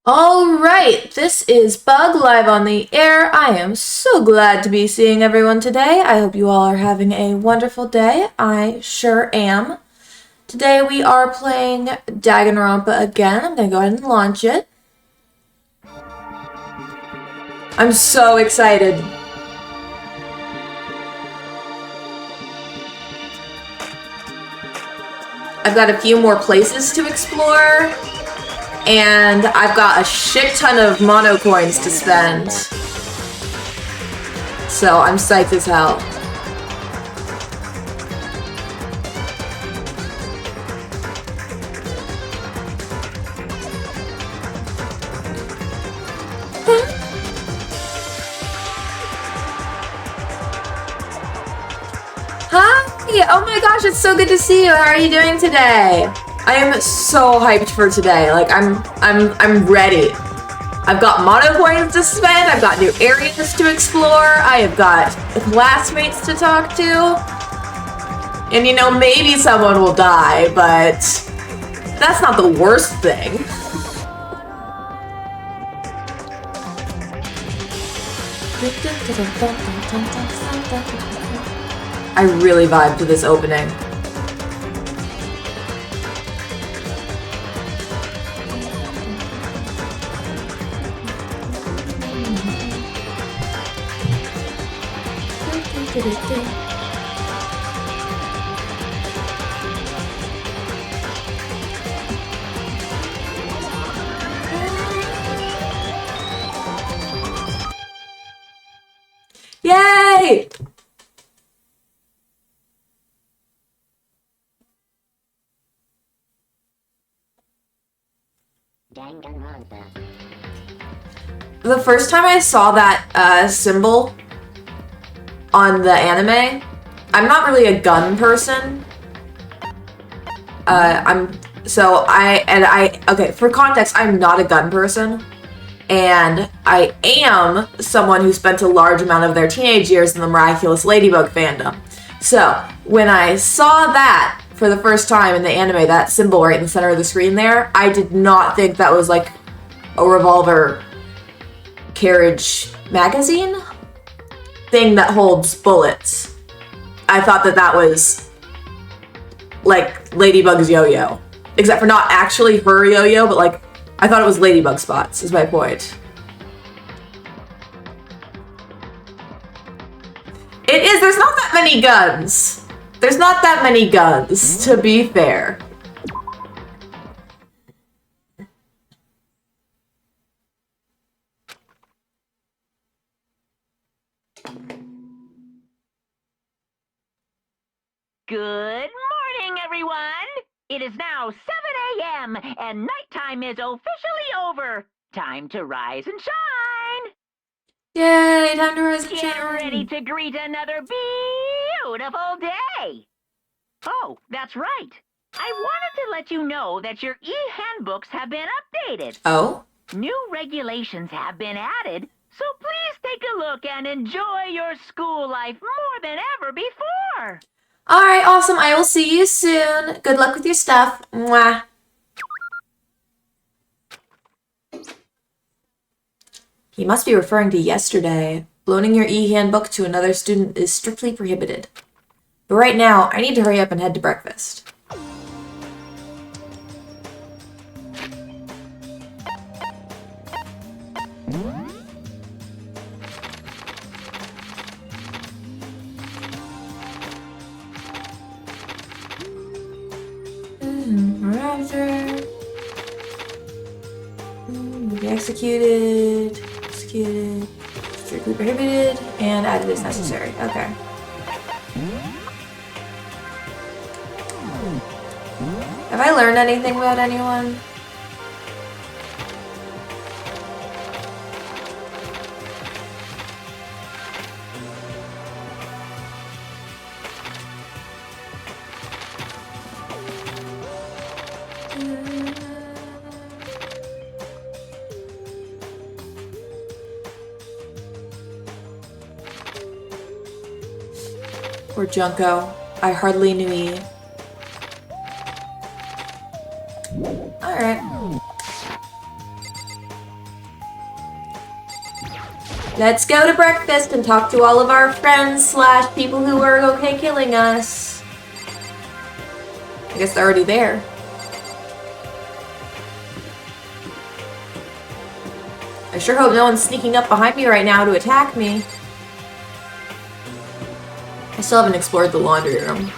Alright, this is Bug live on the air. I am so glad to be seeing everyone today. I hope you all are having a wonderful day. I sure am. Today we are playing Danganronpa again. I'm gonna go ahead and launch it. I'm so excited. I've got a few more places to explore. And I've got a shit ton of mono coins to spend. So I'm psyched as hell. Hi! Oh my gosh, it's so good to see you. How are you doing today? I am so hyped for today. Like I'm ready. I've got mono coins to spend. I've got new areas to explore. I have got classmates to talk to. And you know, maybe someone will die, but that's not the worst thing. I really vibe to this opening. Yay! Danganronpa. The first time I saw that symbol on the anime, I'm not really a gun person. Okay, for context, I'm not a gun person. And I am someone who spent a large amount of their teenage years in the Miraculous Ladybug fandom. So, when I saw that for the first time in the anime, that symbol right in the center of the screen there, I did not think that was like a revolver carriage magazine thing that holds bullets. I thought that that was like Ladybug's yo-yo. Except for not actually her yo-yo, but like I thought it was Ladybug spots, is my point. It is, there's not that many guns. There's not that many guns, to be fair. Good morning, everyone! It is now 7 a.m. and nighttime is officially over. Time to rise and shine! Yay, time to rise and shine! Get ready to greet another beautiful day! Oh, that's right. I wanted to let you know that your e-handbooks have been updated. Oh? New regulations have been added, so please take a look and enjoy your school life more than ever before. Alright, awesome. I will see you soon. Good luck with your stuff. Mwah. He must be referring to yesterday. Loaning your e-handbook to another student is strictly prohibited. But right now, I need to hurry up and head to breakfast. Be executed, strictly prohibited, and added as necessary. Okay. Have I learned anything about anyone? Poor Junko. I hardly knew ye. Alright. Let's go to breakfast and talk to all of our friends slash people who are okay killing us. I guess they're already there. I sure hope no one's sneaking up behind me right now to attack me. I still haven't explored the laundry room.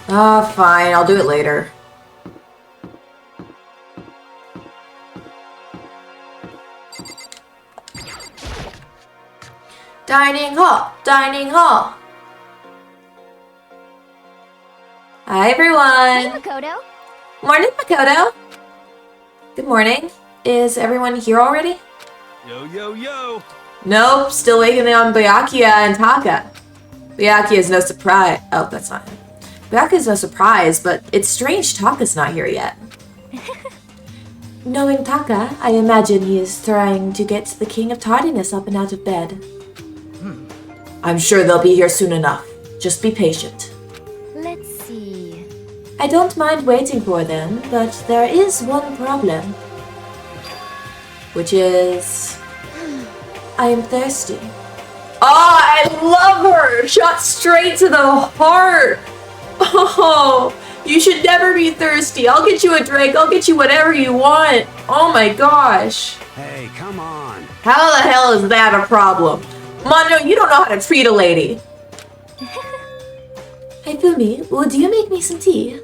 Ah, fine. I'll do it later. Dining hall! Dining hall! Hi, everyone! Hey, Makoto. Morning, Makoto! Good morning. Is everyone here already? Yo, yo, yo! Nope, still waiting on Byakuya and Taka. Byakuya is no surprise. Oh, that's not him. Byakuya is no surprise, but it's strange Taka's not here yet. Knowing Taka, I imagine he is trying to get the King of Tardiness up and out of bed. I'm sure they'll be here soon enough. Just be patient. Let's see. I don't mind waiting for them, but there is one problem. Which is... I am thirsty. Oh, I love her! Shot straight to the heart! Oh, you should never be thirsty. I'll get you a drink. I'll get you whatever you want. Oh my gosh. Hey, come on. How the hell is that a problem? Mondo, you don't know how to treat a lady. Hey, Fumi, would you make me some tea?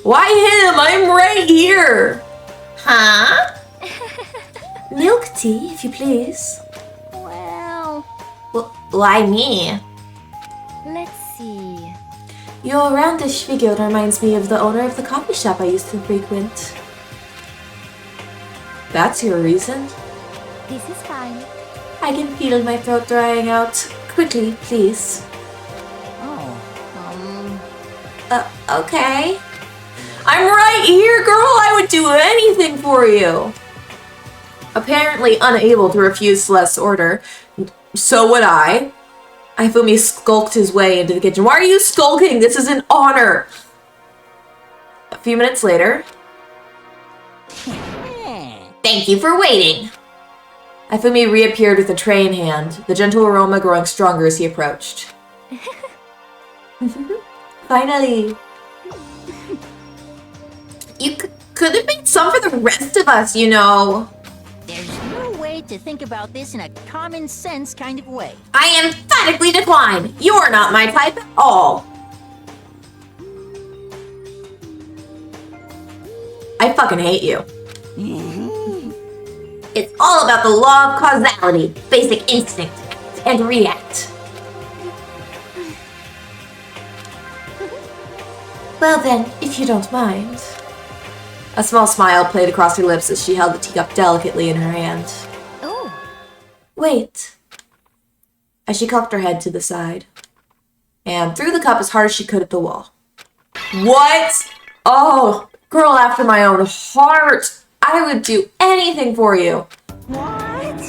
Why him? I'm right here. Huh? Milk tea, if you please. Well, Why me? let's see. Your roundish figure reminds me of the owner of the coffee shop I used to frequent. That's your reason? This is fine. I can feel my throat drying out. Quickly, please. Oh, Okay. I'm right here, girl! I would do anything for you! Apparently unable to refuse Celeste's order, so would I. Ifumi skulked his way into the kitchen. Why are you skulking? This is an honor! A few minutes later... Thank you for waiting! Ifumi reappeared with a tray in hand, the gentle aroma growing stronger as he approached. Finally! You could have made some for the rest of us, you know. There's no way to think about this in a common sense kind of way. I emphatically decline. You're not my type at all. I fucking hate you. It's all about the law of causality, basic instinct, act and react. Well then, if you don't mind. A small smile played across her lips as she held the teacup delicately in her hand. oh, Wait. As she cocked her head to the side. And threw the cup as hard as she could at the wall. What? Oh, girl after my own heart. I would do anything for you. What?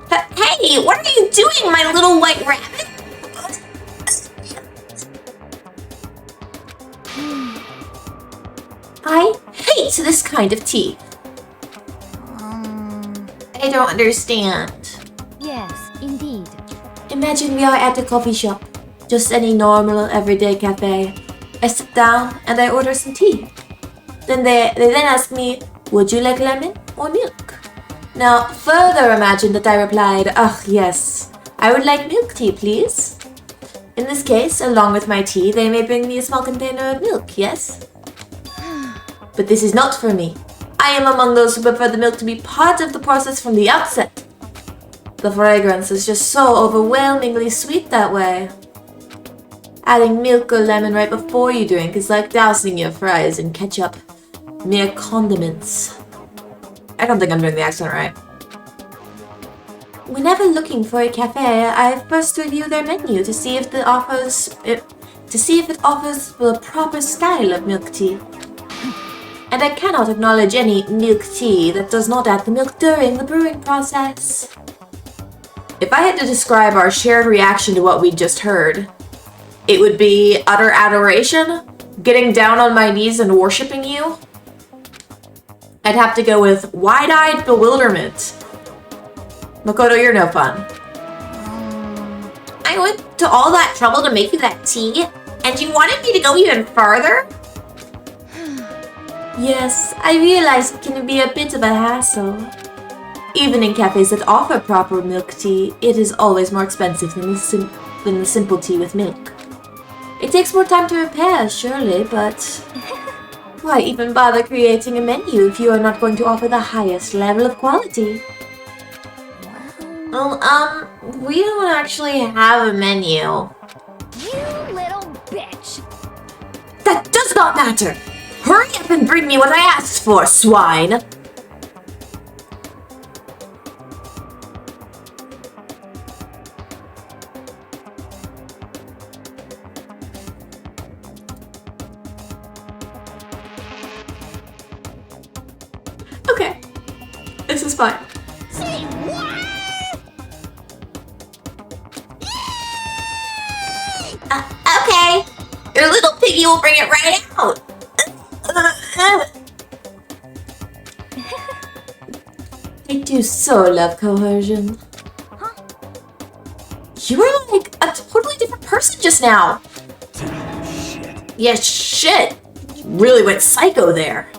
Hey, what are you doing, my little white rabbit? I hate this kind of tea. I don't understand. yes, indeed. Imagine we are at a coffee shop. Just any normal, everyday cafe. I sit down and I order some tea. Then they then ask me, would you like lemon or milk? Now, further imagine that I replied, yes, I would like milk tea, please. In this case, along with my tea, they may bring me a small container of milk, yes? But this is not for me. I am among those who prefer the milk to be part of the process from the outset. The fragrance is just so overwhelmingly sweet that way. Adding milk or lemon right before you drink is like dousing your fries in ketchup. Mere condiments. I don't think I'm doing the accent right. Whenever looking for a cafe, I first review their menu to see if it offers the proper style of milk tea. And I cannot acknowledge any milk tea that does not add the milk during the brewing process. If I had to describe our shared reaction to what we just heard, it would be utter adoration, getting down on my knees and worshipping you. I'd have to go with wide-eyed bewilderment. Makoto, you're no fun. I went to all that trouble to make you that tea, and you wanted me to go even further? Yes, I realize it can be a bit of a hassle. Even in cafes that offer proper milk tea, it is always more expensive than the simple tea with milk. It takes more time to prepare, surely, but why even bother creating a menu if you are not going to offer the highest level of quality? Well, we don't actually have a menu. You little bitch. That does not matter! Hurry up and bring me what I asked for, swine! Okay. This is fine. Say what? Okay. Your little piggy will bring it right out. I do so love coercion. Huh? You were like a totally different person just now. Shit. Yeah, shit. You really went psycho there.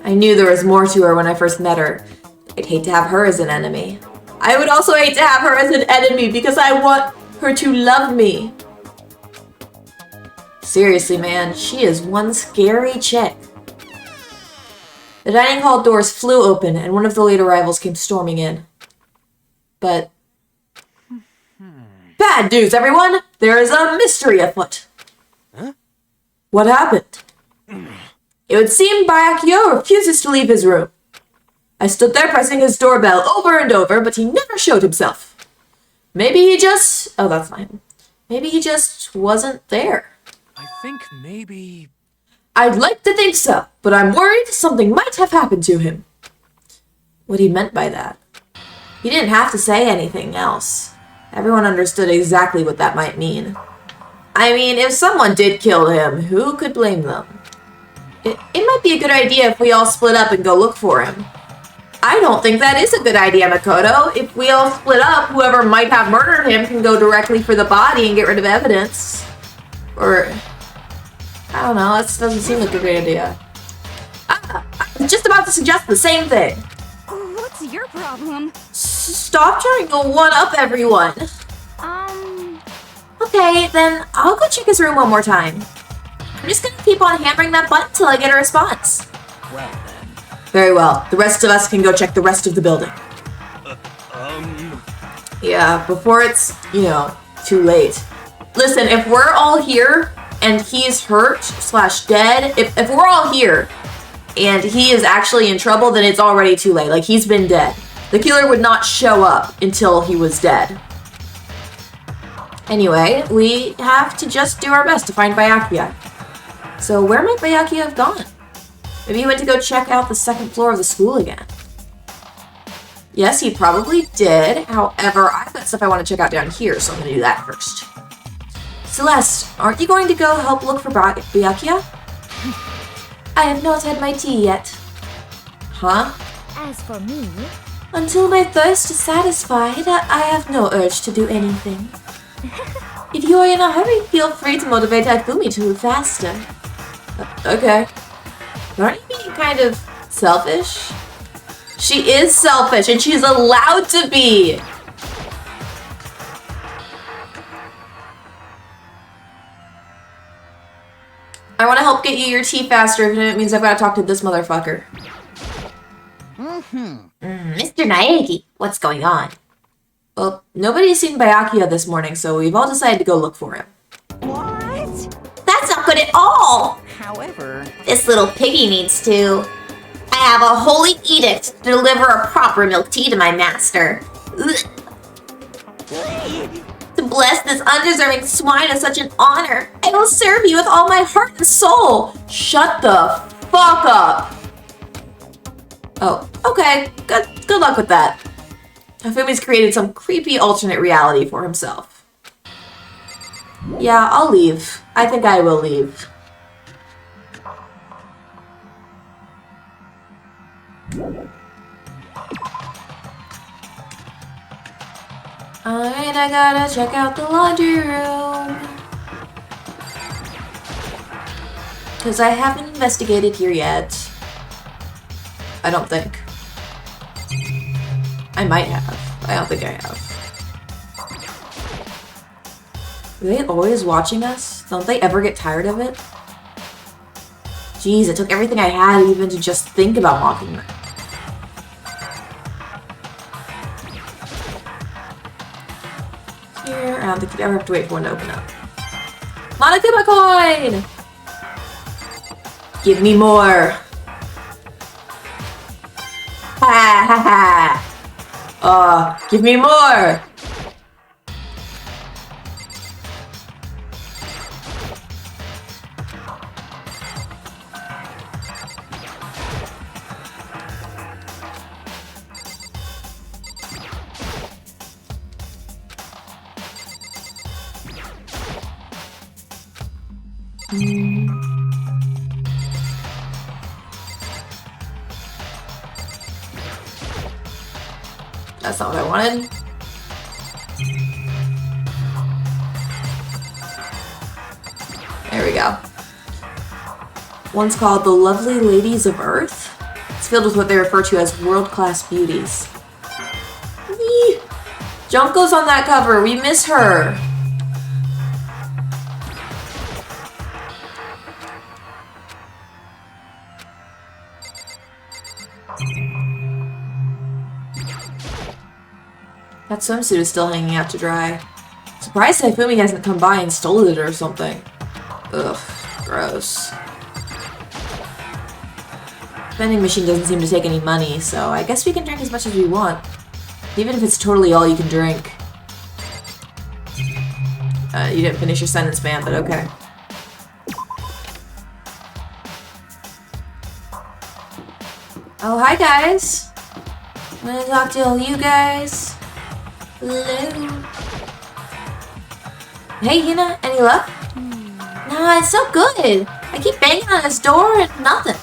I knew there was more to her when I first met her. I'd hate to have her as an enemy. I would also hate to have her as an enemy because I want her to love me. Seriously, man, she is one scary chick. The dining hall doors flew open and one of the late arrivals came storming in. But... Bad news, everyone! There is a mystery afoot. Huh? What happened? It would seem Byakuya refuses to leave his room. I stood there pressing his doorbell over and over, but he never showed himself. Maybe he just... Oh, that's fine. Maybe he just wasn't there. I think maybe... I'd like to think so, but I'm worried something might have happened to him. What he meant by that. He didn't have to say anything else. Everyone understood exactly what that might mean. I mean, if someone did kill him, who could blame them? It might be a good idea if we all split up and go look for him. I don't think that is a good idea, Makoto. If we all split up, whoever might have murdered him can go directly for the body and get rid of evidence. Or... I don't know, that doesn't seem like a great idea. I was just about to suggest the same thing. What's your problem? Stop trying to one-up everyone. Okay, then I'll go check his room one more time. I'm just gonna keep on hammering that button till I get a response. Well then. Very well. The rest of us can go check the rest of the building. Yeah, before it's, too late. Listen, if we're all here and he's hurt / dead, if we're all here and he is actually in trouble, then it's already too late. Like, he's been dead. The killer would not show up until he was dead. Anyway, we have to just do our best to find Byakuya. So where might Byakuya have gone? Maybe he went to go check out the second floor of the school again. Yes, he probably did. However, I've got stuff I want to check out down here, so I'm going to do that first. Celeste, aren't you going to go help look for Byakuya? I have not had my tea yet. Huh? As for me, Until my thirst is satisfied, I have no urge to do anything. If you are in a hurry, feel free to motivate Ifumi to move faster. Okay. Aren't you being kind of selfish? She is selfish, and she's allowed to be! I want to help get you your tea faster, even if it means I've got to talk to this motherfucker. Mr. Naegi, what's going on? Well, nobody's seen Byakuya this morning, so we've all decided to go look for him. What? That's not good at all! However, This little piggy needs to. I have a holy edict to deliver a proper milk tea to my master. Ugh. To bless this undeserving swine is such an honor. I will serve you with all my heart and soul. Shut the fuck up. Oh, okay. Good luck with that. Hifumi's created some creepy alternate reality for himself. Yeah, I'll leave. I think I will leave. Alright, I gotta check out the laundry room. Because I haven't investigated here yet. I don't think. I might have. I don't think I have. Are they always watching us? Don't they ever get tired of it? Jeez, it took everything I had even to just think about mocking them. Here, I don't think you ever have to wait for one to open up. Monokuma coin! Give me more! Ha ha ha! Give me more! That's not what I wanted. There we go. One's called the Lovely Ladies of Earth. It's filled with what they refer to as world-class beauties. Eee! Junko's on that cover. We miss her. That swimsuit is still hanging out to dry. Surprised Taifumi hasn't come by and stolen it or something. Ugh, gross. Vending machine doesn't seem to take any money, so I guess we can drink as much as we want. Even if it's totally all you can drink. You didn't finish your sentence, man, but okay. Oh, hi guys! I'm gonna talk to all you guys. Hello. Hey, Hina, any luck? Nah, it's so good. I keep banging on this door and nothing.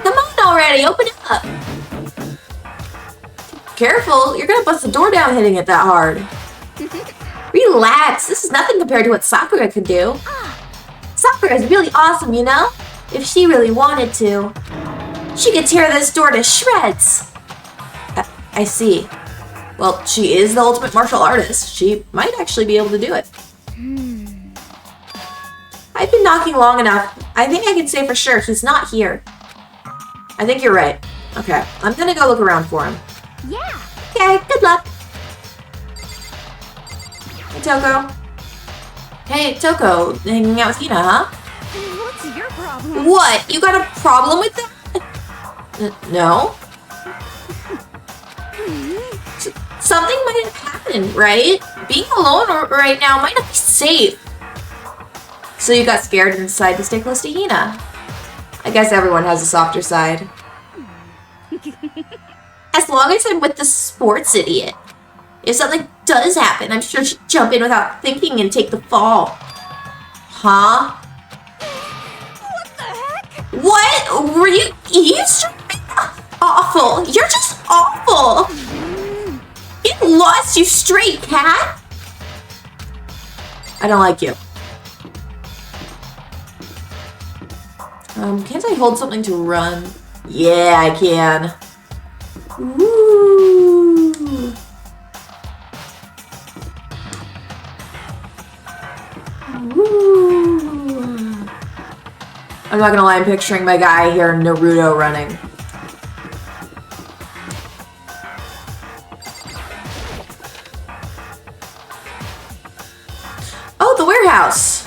Come on already, open it up. Careful, you're gonna bust the door down hitting it that hard. Relax, this is nothing compared to what Sakura could do. Sakura is really awesome, you know? If she really wanted to. She could tear this door to shreds. I see. Well, she is the ultimate martial artist. She might actually be able to do it. I've been knocking long enough. I think I can say for sure he's not here. I think you're right. Okay, I'm gonna go look around for him. Yeah. Okay, good luck. Hey, Toko. Hey, Toko, hanging out with Hina, huh? What's your problem? What? You got a problem with that? No. Something might have happened, right? Being alone right now might not be safe. So you got scared and decided to stay close to Hina. I guess everyone has a softer side. As long as I'm with the sports idiot. If something does happen, I'm sure she'd jump in without thinking and take the fall. Huh? What the heck? What? Were you eavesdropping? Awful. You're just awful. Get lost, you stray cat. I don't like you. Can't I hold something to run? Yeah, I can. Woo. Woo. I'm not gonna lie, I'm picturing my guy here, Naruto, running. Oh, the warehouse!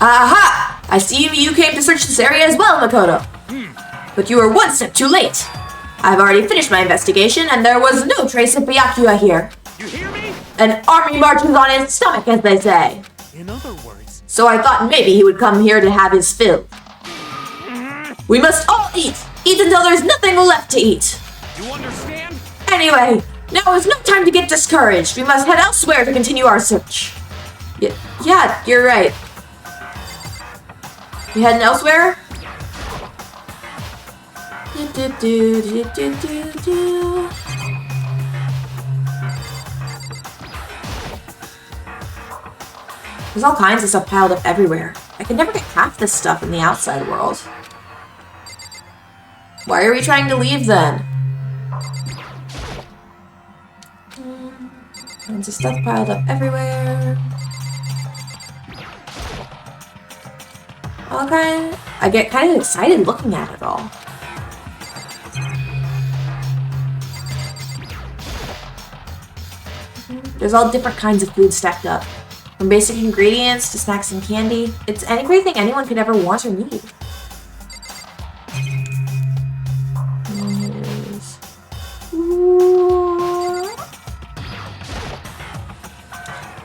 Aha! I see you came to search this area as well, Makoto. But you were one step too late. I've already finished my investigation, and there was no trace of Byakuya here. You hear me? An army marches on his stomach, as they say. In other words, So I thought maybe he would come here to have his fill. We must all eat! Eat until there's nothing left to eat! you understand? Anyway, now is no time to get discouraged. We must head elsewhere to continue our search. Yeah, you're right. You heading elsewhere? There's all kinds of stuff piled up everywhere. I could never get half this stuff in the outside world. Why are we trying to leave then? Tons of stuff piled up everywhere. Okay. I get kind of excited looking at it all. There's all different kinds of food stacked up. From basic ingredients to snacks and candy. It's everything anyone could ever want or need.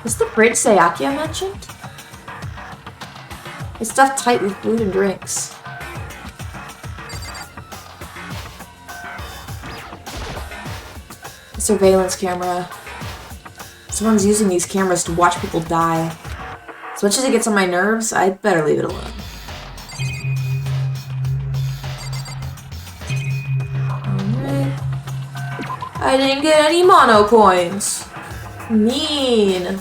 Is the bridge Sayakia mentioned? It's stuffed tight with food and drinks. A surveillance camera. Someone's using these cameras to watch people die. As much as it gets on my nerves, I'd better leave it alone. Alright. I didn't get any mono coins. Mean.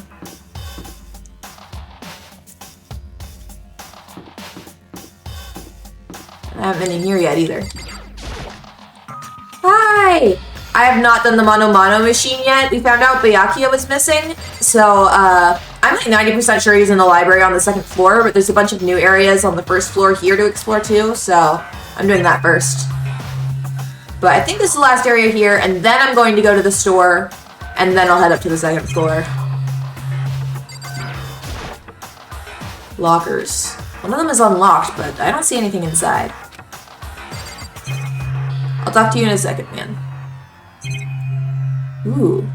I haven't been in here yet either. Hi! I have not done the Mono machine yet. We found out Byakuya was missing, so I'm like 90% sure he's in the library on the second floor, but there's a bunch of new areas on the first floor here to explore too, so I'm doing that first. But I think this is the last area here, and then I'm going to go to the store, and then I'll head up to the second floor. Lockers. One of them is unlocked, but I don't see anything inside. I'll talk to you in a second, man. Ooh.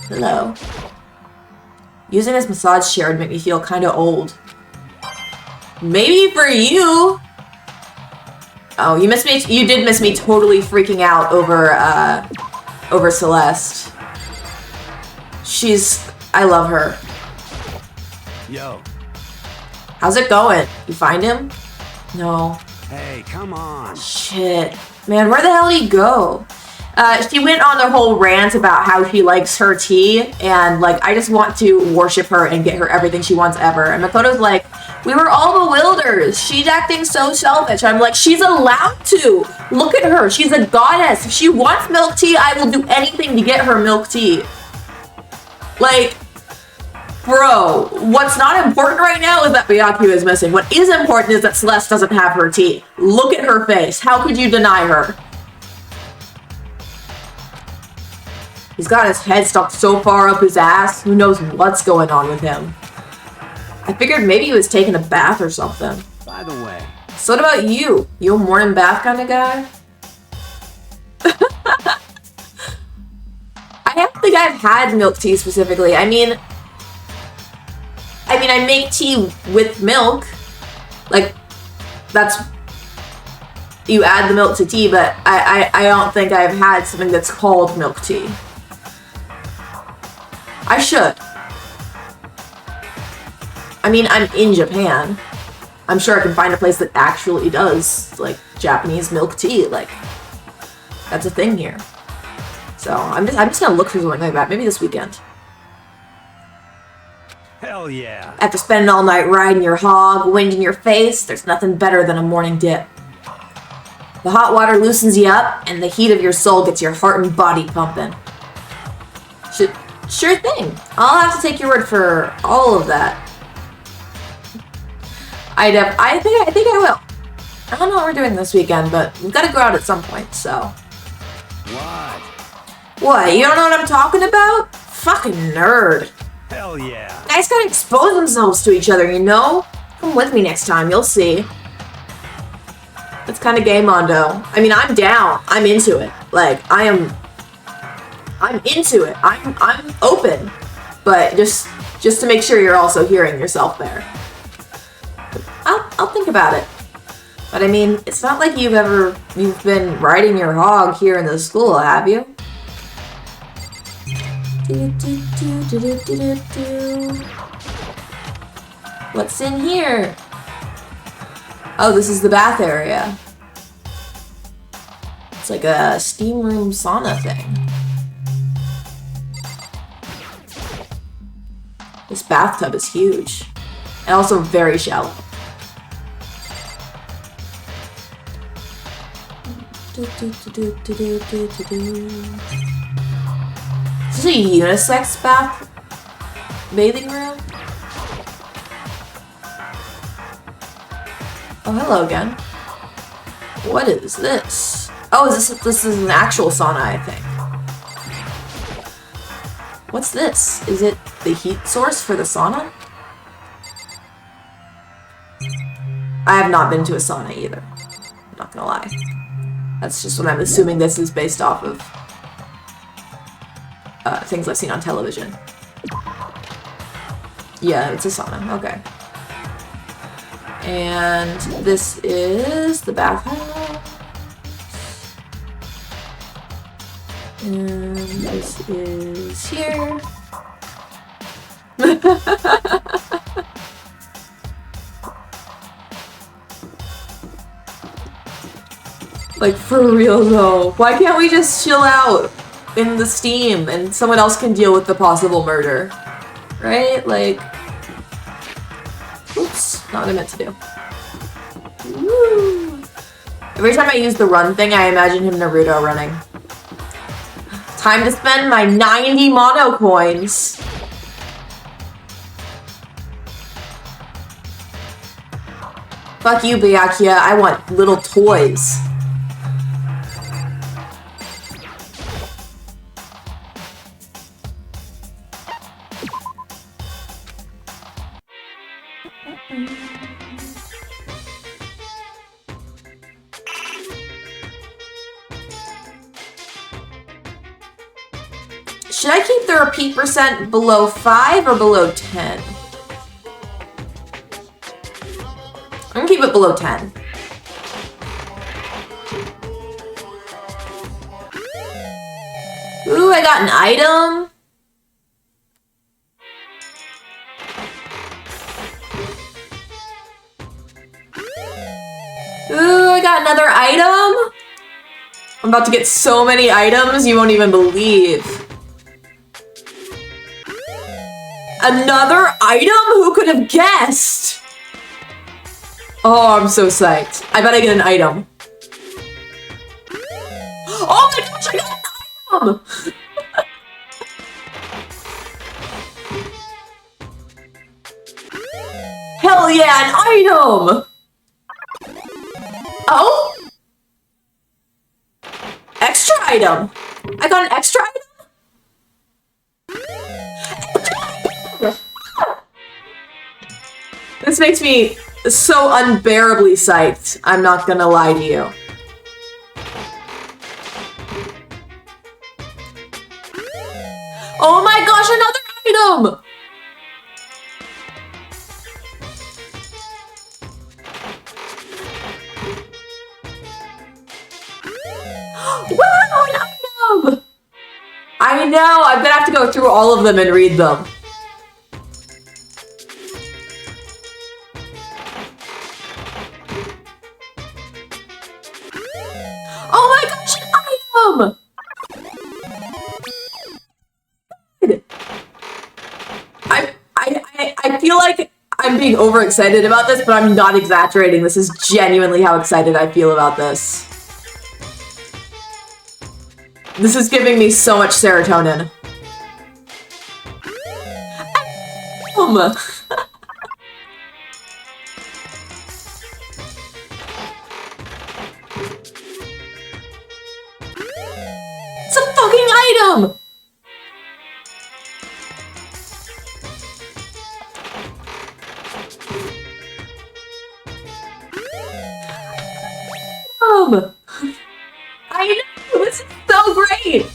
Hello. Using this massage chair would make me feel kind of old. Maybe for you! Oh, you missed me. You did miss me totally freaking out over Celeste. I love her. Yo. How's it going? You find him? No. Hey, come on. Shit. Man, where the hell did he go? She went on a whole rant about how she likes her tea, and like, I just want to worship her and get her everything she wants ever. And Makoto's like, we were all bewildered. She's acting so selfish. I'm like, she's allowed to. Look at her. She's a goddess. If she wants milk tea, I will do anything to get her milk tea. Like, bro, what's not important right now is that Byakuya is missing. What is important is that Celeste doesn't have her tea. Look at her face. How could you deny her? He's got his head stuck so far up his ass, who knows what's going on with him. I figured maybe he was taking a bath or something. By the way. So what about you? You a morning bath kind of guy? I don't think I've had milk tea specifically. I mean, I make tea with milk. Like, that's... You add the milk to tea, but I don't think I've had something that's called milk tea. I should. I mean, I'm in Japan. I'm sure I can find a place that actually does, like, Japanese milk tea. Like, that's a thing here. So, I'm just gonna look for something like that. Maybe this weekend. Hell yeah. After spending all night riding your hog, wind in your face, there's nothing better than a morning dip. The hot water loosens you up, and the heat of your soul gets your heart and body pumping. Sure thing. I'll have to take your word for all of that. I think I will. I don't know what we're doing this weekend, but we've got to go out at some point, so. What? What, you don't know what I'm talking about? Fucking nerd. Hell yeah. Guys gotta expose themselves to each other, you know? Come with me next time, you'll see. It's kind of gay, Mondo. I mean, I'm down. I'm into it. Like, I'm into it. I'm open. But just to make sure you're also hearing yourself there. I'll think about it. But I mean, it's not like you've been riding your hog here in the school, have you? What's in here? Oh, this is the bath area. It's like a steam room sauna thing. This bathtub is huge. And also very shallow. Is this a unisex bathing room? Oh, hello again. What is this? Oh, this is an actual sauna, I think. What's this? Is it the heat source for the sauna? I have not been to a sauna either. I'm not gonna lie. That's just what I'm assuming this is based off of things I've seen on television. Yeah, it's a sauna. Okay. And this is the bathhouse. And this is here. Like, for real though. Why can't we just chill out in the steam and someone else can deal with the possible murder? Right? Like... Oops. Not what I meant to do. Woo. Every time I use the run thing, I imagine him Naruto running. Time to spend my 90 mono coins. Fuck you, Byakuya. I want little toys. Should I keep the repeat percent below 5 or below 10? I'm gonna keep it below 10. Ooh, I got an item. Ooh, I got another item. I'm about to get so many items you won't even believe. Another item? Who could have guessed? Oh, I'm so psyched. I bet I get an item. Oh my gosh, I got an item! Hell yeah, an item! Oh? Extra item. I got an extra item? This makes me so unbearably psyched. I'm not gonna lie to you. Oh my gosh, another item! Wow, an item! I know, I'm gonna have to go through all of them and read them. Oh my gosh, an item! I feel like I'm being overexcited about this, but I'm not exaggerating. This is genuinely how excited I feel about this. This is giving me so much serotonin. It's a fucking item! I know! This is so great!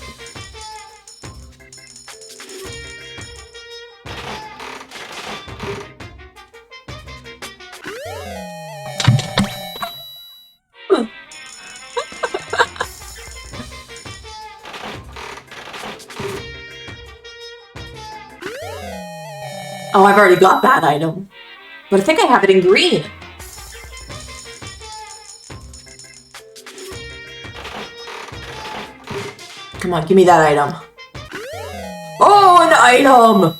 Oh, I've already got that item. But I think I have it in green. Come on, give me that item. Oh, an item!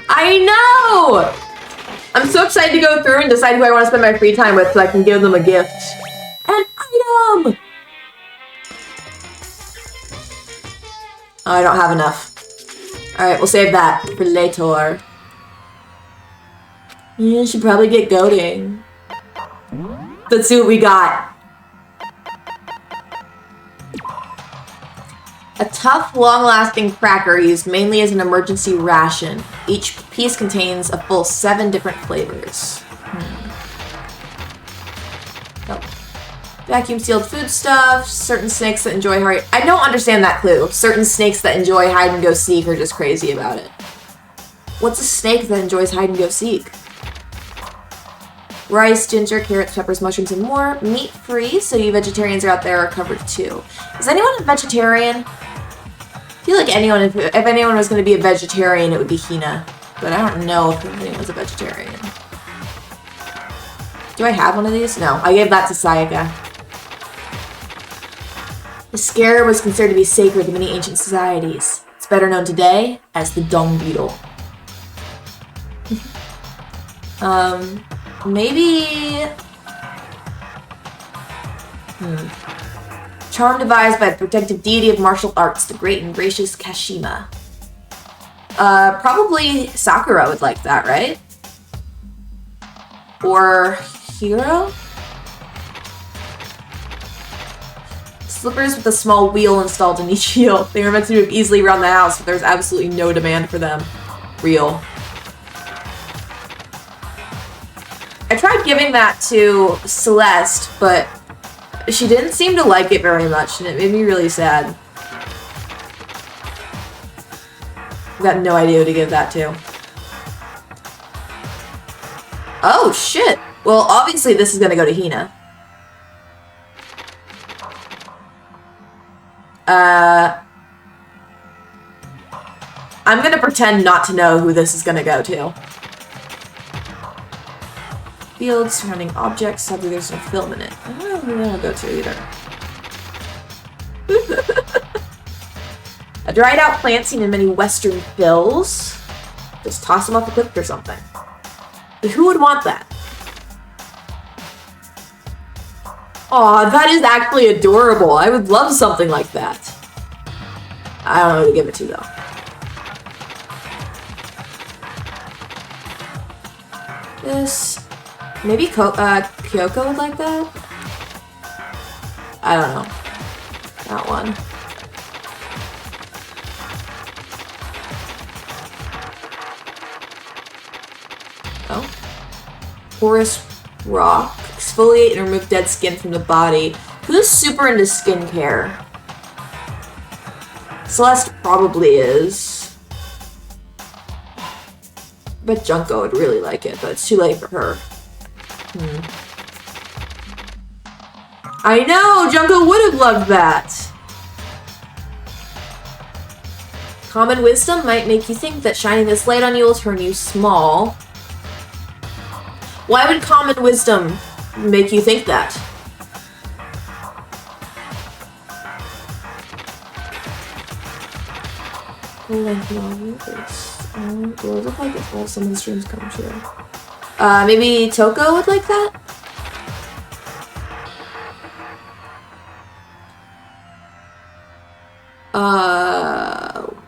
I know! I'm so excited to go through and decide who I want to spend my free time with so I can give them a gift. An item! Oh, I don't have enough. Alright, we'll save that for later. Yeah, should probably get goading. Let's see what we got. A tough, long-lasting cracker used mainly as an emergency ration. Each piece contains a full 7 different flavors. Oh. Vacuum-sealed foodstuffs, certain snakes that enjoy hide... I don't understand that clue. Certain snakes that enjoy hide-and-go-seek are just crazy about it. What's a snake that enjoys hide-and-go-seek? Rice, ginger, carrots, peppers, mushrooms, and more. Meat-free, so you vegetarians are out there are covered too. Is anyone a vegetarian? I feel like anyone, if anyone was going to be a vegetarian, it would be Hina. But I don't know if anyone's a vegetarian. Do I have one of these? No, I gave that to Sayaka. The scarab was considered to be sacred in many ancient societies. It's better known today as the dung beetle. Maybe... Charm devised by the protective deity of martial arts, the great and gracious Kashima. Probably Sakura would like that, right? Or Hiro? Slippers with a small wheel installed in each heel. They were meant to move easily around the house, but there's absolutely no demand for them. Real. I tried giving that to Celeste, but she didn't seem to like it very much, and it made me really sad. I've got no idea who to give that to. Oh, shit! Well, obviously this is gonna go to Hina. I'm gonna pretend not to know who this is gonna go to. Fields, surrounding objects, sadly there's no film in it. I don't know who that'll go to either. A dried out plant seen in many western fills. Just toss them off a cliff or something. But who would want that? Aw, that is actually adorable. I would love something like that. I don't know who to give it to though. This... Maybe Kyoko would like that? I don't know. That one. Oh. Porous rock. Exfoliate and remove dead skin from the body. Who's super into skincare? Celeste probably is. I bet Junko would really like it, but it's too late for her. I know! Junko would have loved that! Common wisdom might make you think that shining this light on you will turn you small. Why would common wisdom make you think that? Will it look like it's all some of the streams come true? Maybe Toko would like that?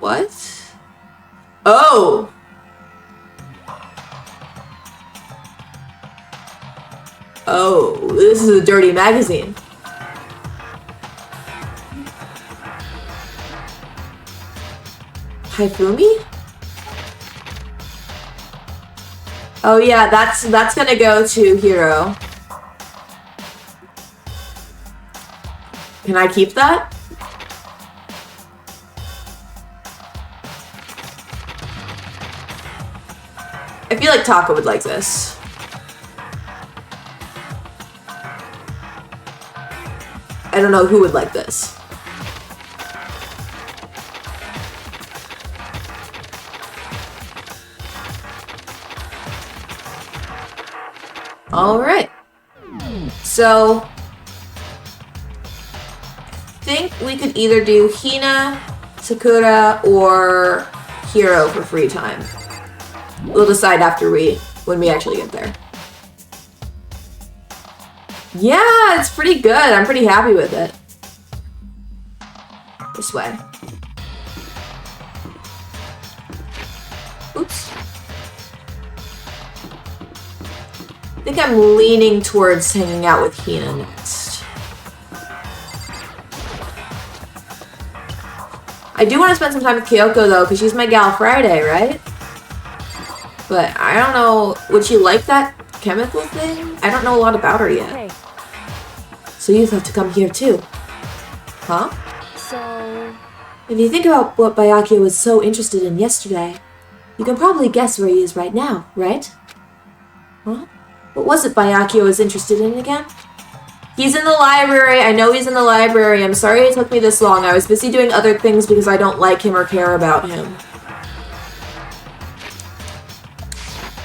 What? Oh! Oh, this is a dirty magazine. Haifumi? Oh yeah, that's gonna go to Hiro. Can I keep that? I feel like Taka would like this. I don't know who would like this. All right. So, I think we could either do Hina, Sakura, or Hiro for free time. We'll decide when we actually get there. Yeah, it's pretty good. I'm pretty happy with it. This way. Oops. I think I'm leaning towards hanging out with Hina next. I do want to spend some time with Kyoko though, because she's my gal Friday, right? But I don't know, would she like that chemical thing? I don't know a lot about her yet. Hey, So you thought to come here too? Huh? so... If you think about what Byakuya was so interested in yesterday, you can probably guess where he is right now, right? Huh? What was it Byakuya was interested in again? He's in the library. I know he's in the library. I'm sorry it took me this long. I was busy doing other things because I don't like him or care about him.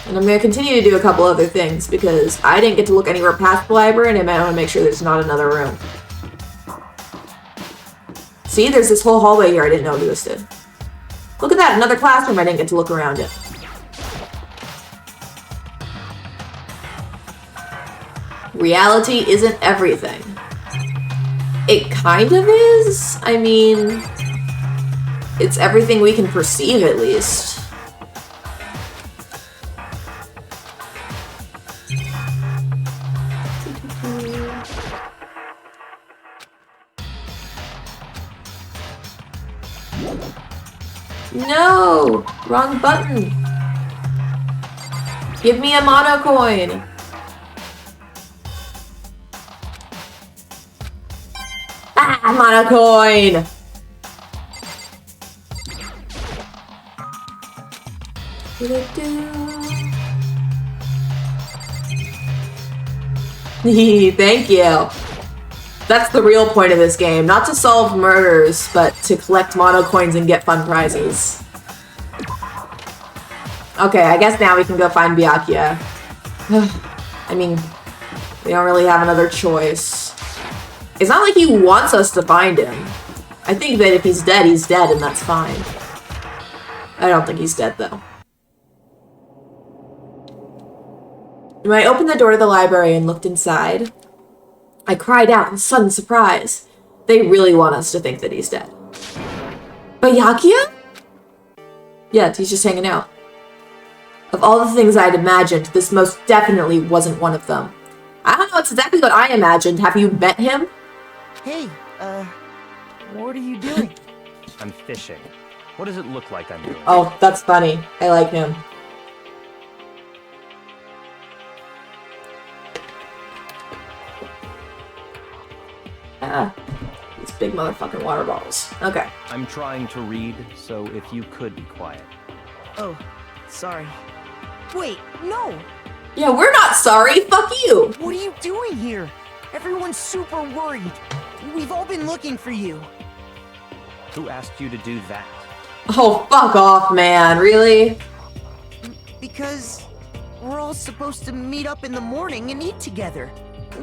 And I'm going to continue to do a couple other things because I didn't get to look anywhere past the library and I want to make sure there's not another room. See, there's this whole hallway here I didn't know existed. Look at that, another classroom I didn't get to look around it. Reality isn't everything. It kind of is. I mean, it's everything we can perceive at least. No! Wrong button. Give me a mono coin. Ah, mono coin. Thank you. That's the real point of this game. Not to solve murders, but to collect mono coins and get fun prizes. Okay, I guess now we can go find Byakuya. I mean, we don't really have another choice. It's not like he wants us to find him. I think that if he's dead, and that's fine. I don't think he's dead, though. When I opened the door to the library and looked inside, I cried out in sudden surprise. They really want us to think that he's dead. Byakuya? Yeah, he's just hanging out. Of all the things I'd imagined, this most definitely wasn't one of them. I don't know exactly what I imagined. Have you met him? Hey, what are you doing? I'm fishing. What does it look like I'm doing? Oh, that's funny. I like him. Ah, these big motherfucking water bottles. Okay. I'm trying to read, so if you could be quiet. Oh, sorry. Wait, no! Yeah, we're not sorry. Fuck you. What are you doing here? Everyone's super worried. We've all been looking for you. Who asked you to do that? Oh, fuck off, man. Really? Because we're all supposed to meet up in the morning and eat together.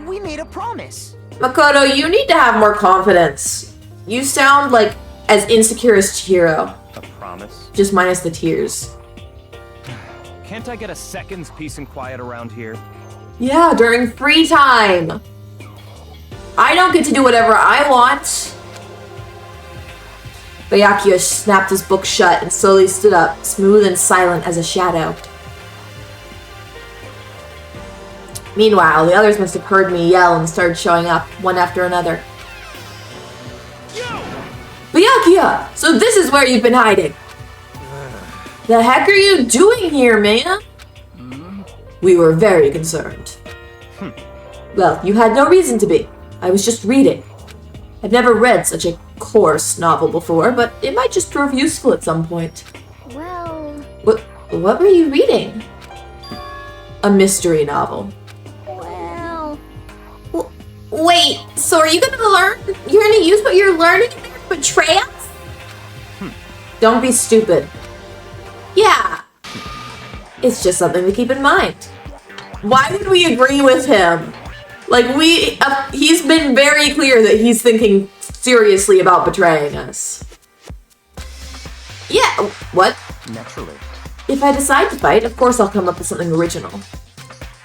We made a promise. Makoto, you need to have more confidence. You sound like as insecure as Chihiro. A promise? Just minus the tears. Can't I get a second's peace and quiet around here? Yeah, during free time. I don't get to do whatever I want. Byakuya snapped his book shut and slowly stood up, smooth and silent as a shadow. Meanwhile, the others must have heard me yell and started showing up, one after another. Byakuya! So this is where you've been hiding! The heck are you doing here, man? We were very concerned. Well, you had no reason to be. I was just reading. I've never read such a coarse novel before, but it might just prove useful at some point. Well... What were you reading? A mystery novel. Well... Wait, so are you gonna learn? You're gonna use what you're learning in there to betray us? Don't be stupid. Yeah. It's just something to keep in mind. Why would we agree with him? Like, he's been very clear that he's thinking seriously about betraying us. Yeah, what? Naturally. If I decide to fight, of course I'll come up with something original.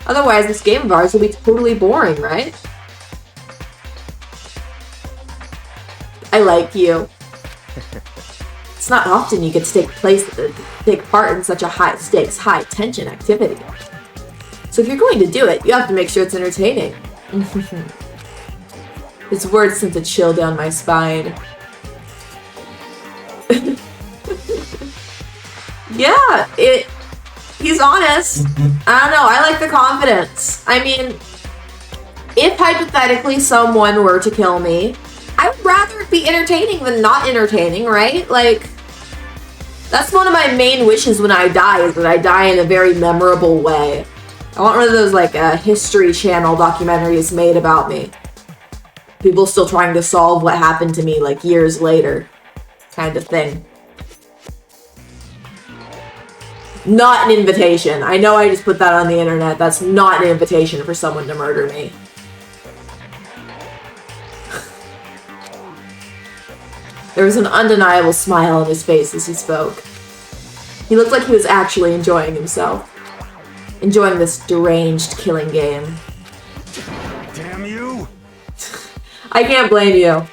Otherwise, this game of ours will be totally boring, right? I like you. It's not often you get to take part in such a high-stakes, high-tension activity. So if you're going to do it, you have to make sure it's entertaining. His words sent a chill down my spine. Yeah, he's honest. I don't know, I like the confidence. I mean, if hypothetically someone were to kill me, I would rather it be entertaining than not entertaining, right? Like, that's one of my main wishes when I die, is that I die in a very memorable way. I want one of those, like, History Channel documentaries made about me. People still trying to solve what happened to me, like, years later. Kind of thing. Not an invitation. I know I just put that on the internet. That's not an invitation for someone to murder me. There was an undeniable smile on his face as he spoke. He looked like he was actually enjoying himself. Enjoying this deranged killing game. Damn you! I can't blame you.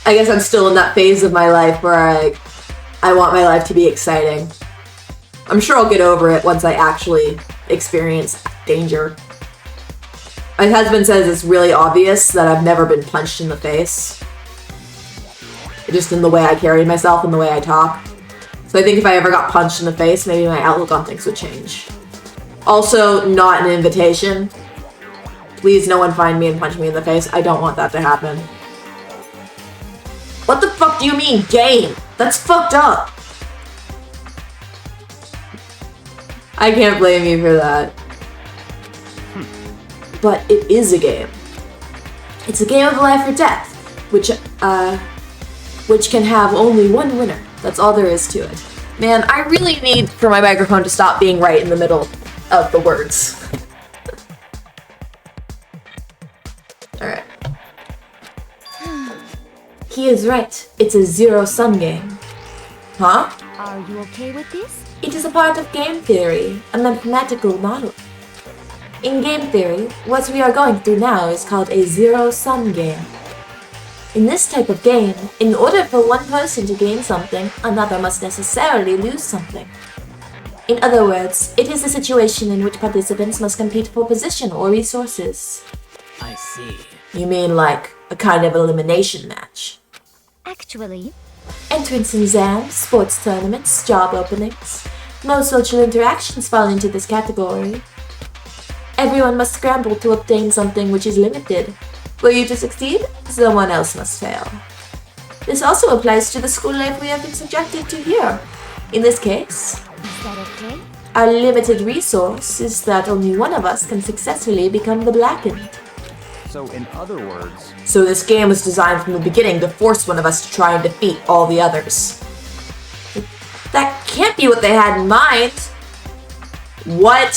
I guess I'm still in that phase of my life where I want my life to be exciting. I'm sure I'll get over it once I actually experience danger. My husband says it's really obvious that I've never been punched in the face. Just in the way I carry myself and the way I talk. So I think if I ever got punched in the face, maybe my outlook on things would change. Also, not an invitation. Please, no one find me and punch me in the face. I don't want that to happen. What the fuck do you mean, game? That's fucked up. I can't blame you for that. But it is a game. It's a game of life or death, which can have only one winner. That's all there is to it. Man, I really need for my microphone to stop being right in the middle of the words. Alright. He is right. It's a zero-sum game. Huh? Are you okay with this? It is a part of game theory, a mathematical model. In game theory, what we are going through now is called a zero-sum game. In this type of game, in order for one person to gain something, another must necessarily lose something. In other words, it is a situation in which participants must compete for position or resources. I see. You mean like a kind of elimination match? Actually, Entrance exams, sports tournaments, job openings. Most social interactions fall into this category. Everyone must scramble to obtain something which is limited. For you to succeed, someone else must fail. This also applies to the school life we have been subjected to here. In this case, is that okay? our limited resource is that only one of us can successfully become the Blackened. So, in other words... So this game was designed from the beginning to force one of us to try and defeat all the others. That can't be what they had in mind. What?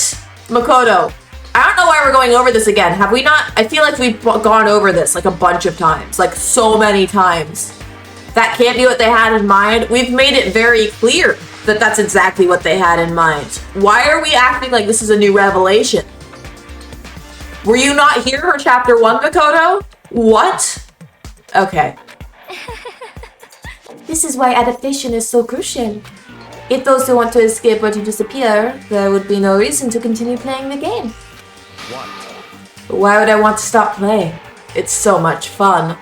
Makoto, I don't know why we're going over this again. Have we not? I feel like we've gone over this like a bunch of times. Like so many times. That can't be what they had in mind. We've made it very clear that that's exactly what they had in mind. Why are we acting like this is a new revelation? Were you not here for chapter 1, Makoto? What? Okay. This is why adaptation is so crucial. If those who want to escape were to disappear, there would be no reason to continue playing the game. What? Why would I want to stop playing? It's so much fun.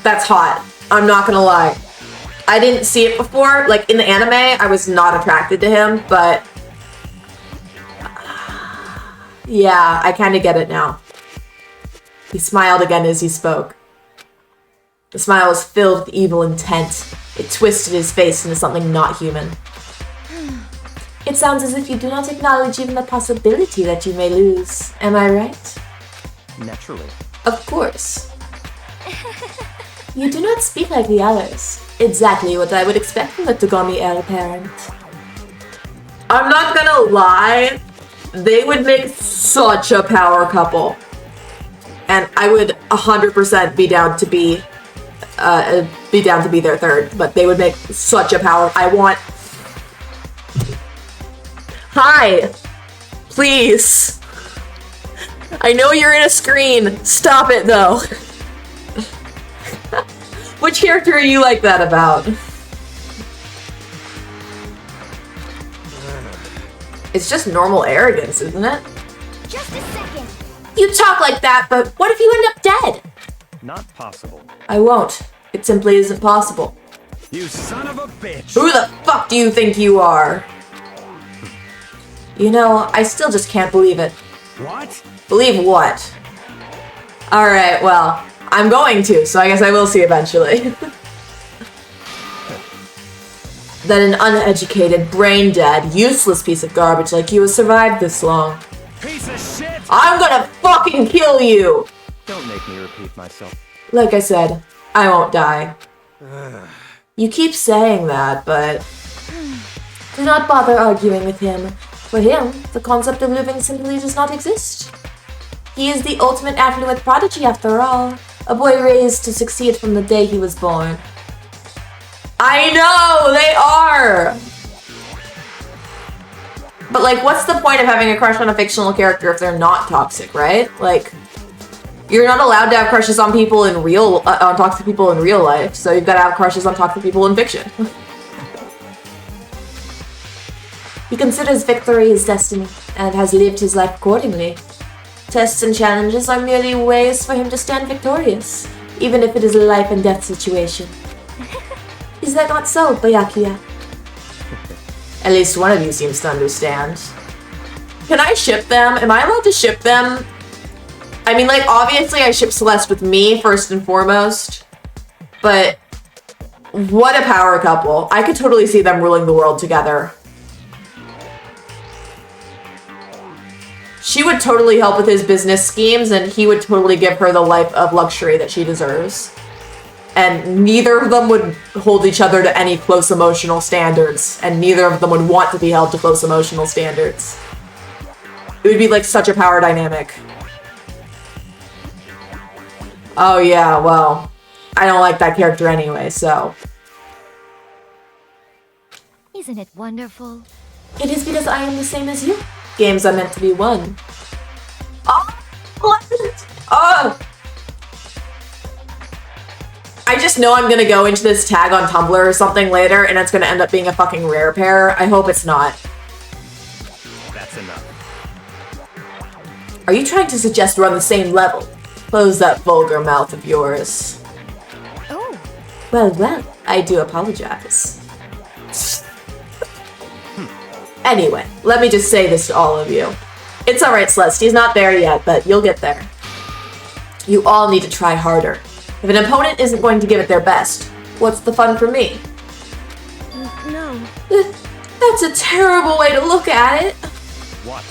That's hot. I'm not gonna lie. I didn't see it before. Like, in the anime, I was not attracted to him, but... yeah, I kind of get it now. He smiled again as he spoke. The smile was filled with evil intent. It twisted his face into something not human. It sounds as if you do not acknowledge even the possibility that you may lose. Am I right? Naturally. Of course. You do not speak like the others. Exactly what I would expect from a Togami heir apparent. I'm not gonna lie, they would make such a power couple. And I would 100% be down to be their third, but they would make such a power. I want... Hi! Please! I know you're in a screen. Stop it, though. Which character are you like that about? It's just normal arrogance, isn't it? Just a second. You talk like that, but what if you end up dead? Not possible. I won't. It simply isn't possible. You son of a bitch! Who the fuck do you think you are? You know, I still just can't believe it. What? Believe what? Alright, well, I'm going to, so I guess I will see eventually. That an uneducated, brain-dead, useless piece of garbage like you has survived this long. Piece of shit! I'm gonna fucking kill you! Don't make me repeat myself. Like I said, I won't die. You keep saying that, but... Do not bother arguing with him. For him, the concept of living simply does not exist. He is the ultimate affluent prodigy after all. A boy raised to succeed from the day he was born. I know! They are! But like, what's the point of having a crush on a fictional character if they're not toxic, right? Like, you're not allowed to have crushes on people in on toxic people in real life, so you've got to have crushes on toxic people in fiction. He considers victory his destiny, and has lived his life accordingly. Tests and challenges are merely ways for him to stand victorious, even if it is a life and death situation. Is that not so, Byakuya? At least one of you seems to understand. Can I ship them? Am I allowed to ship them? I mean, like, obviously I ship Celeste with me, first and foremost. But what a power couple. I could totally see them ruling the world together. She would totally help with his business schemes, and he would totally give her the life of luxury that she deserves. And neither of them would hold each other to any close emotional standards, and neither of them would want to be held to close emotional standards. It would be like such a power dynamic. Oh yeah, well, I don't like that character anyway, so. Isn't it wonderful? It is because I am the same as you. Games are meant to be won. Oh! Oh! I just know I'm gonna go into this tag on Tumblr or something later, and it's gonna end up being a fucking rare pair. I hope it's not. That's enough. Are you trying to suggest we're on the same level? Close that vulgar mouth of yours. Oh, Well, I do apologize. Anyway, let me just say this to all of you. It's alright, Celeste, he's not there yet, but you'll get there. You all need to try harder. If an opponent isn't going to give it their best, what's the fun for me? no. That's a terrible way to look at it. What?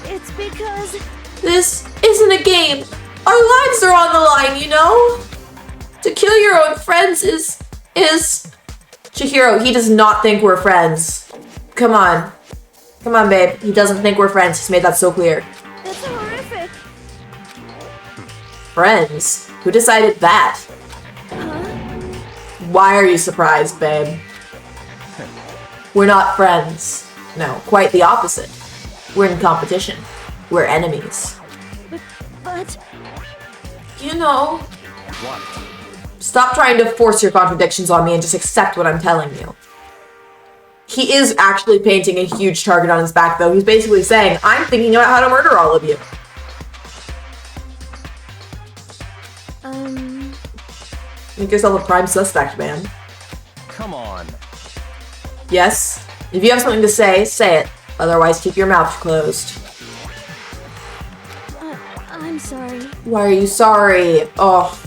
It's because... This isn't a game. Our lives are on the line, you know? To kill your own friends is... Chihiro, he does not think we're friends. Come on. Come on, babe. He doesn't think we're friends. He's made that so clear. That's horrific. Friends? Who decided that? Why are you surprised, babe? We're not friends. No, quite the opposite. We're in competition. We're enemies. But... You know, What? stop trying to force your contradictions on me and just accept what I'm telling you. He is actually painting a huge target on his back, though. He's basically saying, I'm thinking about how to murder all of you. Make yourself a prime suspect, man. Come on. Yes? If you have something to say it. Otherwise, keep your mouth closed. I'm sorry. Why are you sorry? Oh,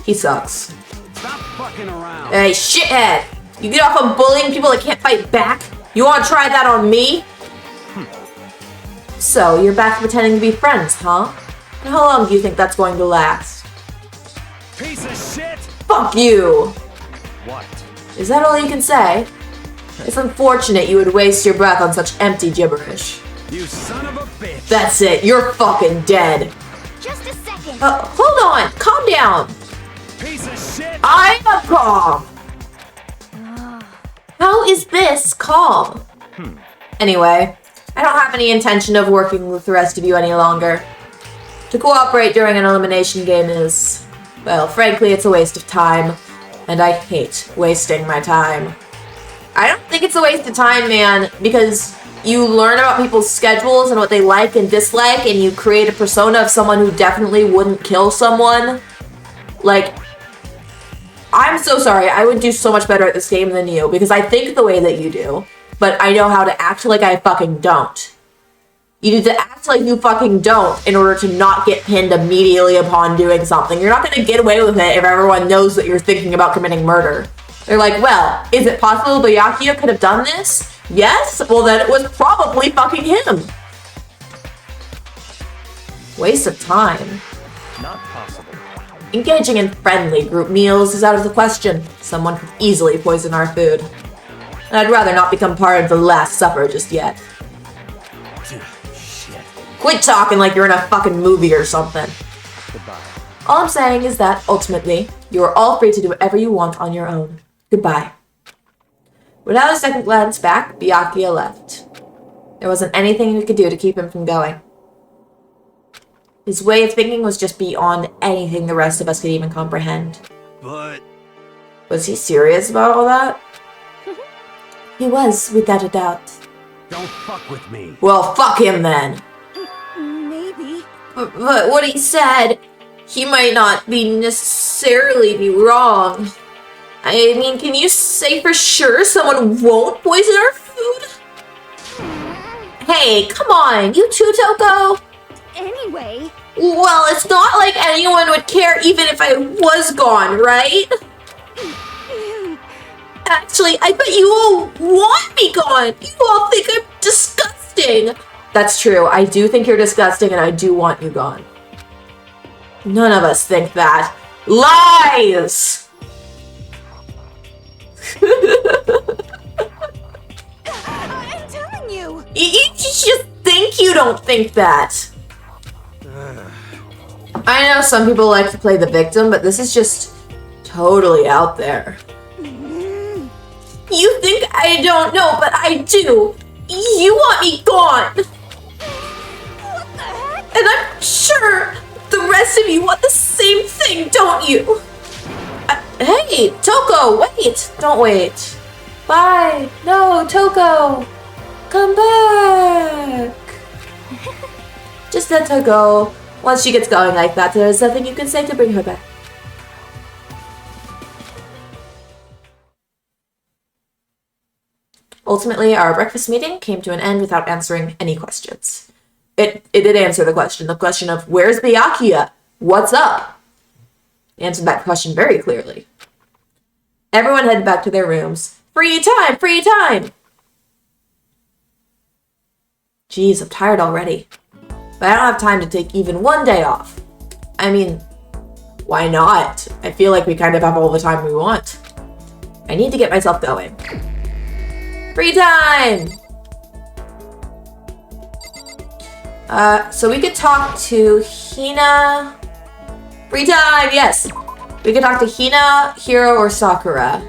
he sucks. Stop fucking around. Hey, shithead! You get off of bullying people that can't fight back? You wanna try that on me? So, you're back to pretending to be friends, huh? And how long do you think that's going to last? Piece of shit. Fuck you! What? Is that all you can say? It's unfortunate you would waste your breath on such empty gibberish. You son of a bitch! That's it, you're fucking dead. Just a second. Hold on, calm down. Piece of shit! I am calm. How is this calm? Anyway, I don't have any intention of working with the rest of you any longer. To cooperate during an elimination game is, well, frankly, it's a waste of time. And I hate wasting my time. I don't think it's a waste of time, man, because you learn about people's schedules and what they like and dislike, and you create a persona of someone who definitely wouldn't kill someone. Like, I'm so sorry, I would do so much better at this game than you, because I think the way that you do, but I know how to act like I fucking don't. You need to act like you fucking don't in order to not get pinned immediately upon doing something. You're not going to get away with it if everyone knows that you're thinking about committing murder. They're like, well, is it possible Byakuya could have done this? Yes? Well, then it was probably fucking him. Waste of time. Not possible. Engaging in friendly group meals is out of the question. Someone could easily poison our food. And I'd rather not become part of the Last Supper just yet. Quit talking like you're in a fucking movie or something. Goodbye. All I'm saying is that, ultimately, you are all free to do whatever you want on your own. Goodbye. Without a second glance back, Byakuya left. There wasn't anything we could do to keep him from going. His way of thinking was just beyond anything the rest of us could even comprehend. But... Was he serious about all that? He was, without a doubt. Don't fuck with me. Well, fuck him then. Maybe. But what he said, he might not necessarily be wrong. I mean, can you say for sure someone won't poison our food? Hey, come on, you too, Toko? Anyway. Well, it's not like anyone would care even if I was gone, right? Actually, I bet you all want me gone. You all think I'm disgusting. That's true. I do think you're disgusting and I do want you gone. None of us think that. Lies! I'm telling you. You just think you don't think that. I know some people like to play the victim, but this is just totally out there. You think I don't know, but I do. You want me gone. What the heck? And I'm sure the rest of you want the same thing, don't you? Hey, Toko, wait. Don't wait. Bye. No, Toko. Come back. Just let her go. Once she gets going like that, there's nothing you can say to bring her back. Ultimately, our breakfast meeting came to an end without answering any questions. It did answer the question of where's Byakuya? What's up? It answered that question very clearly. Everyone headed back to their rooms. Free time! Free time! Jeez, I'm tired already. But I don't have time to take even one day off. I mean, why not? I feel like we kind of have all the time we want. I need to get myself going. Free time! So we could talk to Hina. Free time, yes! We could talk to Hina, Hiro, or Sakura.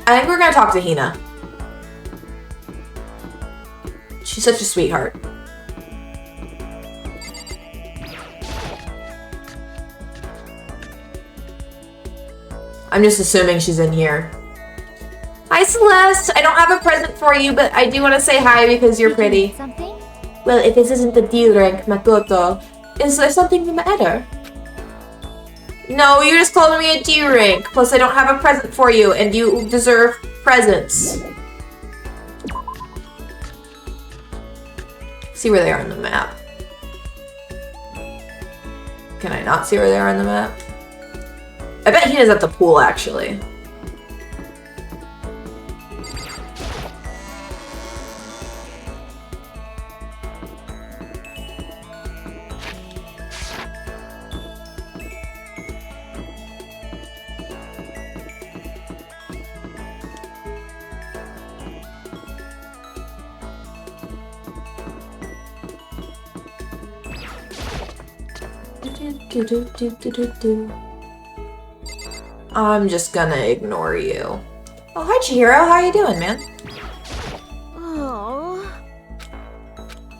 I think we're gonna talk to Hina. She's such a sweetheart. I'm just assuming she's in here. Hi, Celeste. I don't have a present for you, but I do want to say hi because you're pretty. Something? Well, if this isn't the deal rank, Makoto, is there something the matter? No, you're just calling me a D rank. Plus, I don't have a present for you, and you deserve presents. See where they are on the map. Can I not see where they are on the map? I bet Hina's at the pool, actually. I'm just gonna ignore you. Oh, hi Chihiro, how you doing, man? Oh.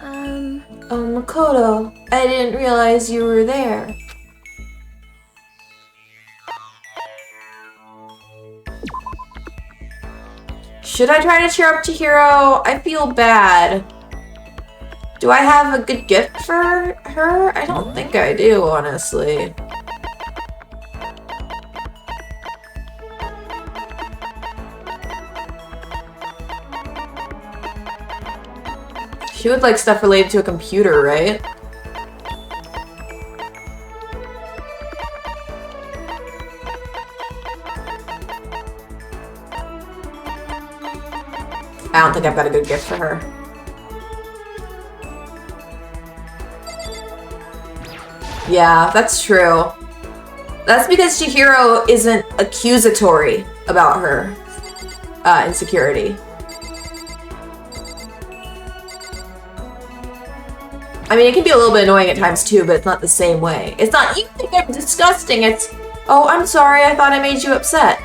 Oh, Makoto, I didn't realize you were there. Should I try to cheer up Chihiro? I feel bad. Do I have a good gift for her? I don't think I do, honestly. She would like stuff related to a computer, right? I don't think I've got a good gift for her. Yeah, that's true. That's because Chihiro isn't accusatory about her insecurity. I mean, it can be a little bit annoying at times too, but it's not the same way. It's not, you think I'm disgusting, it's, oh, I'm sorry, I thought I made you upset.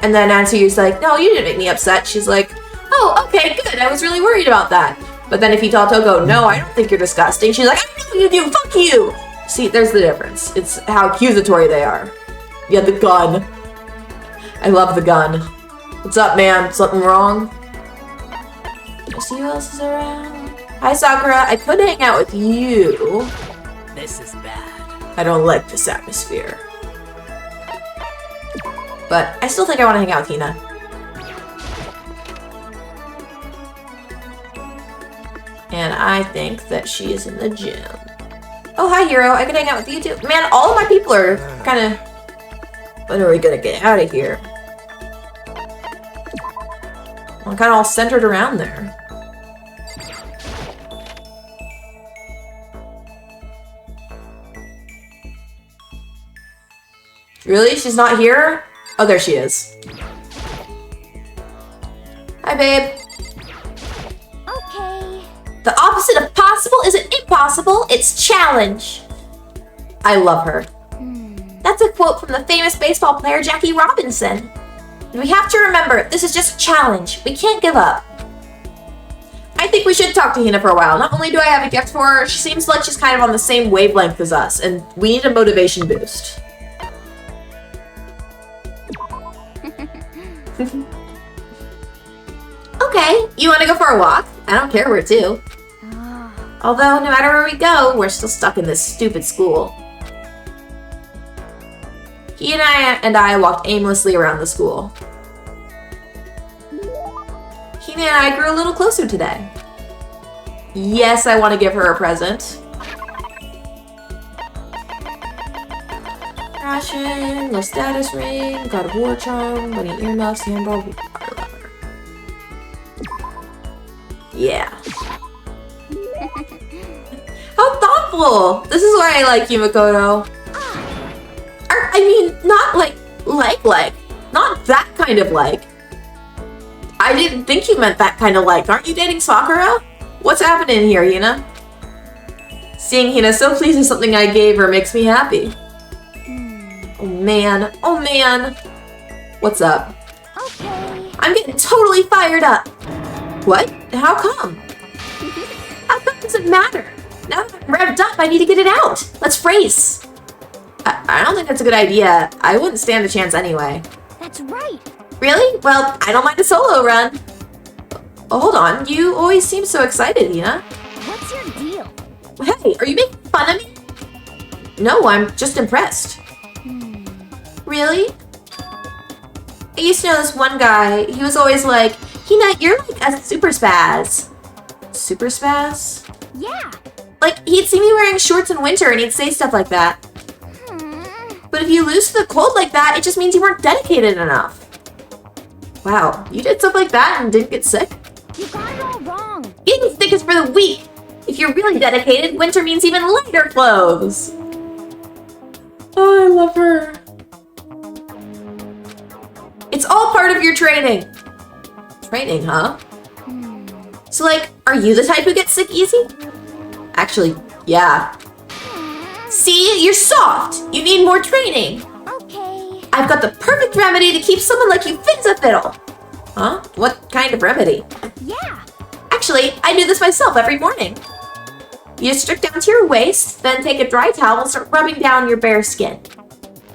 And then Natsuki's like, no, you didn't make me upset. She's like, oh, okay, good, I was really worried about that. But then if Hitato go, no, I don't think you're disgusting, she's like, I know you do, fuck you! See, there's the difference. It's how accusatory they are. Yeah, the gun. I love the gun. What's up, man? Something wrong? Let's see who else is around. Hi, Sakura. I could hang out with you. This is bad. I don't like this atmosphere. But I still think I want to hang out with Hina. And I think that she is in the gym. Oh, hi, Hiro. I could hang out with you too. Man, all of my people are kind of... When are we gonna get out of here? I'm kind of all centered around there. Really? She's not here? Oh, there she is. Hi, babe. Okay. The opposite of possible isn't impossible, it's challenge. I love her. That's a quote from the famous baseball player Jackie Robinson. And we have to remember, this is just a challenge. We can't give up. I think we should talk to Hina for a while. Not only do I have a gift for her, she seems like she's kind of on the same wavelength as us, and we need a motivation boost. Okay, you want to go for a walk? I don't care where to. Although, no matter where we go, we're still stuck in this stupid school. He and I walked aimlessly around the school. Hina and I grew a little closer today. Yes, I want to give her a present. Ration, no status ring, God of War charm, bunny earmuffs, handball, water lever. Yeah. How thoughtful! This is why I like you, Makoto. I mean, not like. Not that kind of like. I didn't think you meant that kind of like. Aren't you dating Sakura? What's happening here, Hina? Seeing Hina so pleased with something I gave her makes me happy. Oh man, oh man. What's up? Okay. I'm getting totally fired up. What? How come? How come does it matter? Now that I'm revved up, I need to get it out. Let's race. I don't think that's a good idea. I wouldn't stand a chance anyway. That's right. Really? Well, I don't mind a solo run. Oh, hold on. You always seem so excited, Hina. What's your deal? Hey, are you making fun of me? No, I'm just impressed. Really? I used to know this one guy. He was always like, Hina, you're like a super spaz. Super spaz? Yeah. Like, he'd see me wearing shorts in winter and he'd say stuff like that. But if you lose to the cold like that, it just means you weren't dedicated enough. Wow, you did stuff like that and didn't get sick? You got it all wrong. Getting sick is for the weak. If you're really dedicated, winter means even lighter clothes. Oh, I love her. It's all part of your training. Training, huh? So, like, are you the type who gets sick easy? Actually, yeah. See, you're soft. You need more training. Okay. I've got the perfect remedy to keep someone like you fit as a fiddle. Huh? What kind of remedy? Yeah. Actually, I do this myself every morning. You just strip down to your waist, then take a dry towel and start rubbing down your bare skin.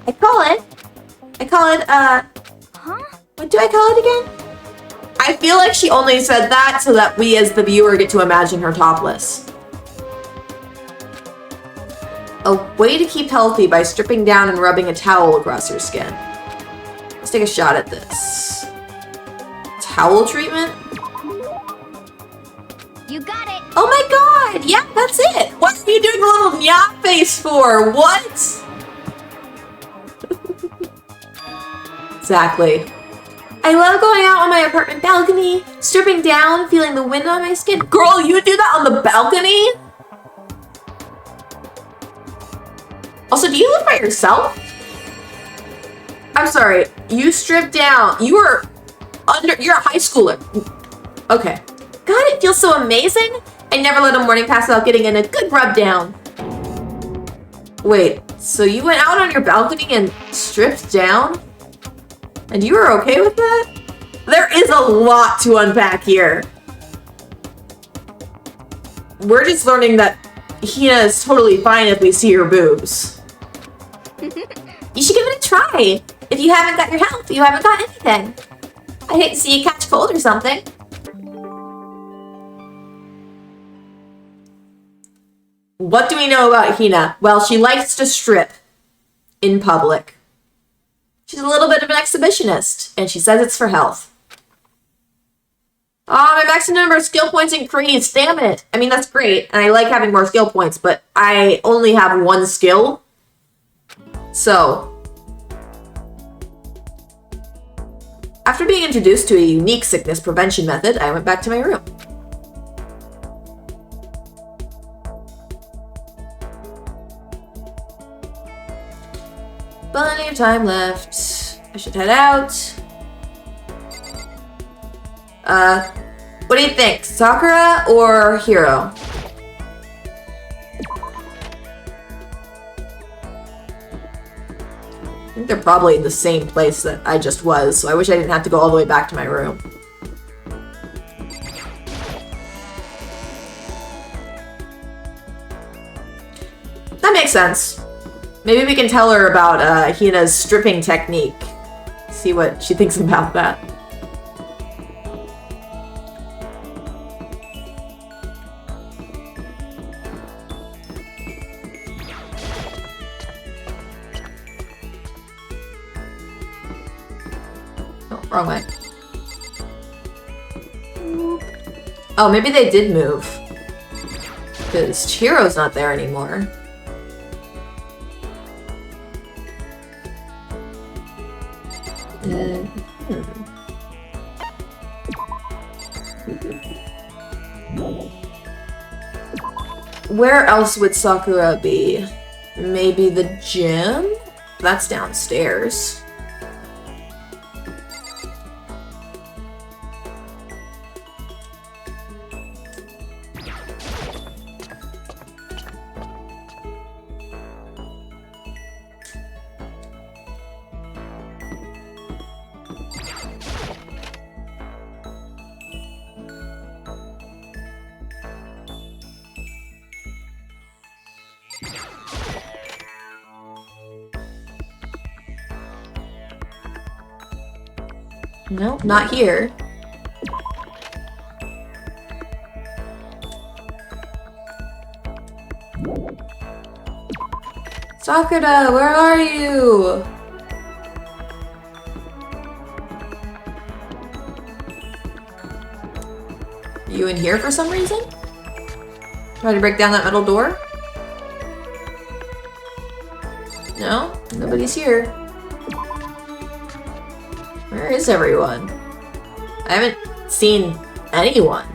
I call it, Huh? what do I call it again? I feel like she only said that so that we as the viewer get to imagine her topless. A way to keep healthy by stripping down and rubbing a towel across your skin. Let's take a shot at this. Towel treatment? You got it. Oh my god! Yeah, that's it! What are you doing a little nyah face for? What? Exactly. I love going out on my apartment balcony, stripping down, feeling the wind on my skin. Girl, you do that on the balcony? Also, do you live by yourself? I'm sorry, you stripped down. You're a high schooler. Okay. God, it feels so amazing. I never let a morning pass without getting in a good rub down. Wait, so you went out on your balcony and stripped down? And you were okay with that? There is a lot to unpack here. We're just learning that Hina is totally fine if we see her boobs. You should give it a try. If you haven't got your health, you haven't got anything. I hate to see you catch cold or something. What do we know about Hina? Well, she likes to strip in public. She's a little bit of an exhibitionist, and she says it's for health. Oh, my maximum number of skill points increased. Damn it. I mean, that's great, and I like having more skill points, but I only have one skill. So, after being introduced to a unique sickness prevention method, I went back to my room. Plenty of time left. I should head out. What do you think? Sakura or Hiro? I think they're probably in the same place that I just was, so I wish I didn't have to go all the way back to my room. That makes sense. Maybe we can tell her about Hina's stripping technique. See what she thinks about that. Oh, wrong way. Oh, maybe they did move. Because Chihiro's not there anymore. Where else would Sakura be? Maybe the gym? That's downstairs. Nope, not here. Sakura, where are you? You in here for some reason? Try to break down that metal door? No, nobody's here. Where is everyone? I haven't seen anyone.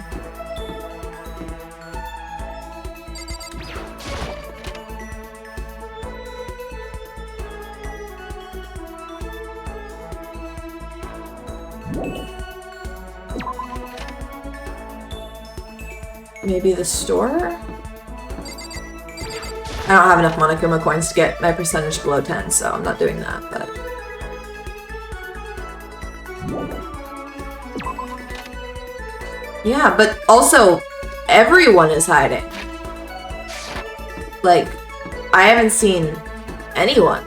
Maybe the store? I don't have enough Monokuma coins to get my percentage below 10, so I'm not doing that, but... Yeah, but also, everyone is hiding. Like, I haven't seen anyone.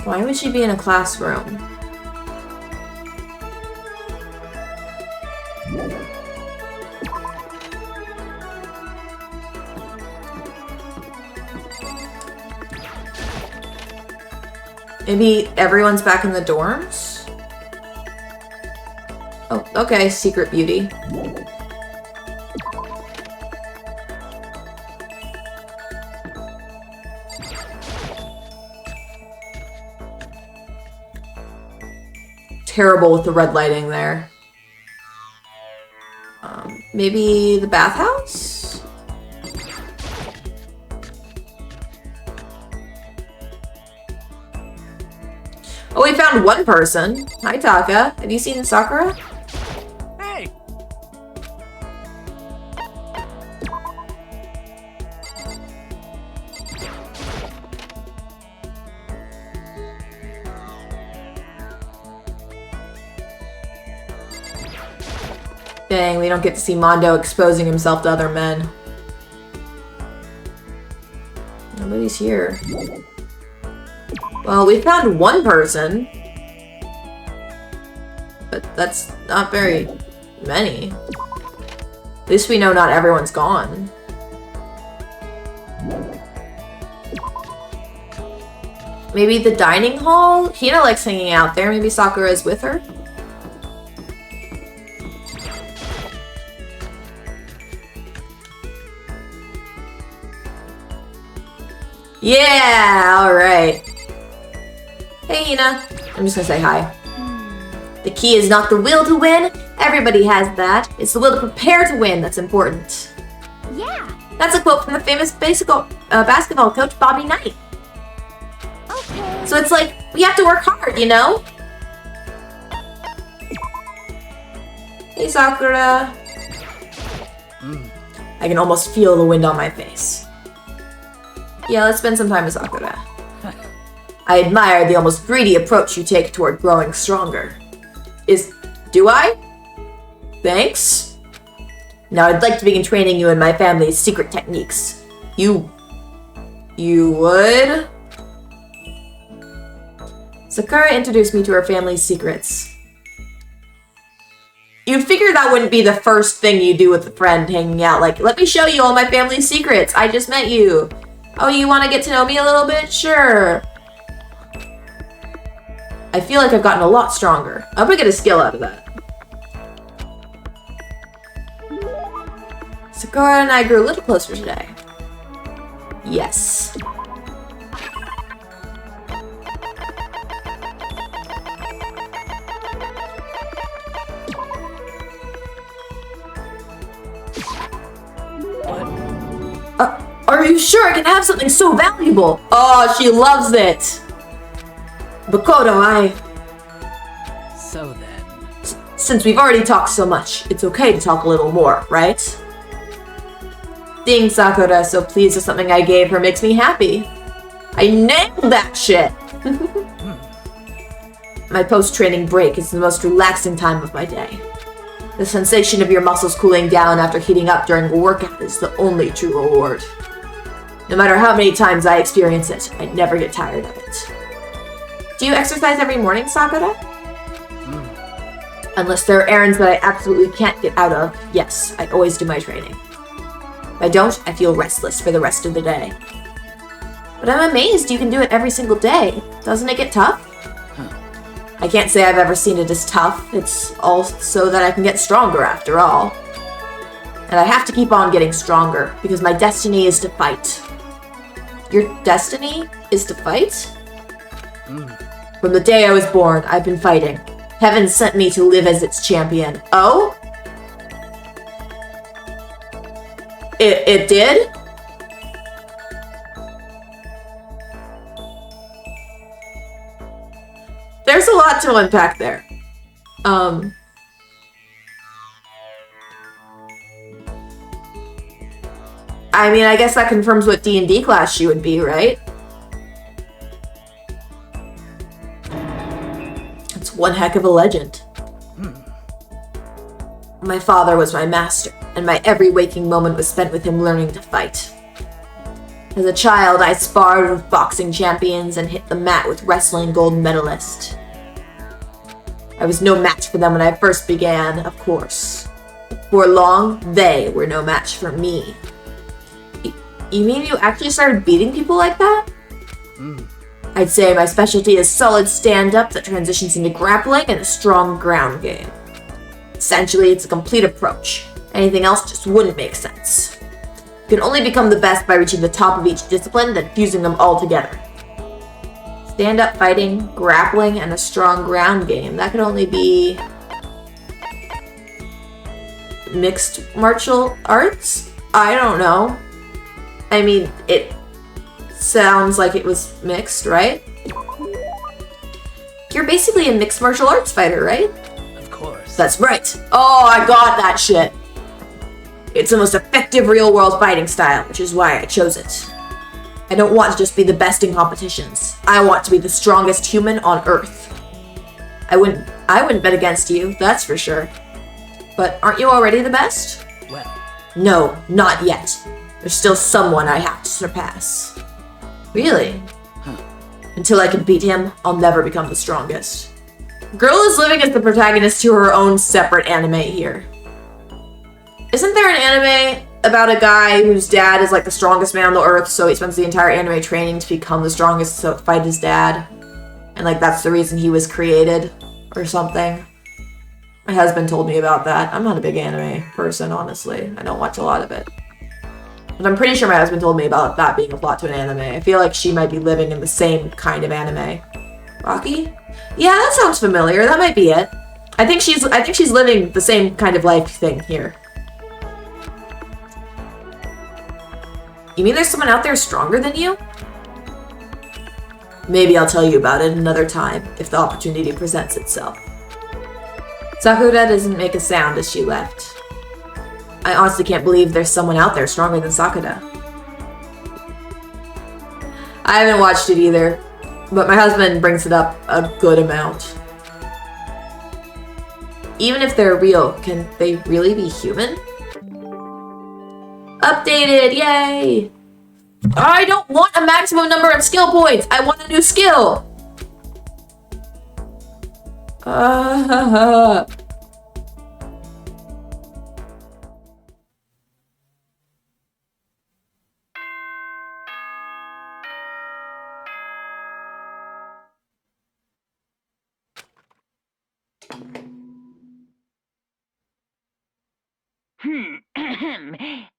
Why would she be in a classroom? Maybe everyone's back in the dorms? Oh, okay, secret beauty. Terrible with the red lighting there. Maybe the bathhouse? Oh, we found one person. Hi, Taka. Have you seen Sakura? Hey! Dang, we don't get to see Mondo exposing himself to other men. Nobody's here. Well, we found one person. But that's not very many. At least we know not everyone's gone. Maybe the dining hall? Hina likes hanging out there. Maybe Sakura is with her? Yeah, alright. Hey, Hina. I'm just gonna say hi. The key is not the will to win. Everybody has that. It's the will to prepare to win that's important. Yeah. That's a quote from the famous basketball coach, Bobby Knight. Okay. So it's like, we have to work hard, you know? Hey, Sakura. I can almost feel the wind on my face. Yeah, let's spend some time with Sakura. I admire the almost greedy approach you take toward growing stronger. Do I? Thanks. Now I'd like to begin training you in my family's secret techniques. You would? Sakura introduced me to her family's secrets. You'd figure that wouldn't be the first thing you do with a friend hanging out. Like, let me show you all my family's secrets. I just met you. Oh, you want to get to know me a little bit? Sure. I feel like I've gotten a lot stronger. I hope I get a skill out of that. Sakura and I grew a little closer today. Yes. Are you sure I can have something so valuable? Oh, she loves it. Bakoto, So then... Since we've already talked so much, it's okay to talk a little more, right? Seeing Sakura so pleased with something I gave her makes me happy. I nailed that shit! My post-training break is the most relaxing time of my day. The sensation of your muscles cooling down after heating up during a workout is the only true reward. No matter how many times I experience it, I never get tired of it. Do you exercise every morning, Sakura? Unless there are errands that I absolutely can't get out of, yes, I always do my training. If I don't, I feel restless for the rest of the day. But I'm amazed you can do it every single day. Doesn't it get tough? I can't say I've ever seen it as tough. It's all so that I can get stronger after all. And I have to keep on getting stronger, because my destiny is to fight. Your destiny is to fight? From the day I was born, I've been fighting. Heaven sent me to live as its champion. Oh? It did? There's a lot to unpack there. I mean, I guess that confirms what D&D class she would be, right? It's one heck of a legend. My father was my master, and my every waking moment was spent with him learning to fight. As a child, I sparred with boxing champions and hit the mat with wrestling gold medalists. I was no match for them when I first began, of course. For long, they were no match for me. You mean you actually started beating people like that? I'd say my specialty is solid stand-up that transitions into grappling and a strong ground game. Essentially, it's a complete approach. Anything else just wouldn't make sense. You can only become the best by reaching the top of each discipline, then fusing them all together. Stand-up fighting, grappling, and a strong ground game. That could only be... mixed martial arts? I don't know. I mean, it sounds like it was mixed, right? You're basically a mixed martial arts fighter, right? Of course. That's right. Oh, I got that shit. It's the most effective real-world fighting style, which is why I chose it. I don't want to just be the best in competitions. I want to be the strongest human on Earth. I wouldn't bet against you, that's for sure. But aren't you already the best? Well. No, not yet. There's still someone I have to surpass. Really? Until I can beat him, I'll never become the strongest. Girl is living as the protagonist to her own separate anime here. Isn't there an anime about a guy whose dad is like the strongest man on the earth, so he spends the entire anime training to become the strongest to fight his dad? And like that's the reason he was created, or something. My husband told me about that. I'm not a big anime person, honestly. I don't watch a lot of it. But I'm pretty sure my husband told me about that being a plot to an anime. I feel like she might be living in the same kind of anime. Rocky? Yeah, that sounds familiar. That might be it. I think she's living the same kind of life thing here. You mean there's someone out there stronger than you? Maybe I'll tell you about it another time, if the opportunity presents itself. Sakura doesn't make a sound as she left. I honestly can't believe there's someone out there stronger than Sakura. I haven't watched it either, but my husband brings it up a good amount. Even if they're real, can they really be human? Updated, yay! I don't want a maximum number of skill points! I want a new skill!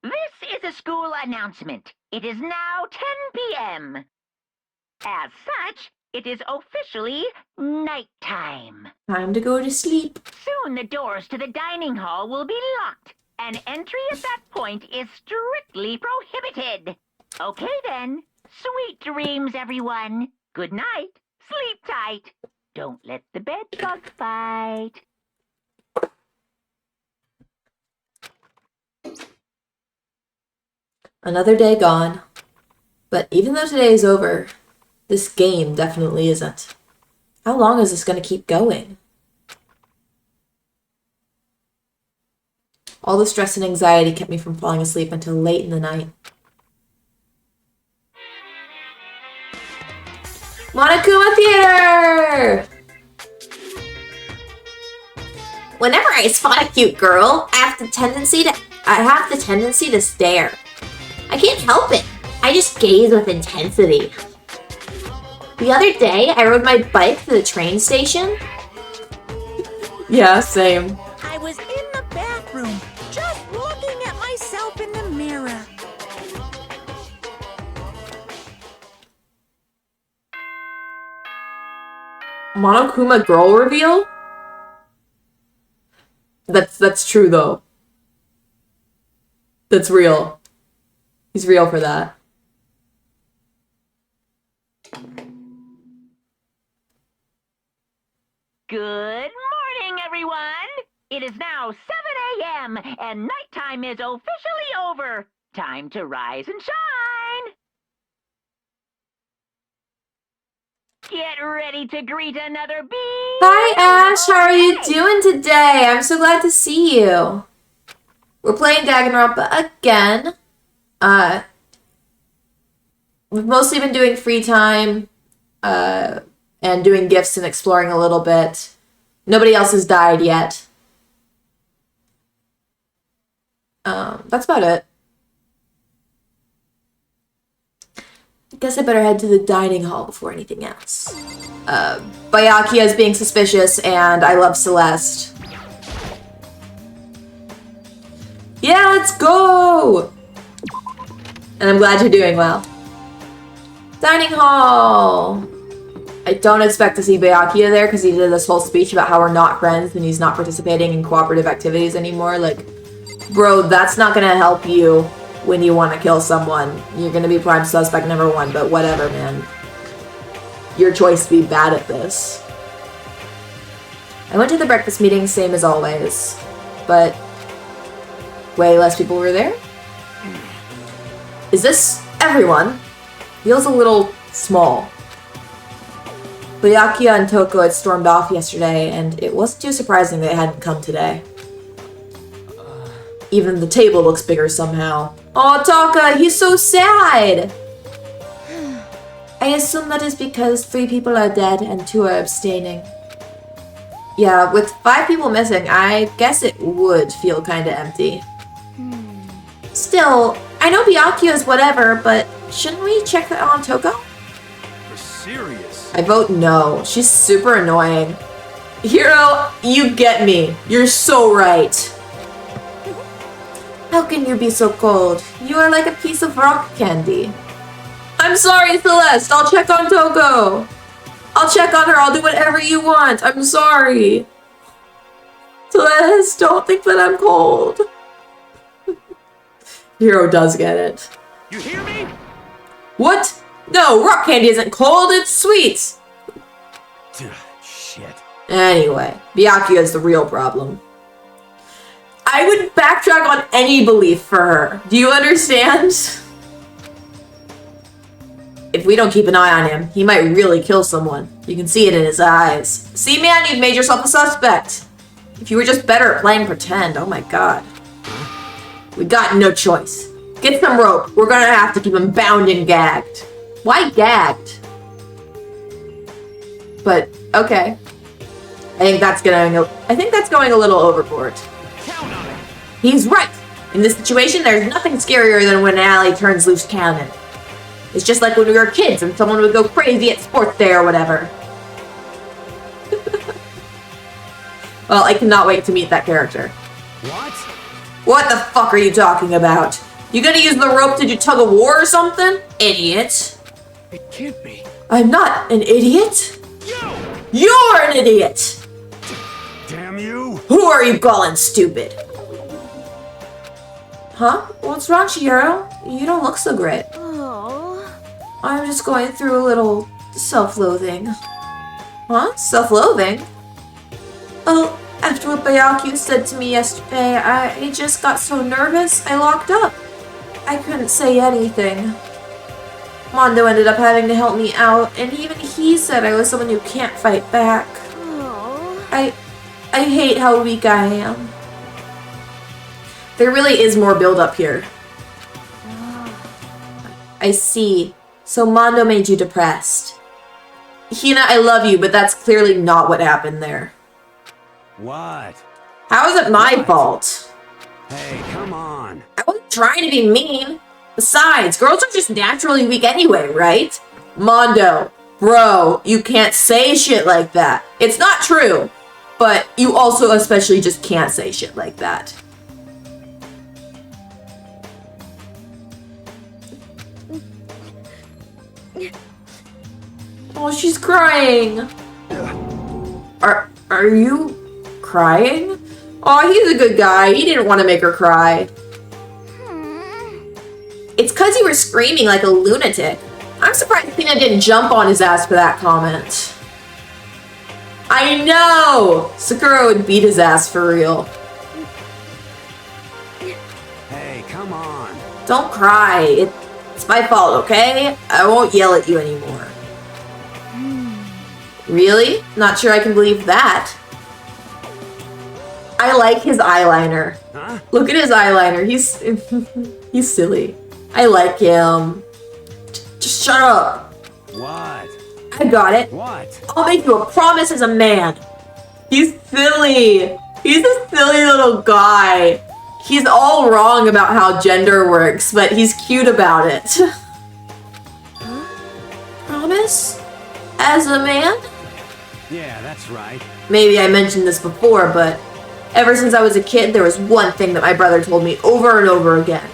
This is a school announcement. It is now 10 p.m. As such, it is officially nighttime. Time to go to sleep. Soon the doors to the dining hall will be locked, and entry at that point is strictly prohibited. Okay then. Sweet dreams, everyone. Good night. Sleep tight. Don't let the bed bug bite. Another day gone. But even though today is over, this game definitely isn't. How long is this going to keep going? All the stress and anxiety kept me from falling asleep until late in the night. Monokuma Theater! Whenever I spot a cute girl, I have the tendency to stare. I can't help it. I just gaze with intensity. The other day, I rode my bike to the train station. Yeah, same. I was in the bathroom, just looking at myself in the mirror. Monokuma girl reveal? That's true though. That's real. He's real for that. Good morning, everyone! It is now 7 a.m. and nighttime is officially over. Time to rise and shine! Get ready to greet another bee! Hi Ash, how are you doing today? I'm so glad to see you. We're playing Danganronpa again. We've mostly been doing free time, and doing gifts and exploring a little bit. Nobody else has died yet. That's about it. I guess I better head to the dining hall before anything else. Byakuya is being suspicious, and I love Celeste. Yeah, let's go! And I'm glad you're doing well. Dining hall! I don't expect to see Byakuya there because he did this whole speech about how we're not friends and he's not participating in cooperative activities anymore. Like, bro, that's not gonna help you when you want to kill someone. You're gonna be prime suspect number 1, but whatever, man. Your choice to be bad at this. I went to the breakfast meeting, same as always, but way less people were there. Is this everyone? Feels a little small. Byakuya and Toko had stormed off yesterday, and it wasn't too surprising they hadn't come today. Even the table looks bigger somehow. Oh, Taka, he's so sad! I assume that is because 3 people are dead and 2 are abstaining. Yeah, with 5 people missing, I guess it would feel kinda empty. Still, I know Byakuya is whatever, but shouldn't we check on Toko? You're serious? I vote no. She's super annoying. Hiro, you get me. You're so right. How can you be so cold? You are like a piece of rock candy. I'm sorry, Celeste. I'll check on Toko. I'll check on her. I'll do whatever you want. I'm sorry. Celeste, don't think that I'm cold. Hiro does get it. You hear me? What? No, rock candy isn't cold. It's sweet. Shit. Anyway, Byakuya is the real problem. I would backtrack on any belief for her. Do you understand? If we don't keep an eye on him, he might really kill someone. You can see it in his eyes. See, man, you've made yourself a suspect. If you were just better at playing pretend, oh my god. We got no choice. Get some rope. We're gonna have to keep him bound and gagged. Why gagged? But, okay. I think that's going a little overboard. Count on it. He's right! In this situation, there's nothing scarier than when an alley turns loose cannon. It's just like when we were kids and someone would go crazy at sports day or whatever. Well, I cannot wait to meet that character. What? What the fuck are you talking about? You gonna use the rope to do tug of war or something? Idiot. It can't be. I'm not an idiot. You! You're an idiot! Damn you! Who are you calling stupid? Huh? What's wrong, Chihiro? You don't look so great. Oh. I'm just going through a little self-loathing. Huh? Self-loathing? Oh, after what Byakuya said to me yesterday, I just got so nervous, I locked up. I couldn't say anything. Mondo ended up having to help me out, and even he said I was someone who can't fight back. Oh. I hate how weak I am. There really is more build-up here. I see. So Mondo made you depressed. Hina, I love you, but that's clearly not what happened there. What? How is it my What? fault? Hey, come on. I wasn't trying to be mean. Besides, girls are just naturally weak anyway, right? Mondo, bro, you can't say shit like that. It's not true, but you also especially just can't say shit like that. Oh, she's crying. Are you crying? Oh, he's a good guy. He didn't want to make her cry. It's because you were screaming like a lunatic. I'm surprised Tina didn't jump on his ass for that comment. I know! Sakura would beat his ass for real. Hey, come on. Don't cry. It's my fault, okay? I won't yell at you anymore. Really? Not sure I can believe that. I like his eyeliner. Huh? Look at his eyeliner. He's silly. I like him. Just shut up. What? I got it. What? I'll make you a promise as a man. He's silly. He's a silly little guy. He's all wrong about how gender works, but he's cute about it. Promise? As a man? Yeah, that's right. Maybe I mentioned this before, but ever since I was a kid, there was one thing that my brother told me over and over again.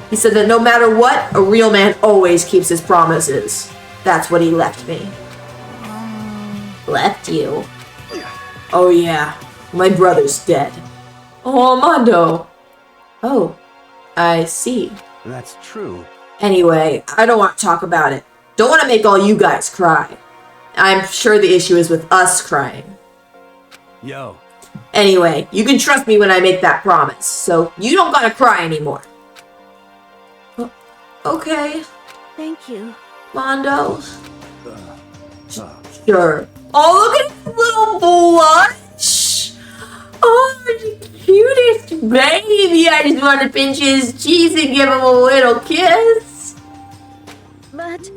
He said that no matter what, a real man always keeps his promises. That's what he left me. Left you? Oh yeah, my brother's dead. Oh, Mondo. Oh, I see. That's true. Anyway, I don't want to talk about it. Don't want to make all you guys cry. I'm sure the issue is with us crying. Yo. Anyway, you can trust me when I make that promise, so you don't gotta cry anymore. Okay, Thank you. Mondo. Sure. Oh, look at his little blush! Oh, the cutest baby! I just want to pinch his cheeks and give him a little kiss. But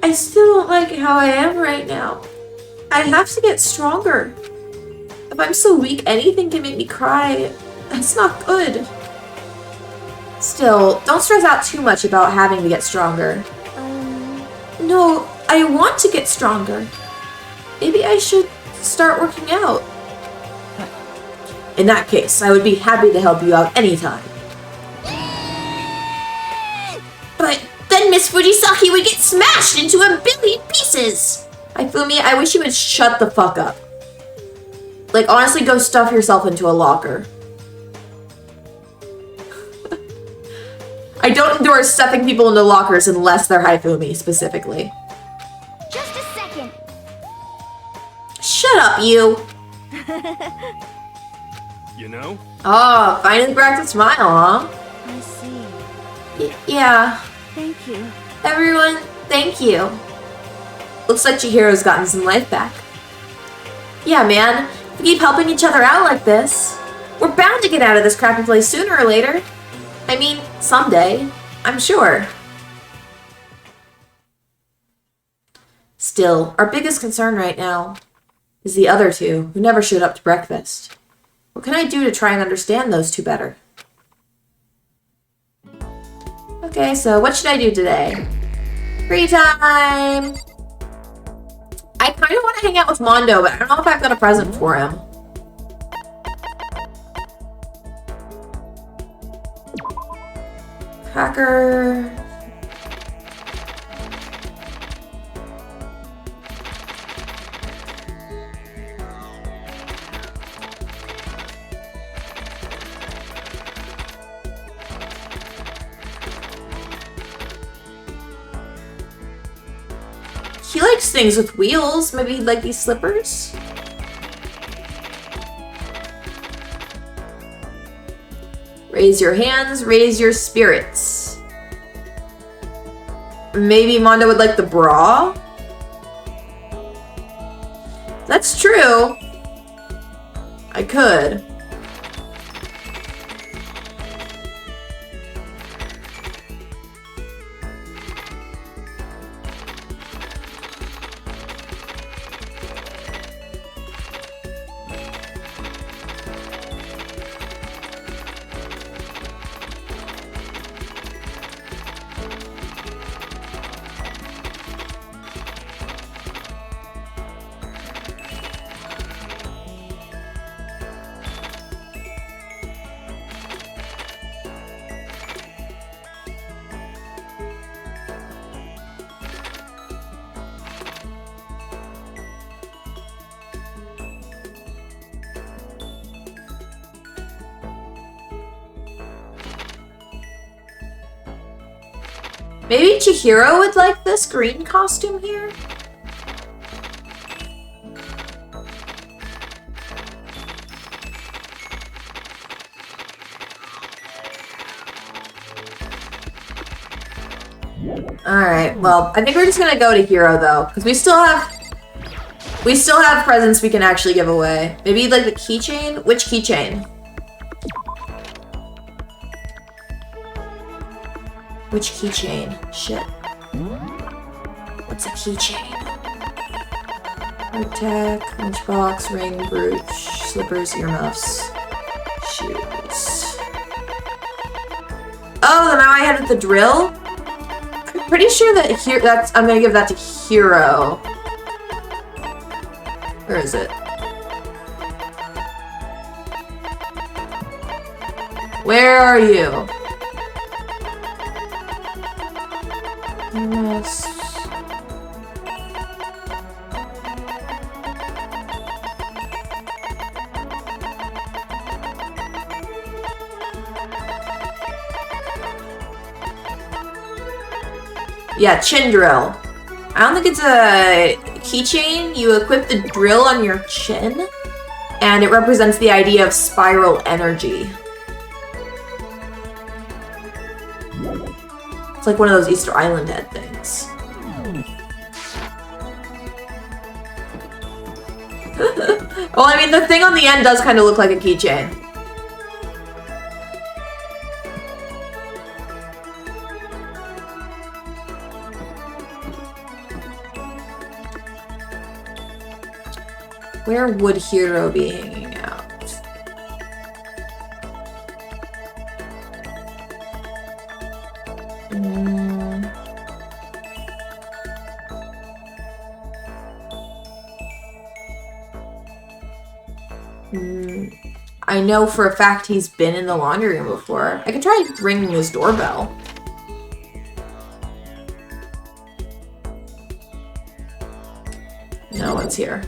I still don't like how I am right now. I have to get stronger. If I'm so weak, anything can make me cry. That's not good. Still, don't stress out too much about having to get stronger. No, I want to get stronger. Maybe I should start working out. In that case, I would be happy to help you out anytime. But then Miss Fujisaki would get smashed into a billion pieces! Ifumi, I wish you would shut the fuck up. Like, honestly, go stuff yourself into a locker. I don't endorse stuffing people into lockers unless they're Hifumi, specifically. just a second. Shut up, you! You know? Oh, finally cracked a smile, huh? I see. Yeah. Thank you. Everyone, thank you. Looks like Chihiro's gotten some life back. Yeah, man. If we keep helping each other out like this, we're bound to get out of this crappy place sooner or later. I mean, someday. I'm sure. Still, our biggest concern right now is the other two who never showed up to breakfast. What can I do to try and understand those two better? Okay, so what should I do today? Free time! I kind of want to hang out with Mondo, but I don't know if I've got a present for him. Cracker. He likes things with wheels. Maybe he'd like these slippers? Raise your hands, raise your spirits. Maybe Mondo would like the bra? That's true. I could. Maybe Chihiro would like this green costume here? Alright, well, I think we're just gonna go to Hero, though. Because we still have presents we can actually give away. Maybe, like, the keychain? Which keychain? Which keychain? Shit. What's a keychain? Tech, lunchbox, ring, brooch, slippers, earmuffs, shoes. Oh, the now I had the drill? I'm pretty sure that I'm gonna give that to Hero. Where is it? Where are you? Yes. Yeah, chin drill. I don't think it's a keychain. You equip the drill on your chin, and it represents the idea of spiral energy. It's like one of those Easter Island head things. Well, I mean, the thing on the end does kind of look like a keychain. Where would Hero be hanging out? I know for a fact he's been in the laundry room before. I could try ringing his doorbell. No one's here.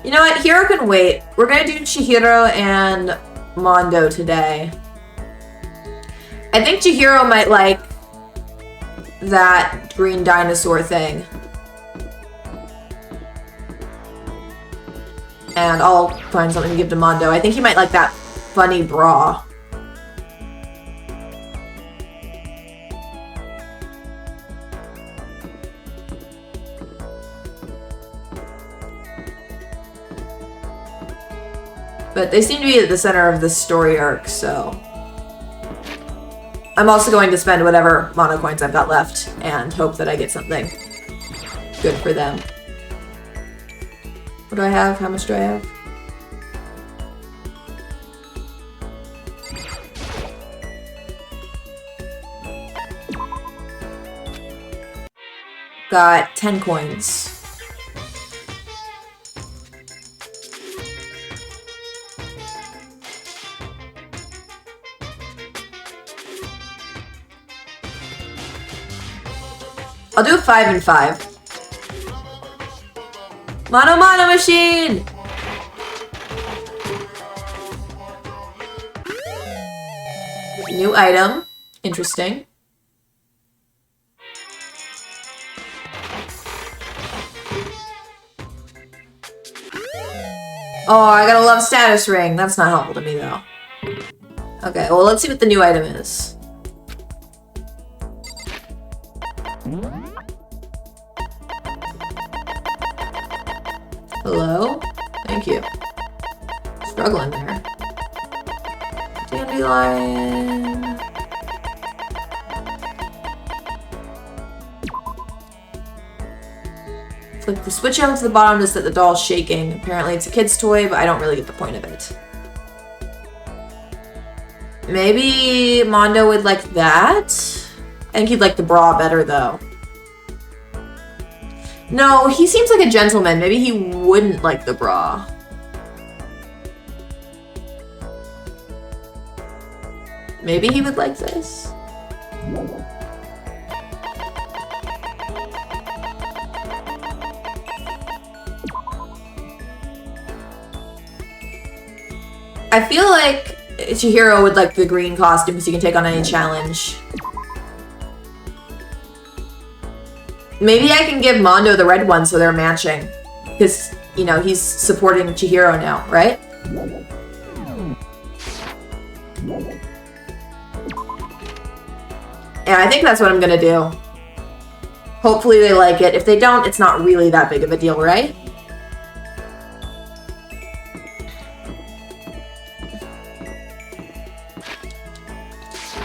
You know what? Hero can wait. We're gonna do Chihiro and Mondo today. I think Chihiro might like that green dinosaur thing. And I'll find something to give to Mondo. I think he might like that funny bra. But they seem to be at the center of this story arc, so... I'm also going to spend whatever mono coins I've got left and hope that I get something good for them. What do I have? How much do I have? Got 10 coins. I'll do a 5 and 5. Mono Mono Machine! New item. Interesting. Oh, I got a love status ring. That's not helpful to me, though. Okay, well, let's see what the new item is. Hello? Thank you. Struggling there. Dandelion. Flip the switch down to the bottom to set the doll shaking. Apparently it's a kid's toy, but I don't really get the point of it. Maybe Mondo would like that? I think he'd like the bra better, though. No, he seems like a gentleman. Maybe he wouldn't like the bra. Maybe he would like this. I feel like Chihiro would like the green costume because he can take on any challenge. Maybe I can give Mondo the red one so they're matching. Because you know, he's supporting Chihiro now, right? And I think that's what I'm gonna do. Hopefully they like it. If they don't, it's not really that big of a deal, right?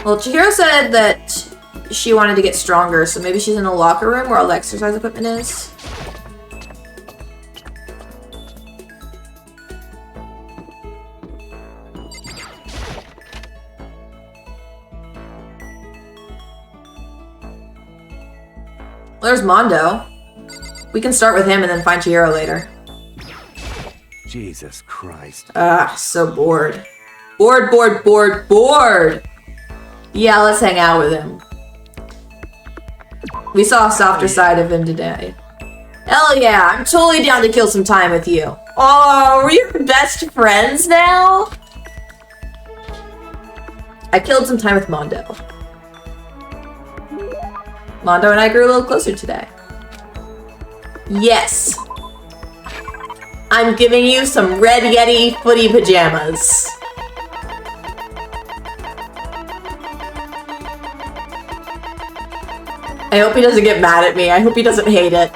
Well, Chihiro said that she wanted to get stronger, so maybe she's in the locker room where all the exercise equipment is. There's Mondo. We can start with him and then find Chihiro later. Jesus Christ. Ah, so bored. Bored. Yeah, let's hang out with him. We saw a softer side of him today. Hell yeah, I'm totally down to kill some time with you. Oh, we're best friends now? I killed some time with Mondo. Mondo and I grew a little closer today. Yes. I'm giving you some Red Yeti footy pajamas. I hope he doesn't get mad at me. I hope he doesn't hate it.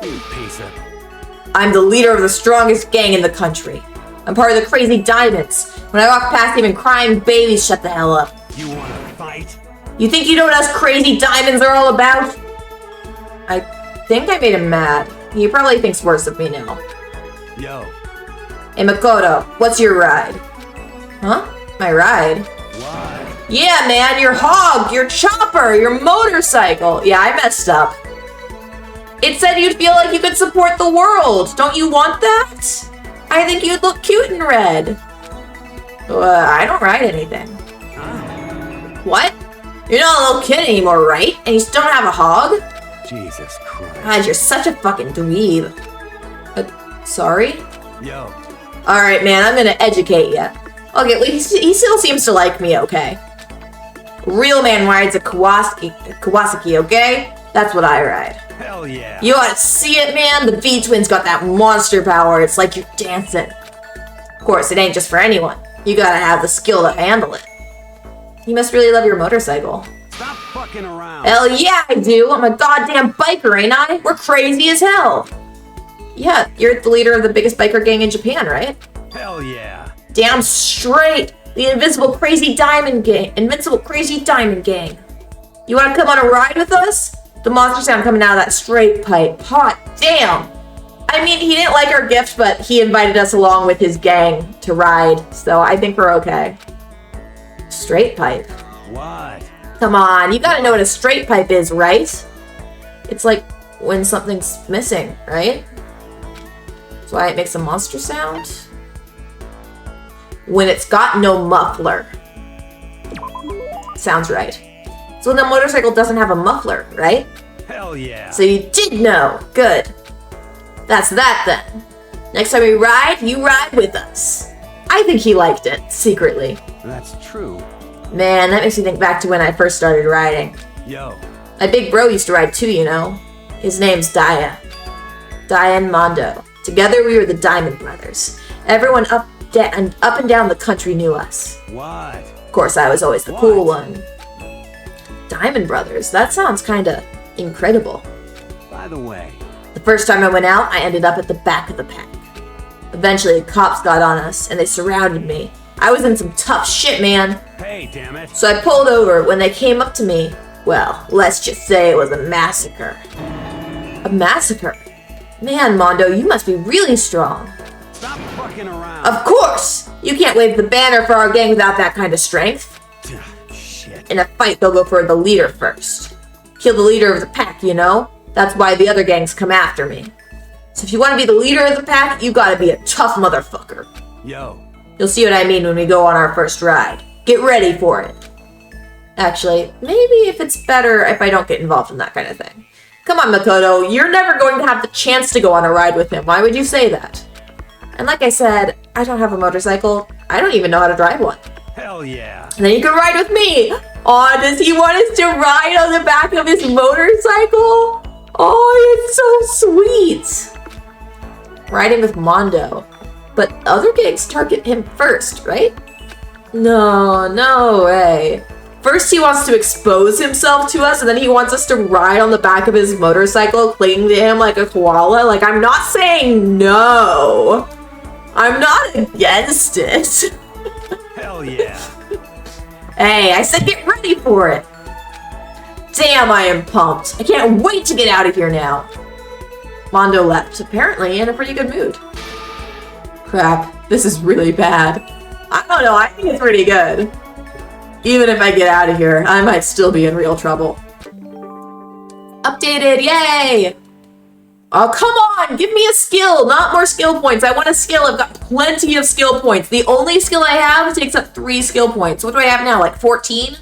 You piece of... I'm the leader of the strongest gang in the country. I'm part of the Crazy Diamonds. When I walk past, even crying babies shut the hell up. You wanna fight? You think you know what us Crazy Diamonds are all about? I think I made him mad. He probably thinks worse of me now. Yo. Hey, Makoto, what's your ride? Huh? My ride? Why? Yeah, man, your hog, your chopper, your motorcycle. Yeah, I messed up. It said you'd feel like you could support the world. Don't you want that? I think you'd look cute in red. I don't ride anything. What? You're not a little kid anymore, right? And you still don't have a hog? Jesus Christ. God, you're such a fucking dweeb. Sorry? Yo. Alright, man, I'm gonna educate you. Okay, well, he still seems to like me, okay? Real man rides a Kawasaki, okay? That's what I ride. Hell yeah. You ought to see it, man. The V-Twins got that monster power. It's like you're dancing. Of course, it ain't just for anyone. You gotta have the skill to handle it. You must really love your motorcycle. Stop fucking around. Hell yeah, I do. I'm a goddamn biker, ain't I? We're crazy as hell. Yeah, you're the leader of the biggest biker gang in Japan, right? Hell yeah. Damn straight. The Invincible Crazy Diamond Gang. Invincible Crazy Diamond Gang. You wanna come on a ride with us? The monster sound coming out of that straight pipe. Hot damn. I mean, he didn't like our gift, but he invited us along with his gang to ride, so I think we're okay. Straight pipe. What? Come on, you gotta know what a straight pipe is, right? It's like when something's missing, right? That's why it makes a monster sound. When it's got no muffler. Sounds right. So the motorcycle doesn't have a muffler, right? Hell yeah. So you did know. Good. That's that then. Next time we ride, you ride with us. I think he liked it, secretly. That's true. Man, that makes me think back to when I first started riding. Yo. My big bro used to ride too, you know. His name's Daya. Daya and Mondo. Together we were the Diamond Brothers. Everyone up and down the country knew us. What? Of course, I was always the cool one. Diamond Brothers? That sounds kinda incredible. By the way. The first time I went out, I ended up at the back of the pack. Eventually, the cops got on us, and they surrounded me. I was in some tough shit, man. Hey, damn it. So I pulled over. When they came up to me, well, let's just say it was a massacre. A massacre? Man, Mondo, you must be really strong. Stop fucking around. Of course! You can't wave the banner for our gang without that kind of strength. Shit. In a fight, they'll go for the leader first. Kill the leader of the pack, you know? That's why the other gangs come after me. So if you want to be the leader of the pack, you gotta be a tough motherfucker. Yo. You'll see what I mean when we go on our first ride. Get ready for it. Actually, maybe if it's better if I don't get involved in that kind of thing. Come on, Makoto, you're never going to have the chance to go on a ride with him. Why would you say that? And like I said, I don't have a motorcycle. I don't even know how to drive one. Hell yeah. And then you can ride with me. Oh, does he want us to ride on the back of his motorcycle? Oh, it's so sweet. Riding with Mondo. But other gangs target him first, right? No way. First he wants to expose himself to us, and then he wants us to ride on the back of his motorcycle, clinging to him like a koala. Like, I'm not saying no. I'm not against it. Hell yeah. Hey, I said get ready for it. Damn, I am pumped. I can't wait to get out of here now. Mondo left, apparently in a pretty good mood. Crap, this is really bad. I don't know, I think it's pretty good. Even if I get out of here, I might still be in real trouble. Updated, yay! Oh, come on, give me a skill, not more skill points. I want a skill, I've got plenty of skill points. The only skill I have takes up 3 skill points. What do I have now, like 14?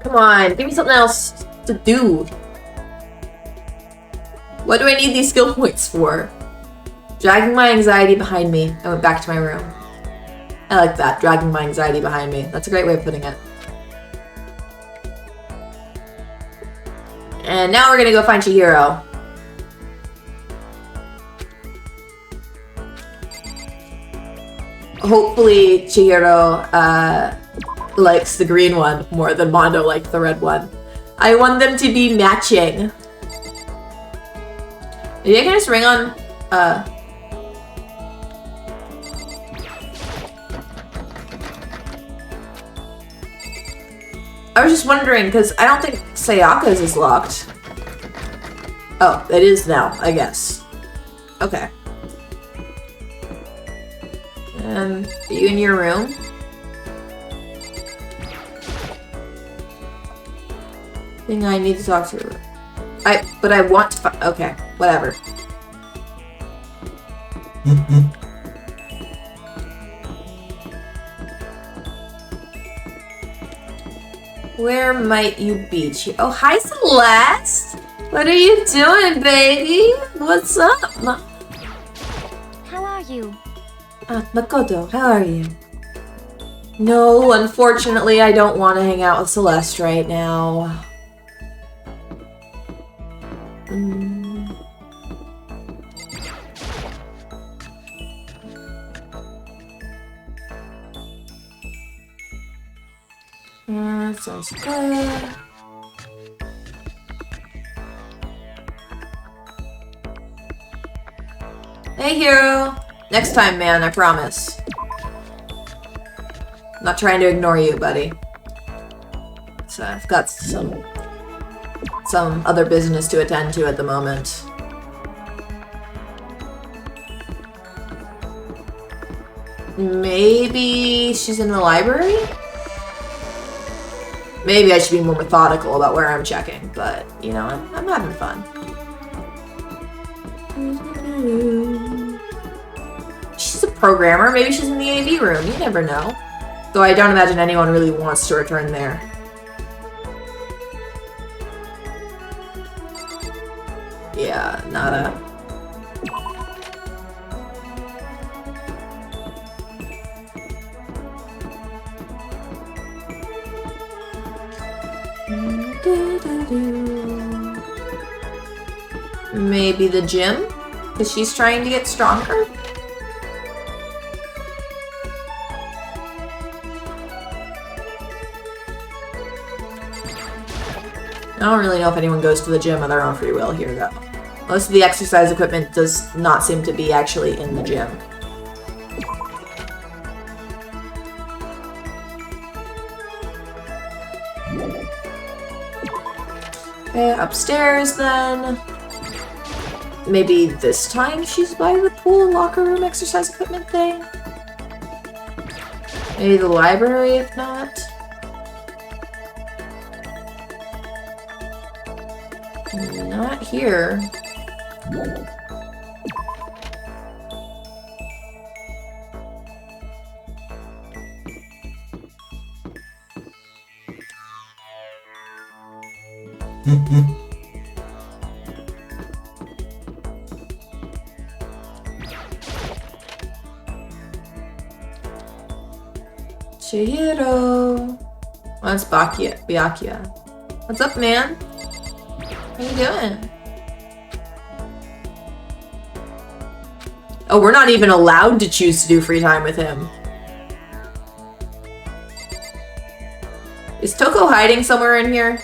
Come on, give me something else to do. What do I need these skill points for? Dragging my anxiety behind me. I went back to my room. I like that, dragging my anxiety behind me. That's a great way of putting it. And now we're gonna go find Chihiro. Hopefully Chihiro likes the green one more than Mondo liked the red one. I want them to be matching. Maybe I can just ring on I was just wondering, because I don't think Sayaka's is locked. Oh, it is now, I guess. Okay. Are you in your room? Thing I need to talk to her. But I want to okay, whatever. Where might you be? Oh, hi, Celeste! What are you doing, baby? What's up? How are you? Makoto, how are you? No, unfortunately, I don't want to hang out with Celeste right now. Yeah, sounds good. Hey, Hero! Next time, man, I promise. I'm not trying to ignore you, buddy. So I've got some other business to attend to at the moment. Maybe she's in the library? Maybe I should be more methodical about where I'm checking, but, you know, I'm having fun. She's a programmer. Maybe she's in the AV room. You never know. Though I don't imagine anyone really wants to return there. Yeah, nada. Maybe the gym? Because she's trying to get stronger? I don't really know if anyone goes to the gym of their own free will here, though. Most of the exercise equipment does not seem to be actually in the gym. Okay, upstairs then. Maybe this time she's by the pool locker room exercise equipment thing? Maybe the library if not? Not here. Chihiro. Oh, that's Byakuya. What's up, man? How you doing? Oh, we're not even allowed to choose to do free time with him. Is Toko hiding somewhere in here?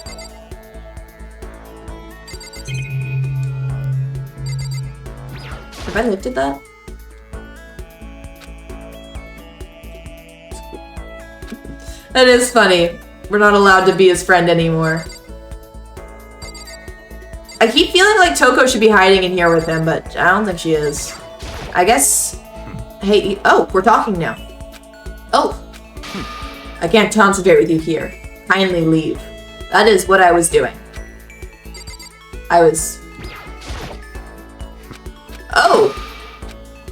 Have I lifted that? That is funny. We're not allowed to be his friend anymore. I keep feeling like Toko should be hiding in here with him, but I don't think she is. I guess... Hey, oh, we're talking now. Oh. I can't concentrate with you here. Kindly leave. That is what I was doing. I was... Oh!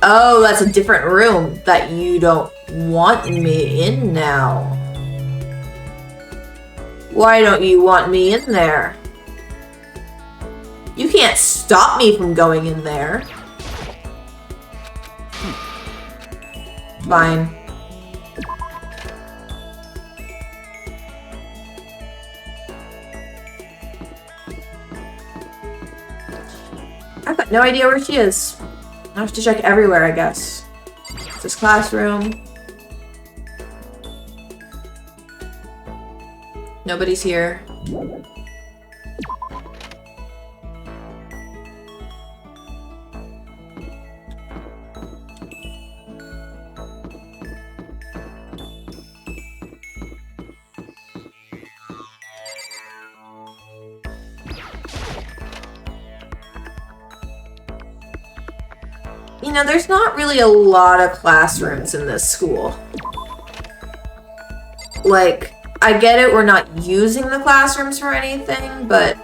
Oh, that's a different room that you don't want me in now. Why don't you want me in there? You can't stop me from going in there. Fine. I've got no idea where she is. I have to check everywhere, I guess. This classroom. Nobody's here. You know, there's not really a lot of classrooms in this school. Like, I get it, we're not using the classrooms for anything, but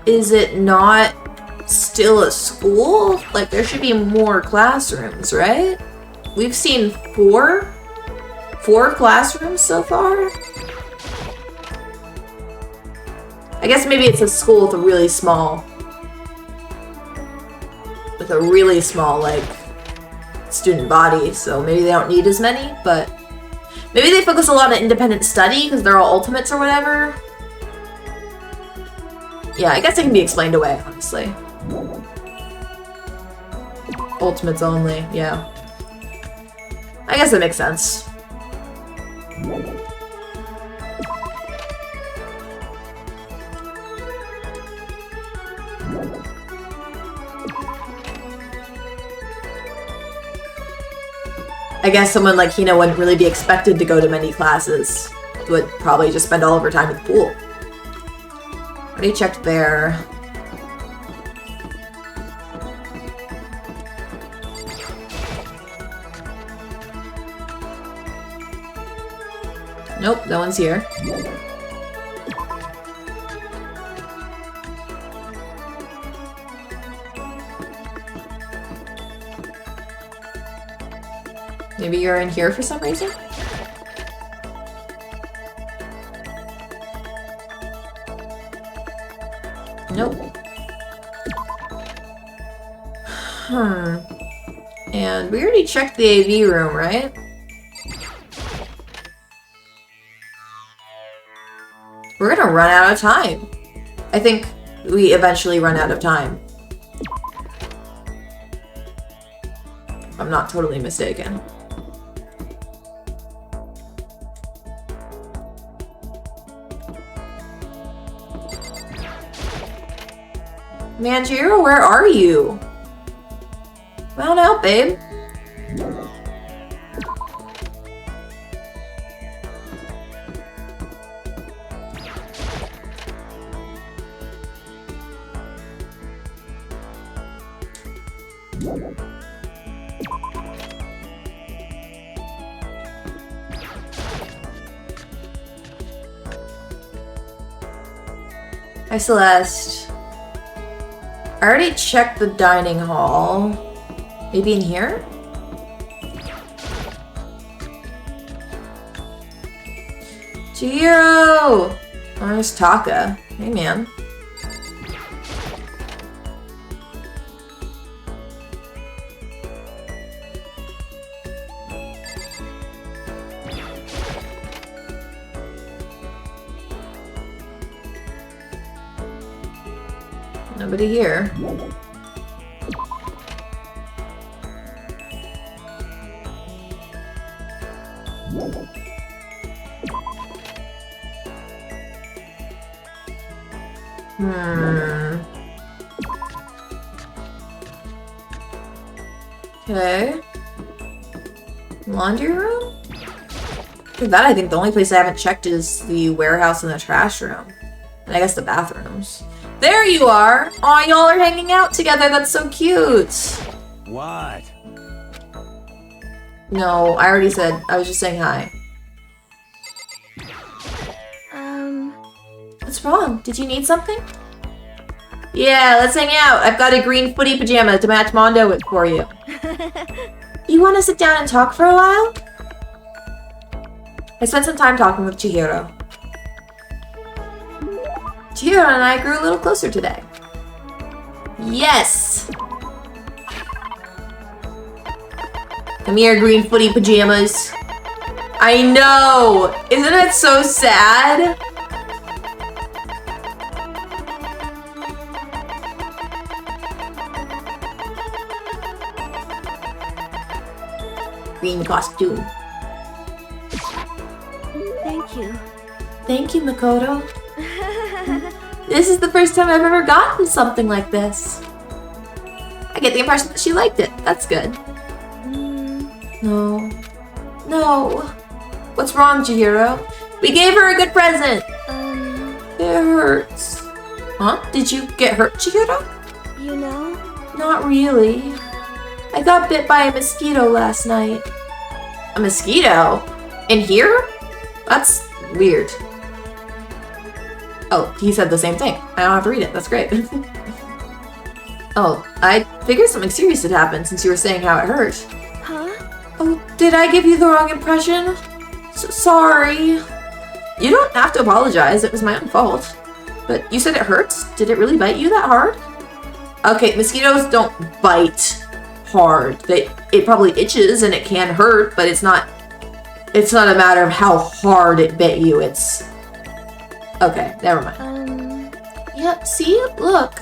is it not still a school? Like, there should be more classrooms, right? We've seen four classrooms so far? I guess maybe it's a school with a really small, like, student body, so maybe they don't need as many, but maybe they focus a lot on independent study because they're all ultimates or whatever. Yeah, I guess it can be explained away, honestly. Ultimates only, yeah. I guess that makes sense. I guess someone like Hina wouldn't really be expected to go to many classes. Would probably just spend all of her time at the pool. Already checked there. Nope, no one's here. Maybe you're in here for some reason? Nope. And we already checked the AV room, right? We're gonna run out of time. I think we eventually run out of time. If I'm not totally mistaken. Manjiro, where are you? Well, out, babe. Hi, Celeste. I already checked the dining hall. Maybe in here? Chihiro! Oh, there's Taka. Hey, man. Nobody here. Okay. Laundry room? For that, I think the only place I haven't checked is the warehouse and the trash room. And I guess the bathrooms. There you are! Aw, y'all are hanging out together. That's so cute. What? No, I already said. I was just saying hi. What's wrong? Did you need something? Yeah, let's hang out. I've got a green footy pajama to match Mondo with for you. You want to sit down and talk for a while? I spent some time talking with Chihiro. Chihiro and I grew a little closer today. Yes! Come here, green footy pajamas. I know! Isn't it so sad? Green costume. Thank you. Thank you, Makoto. This is the first time I've ever gotten something like this. I get the impression that she liked it. That's good. No. No. What's wrong, Chihiro? We gave her a good present. It hurts. Huh? Did you get hurt, Chihiro? You know? Not really. I got bit by a mosquito last night. A mosquito? In here? That's weird. Oh, he said the same thing. I don't have to read it. That's great. Oh, I figured something serious had happened since you were saying how it hurt. Huh? Oh, did I give you the wrong impression? Sorry. You don't have to apologize. It was my own fault. But you said it hurts? Did it really bite you that hard? Okay, mosquitoes don't bite hard. It probably itches and it can hurt, but it's not a matter of how hard it bit you. It's okay, never mind. Yep, see? Look.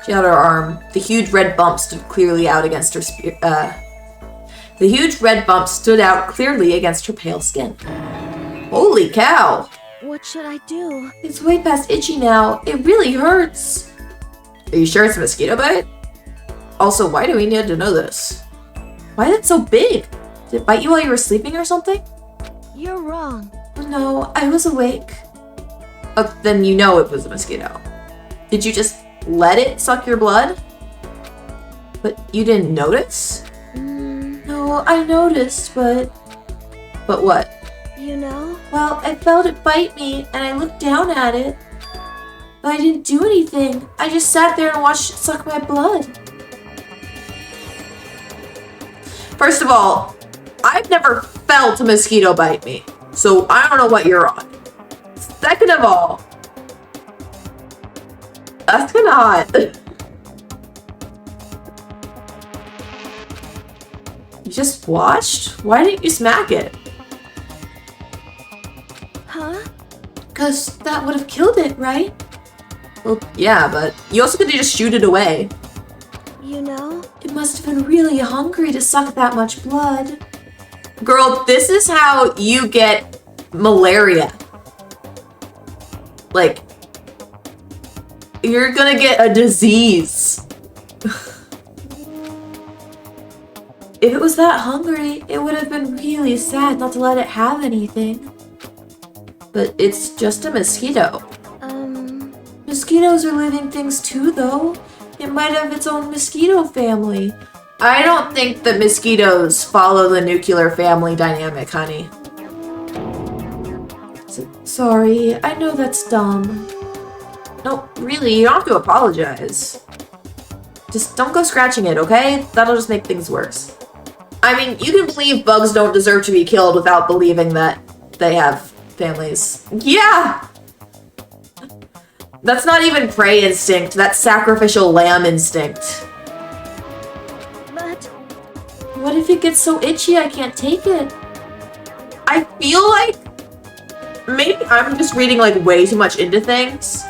She had her arm. The huge red bump stood clearly out against her The huge red bump stood out clearly against her pale skin. Holy cow! What should I do? It's way past itchy now. It really hurts. Are you sure it's a mosquito bite? Also, why do we need to know this? Why is it so big? Did it bite you while you were sleeping or something? You're wrong. No, I was awake. Oh, then you know it was a mosquito. Did you just let it suck your blood? But you didn't notice? No, I noticed, but... But what? You know? Well, I felt it bite me, and I looked down at it. But I didn't do anything. I just sat there and watched it suck my blood. First of all, I've never felt a mosquito bite me, so I don't know what you're on. Second of all, that's kinda hot. You just watched? Why didn't you smack it? Huh? 'Cause that would have killed it, right? Well, yeah, but you also could just shoot it away. You know? It must have been really hungry to suck that much blood. Girl, this is how you get malaria. Like, you're gonna get a disease. If it was that hungry, it would have been really sad not to let it have anything. But it's just a mosquito. Mosquitoes are living things too, though. It might have its own mosquito family. I don't think that mosquitoes follow the nuclear family dynamic, honey. Sorry, I know that's dumb. No, really, you don't have to apologize. Just don't go scratching it, okay? That'll just make things worse. I mean, you can believe bugs don't deserve to be killed without believing that they have families. Yeah! That's not even prey instinct, that's sacrificial lamb instinct. But... What if it gets so itchy I can't take it? I feel like maybe I'm just reading like way too much into things,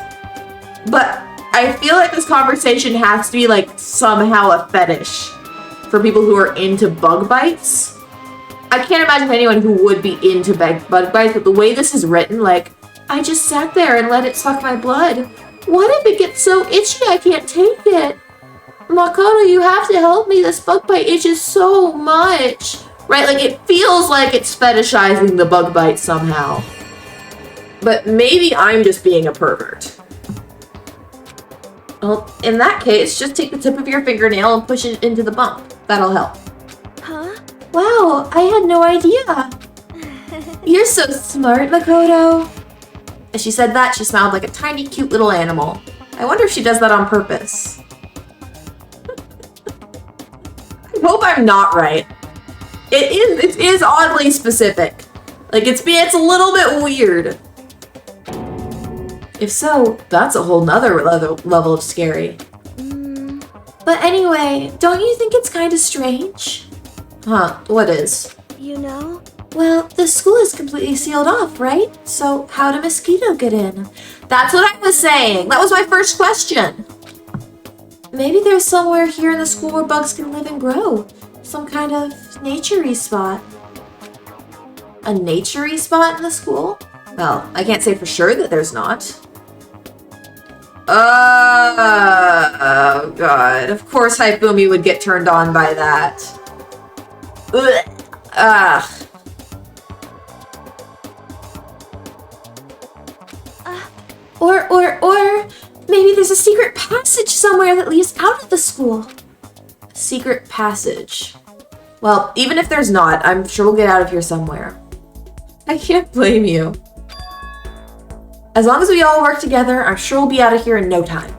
but I feel like this conversation has to be like somehow a fetish for people who are into bug bites. I can't imagine anyone who would be into bug bites, but the way this is written, like, I just sat there and let it suck my blood. What if it gets so itchy I can't take it? Makoto, you have to help me. This bug bite itches so much. Right? Like, it feels like it's fetishizing the bug bite somehow. But maybe I'm just being a pervert. Well, in that case, just take the tip of your fingernail and push it into the bump. That'll help. Huh? Wow, I had no idea. You're so smart, Makoto. As she said that, she smiled like a tiny, cute little animal. I wonder if she does that on purpose. I hope I'm not right. It is oddly specific. Like, it's a little bit weird. If so, that's a whole nother level of scary. But anyway, don't you think it's kind of strange? Huh, what is? You know? Well, the school is completely sealed off, right? So how did Mosquito get in? That's what I was saying. That was my first question. Maybe there's somewhere here in the school where bugs can live and grow. Some kind of nature-y spot. A nature-y spot in the school? Well, I can't say for sure that there's not. Oh, God. Of course Haifumi would get turned on by that. Ugh. Ugh. Or maybe there's a secret passage somewhere that leads out of the school. A secret passage. Well, even if there's not, I'm sure we'll get out of here somewhere. I can't blame you. As long as we all work together, I'm sure we'll be out of here in no time.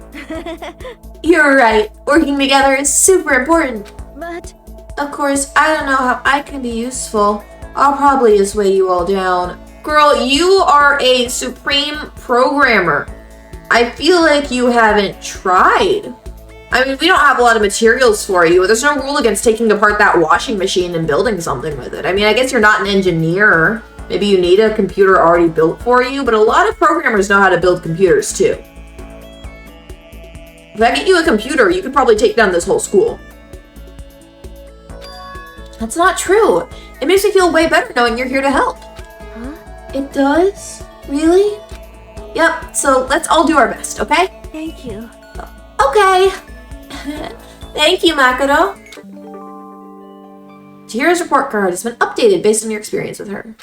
You're right. Working together is super important. But... Of course, I don't know how I can be useful. I'll probably just weigh you all down. Girl, you are a supreme programmer. I feel like you haven't tried. I mean, we don't have a lot of materials for you. There's no rule against taking apart that washing machine and building something with it. I mean, I guess you're not an engineer. Maybe you need a computer already built for you, but a lot of programmers know how to build computers too. If I get you a computer, you could probably take down this whole school. That's not true. It makes me feel way better knowing you're here to help. Huh? It does? Really? Yep, so let's all do our best, okay? Thank you. Okay. Thank you, Makoto. Chihira's report card has been updated based on your experience with her.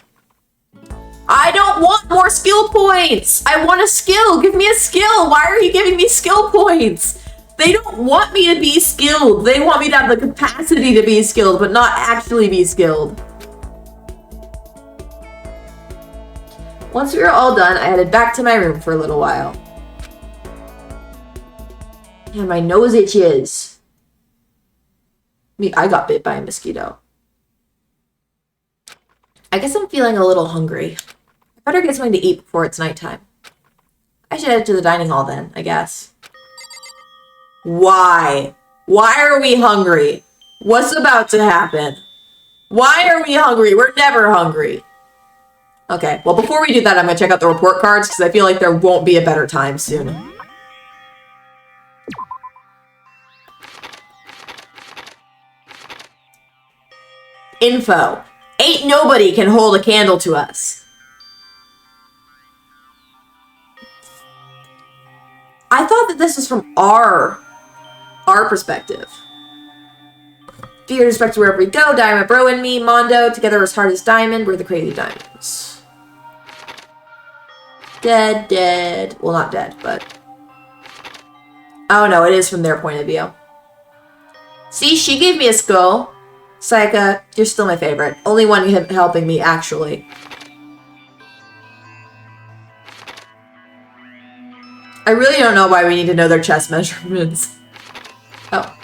I don't want more skill points! I want a skill! Give me a skill! Why are you giving me skill points? They don't want me to be skilled. They want me to have the capacity to be skilled, but not actually be skilled. Once we were all done, I headed back to my room for a little while. And my nose itches. I got bit by a mosquito. I guess I'm feeling a little hungry. I better get something to eat before it's nighttime. I should head to the dining hall then, I guess. Why? Why are we hungry? What's about to happen? Why are we hungry? We're never hungry. Okay, well, before we do that, I'm gonna check out the report cards because I feel like there won't be a better time soon. Info. Ain't nobody can hold a candle to us. I thought that this was from our perspective. Fear and respect wherever we go. Diamond Bro and me, Mondo, together as hard as diamond. We're the crazy diamonds. Dead, dead. Well, not dead, but... Oh no, it is from their point of view. See, she gave me a skull. Sayaka, you're still my favorite. Only one helping me, actually. I really don't know why we need to know their chest measurements. Oh.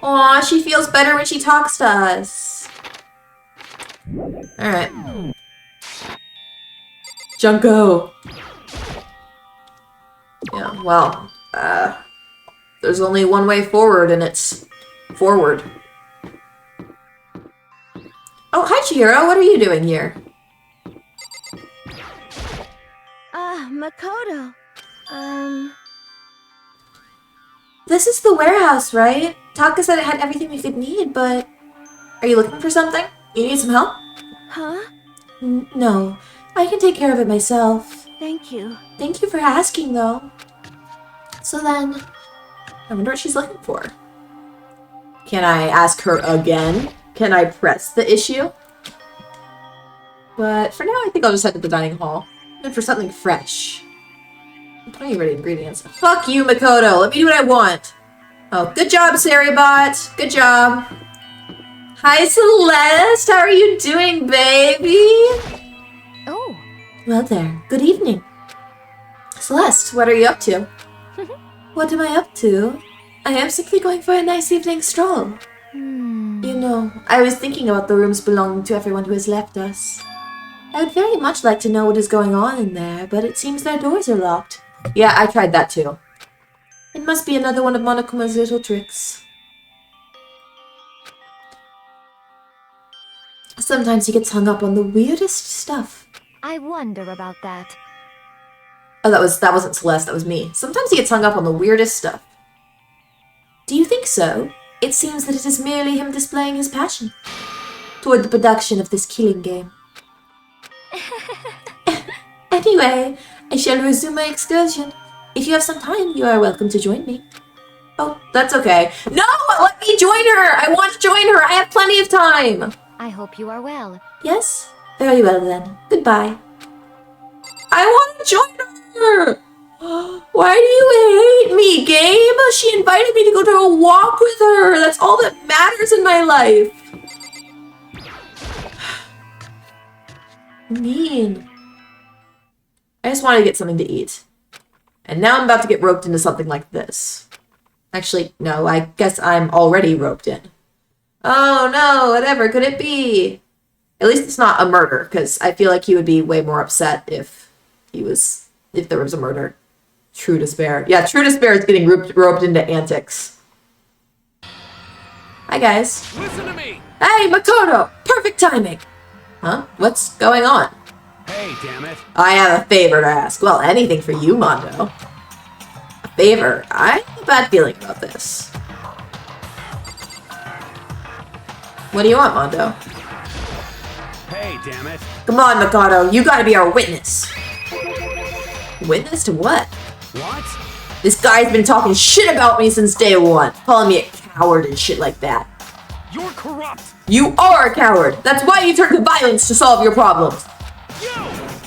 Aw, she feels better when she talks to us. Alright. Junko. Yeah, well, there's only one way forward, and it's forward. Oh, hi, Chihiro. What are you doing here? Makoto. This is the warehouse, right? Taka said it had everything we could need, but... Are you looking for something? You need some help? Huh? No. I can take care of it myself. Thank you. Thank you for asking, though. So then... I wonder what she's looking for. Can I ask her again? Can I press the issue? But for now, I think I'll just head to the dining hall. And for something fresh. Plenty of ready ingredients. Fuck you, Makoto. Let me do what I want. Oh, good job, Saribot. Good job. Hi, Celeste. How are you doing, baby? Oh, Well there. Good evening. Celeste, what are you up to? What am I up to? I am simply going for a nice evening stroll. You know, I was thinking about the rooms belonging to everyone who has left us. I would very much like to know what is going on in there, but it seems their doors are locked. Yeah, I tried that too. It must be another one of Monokuma's little tricks. Sometimes he gets hung up on the weirdest stuff. I wonder about that. Oh, that wasn't Celeste, that was me. Sometimes he gets hung up on the weirdest stuff. Do you think so? It seems that it is merely him displaying his passion toward the production of this killing game. Anyway, I shall resume my excursion. If you have some time, you are welcome to join me. Oh, that's okay. No! Let me join her! I want to join her! I have plenty of time! I hope you are well. Yes? Very well then. Goodbye. I want to join her! Why do you hate me, Gabe? She invited me to go to a walk with her. That's all that matters in my life. Mean. I just wanted to get something to eat. And now I'm about to get roped into something like this. Actually, no, I guess I'm already roped in. Oh no, whatever could it be? At least it's not a murder, because I feel like he would be way more upset if there was a murder. True despair. Yeah, true despair is getting roped into antics. Hi guys. Listen to me! Hey, Makoto! Perfect timing! Huh? What's going on? Hey, damn it. I have a favor to ask. Well, anything for you, Mondo. A favor? I have a bad feeling about this. What do you want, Mondo? Hey, damn it. Come on, Makoto. You gotta be our witness. Witness to what? What? This guy's been talking shit about me since day one. Calling me a coward and shit like that. You're corrupt! You are a coward. That's why you turn to violence to solve your problems. You!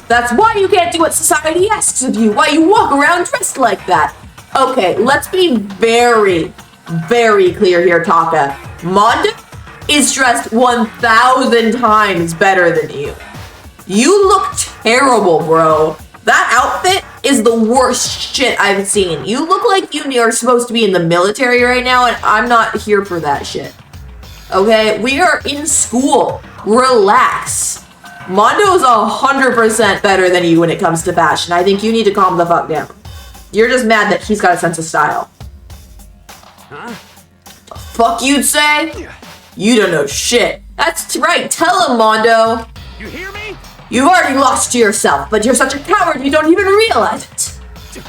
That's why you can't do what society asks of you. Why you walk around dressed like that. Okay, let's be very, very clear here, Taka. Mondo is dressed 1,000 times better than you. You look terrible, bro. That outfit is the worst shit I've seen. You look like you are supposed to be in the military right now, and I'm not here for that shit. Okay? We are in school. Relax. Mondo is 100% better than you when it comes to fashion. I think you need to calm the fuck down. You're just mad that he's got a sense of style. Huh? The fuck you'd say? You don't know shit. That's right. Tell him, Mondo. You hear me? You've already lost to yourself, but you're such a coward you don't even realize it.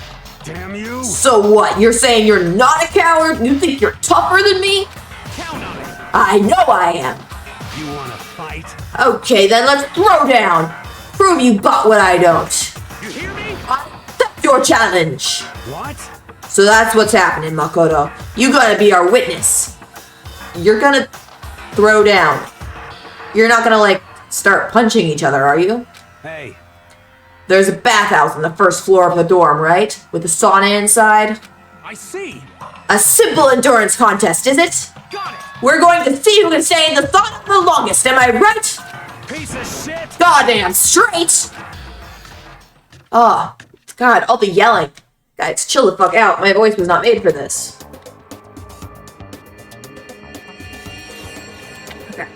Damn you! So what? You're saying you're not a coward? You think you're tougher than me? Count on it! I know I am. You wanna fight? Okay, then let's throw down. Prove you got what I don't. You hear me? I accept your challenge. What? So that's what's happening, Makoto. You gotta be our witness. You're gonna throw down. You're not gonna, like, start punching each other, are you? Hey. There's a bathhouse on the first floor of the dorm, right? With a sauna inside. I see! A simple endurance contest, is it? Got it! We're going to see who can stay in the sauna the longest, am I right? Piece of shit! Goddamn straight! Oh, God, all the yelling. Guys, chill the fuck out. My voice was not made for this. Okay.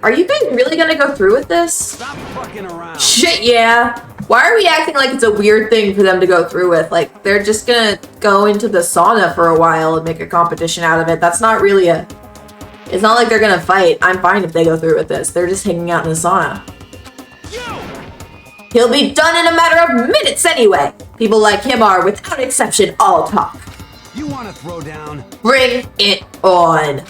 Are you guys really gonna go through with this? Stop fucking around! Shit, yeah. Why are we acting like it's a weird thing for them to go through with? Like, they're just gonna go into the sauna for a while and make a competition out of it. That's not really a... It's not like they're gonna fight. I'm fine if they go through with this. They're just hanging out in the sauna. He'll be done in a matter of minutes anyway. People like him are, without exception, all talk. You want to throw down? Bring it on.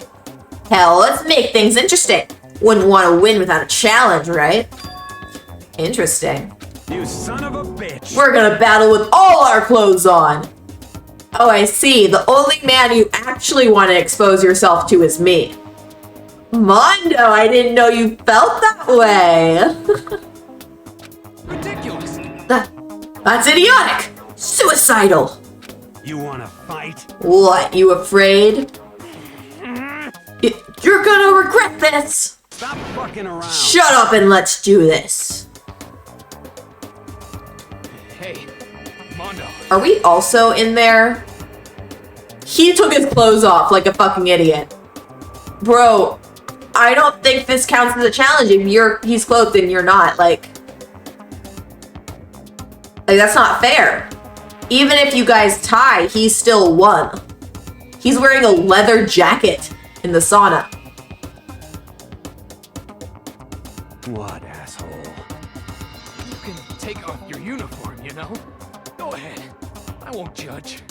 Hell, let's make things interesting. Wouldn't want to win without a challenge, right? Interesting. You son of a bitch. We're gonna battle with all our clothes on. Oh, I see. The only man you actually want to expose yourself to is me. Mondo, I didn't know you felt that way. Ridiculous. That's idiotic. Suicidal. You want to fight? What, you afraid? You're gonna regret this. Stop fucking around. Shut up and let's do this. Hey, Mondo. Are we also in there? He took his clothes off like a fucking idiot. Bro, I don't think this counts as a challenge if he's clothed and you're not. Like, that's not fair. Even if you guys tie, he still won. He's wearing a leather jacket in the sauna. What, asshole? You can take off your uniform, you know? Go ahead. I won't judge.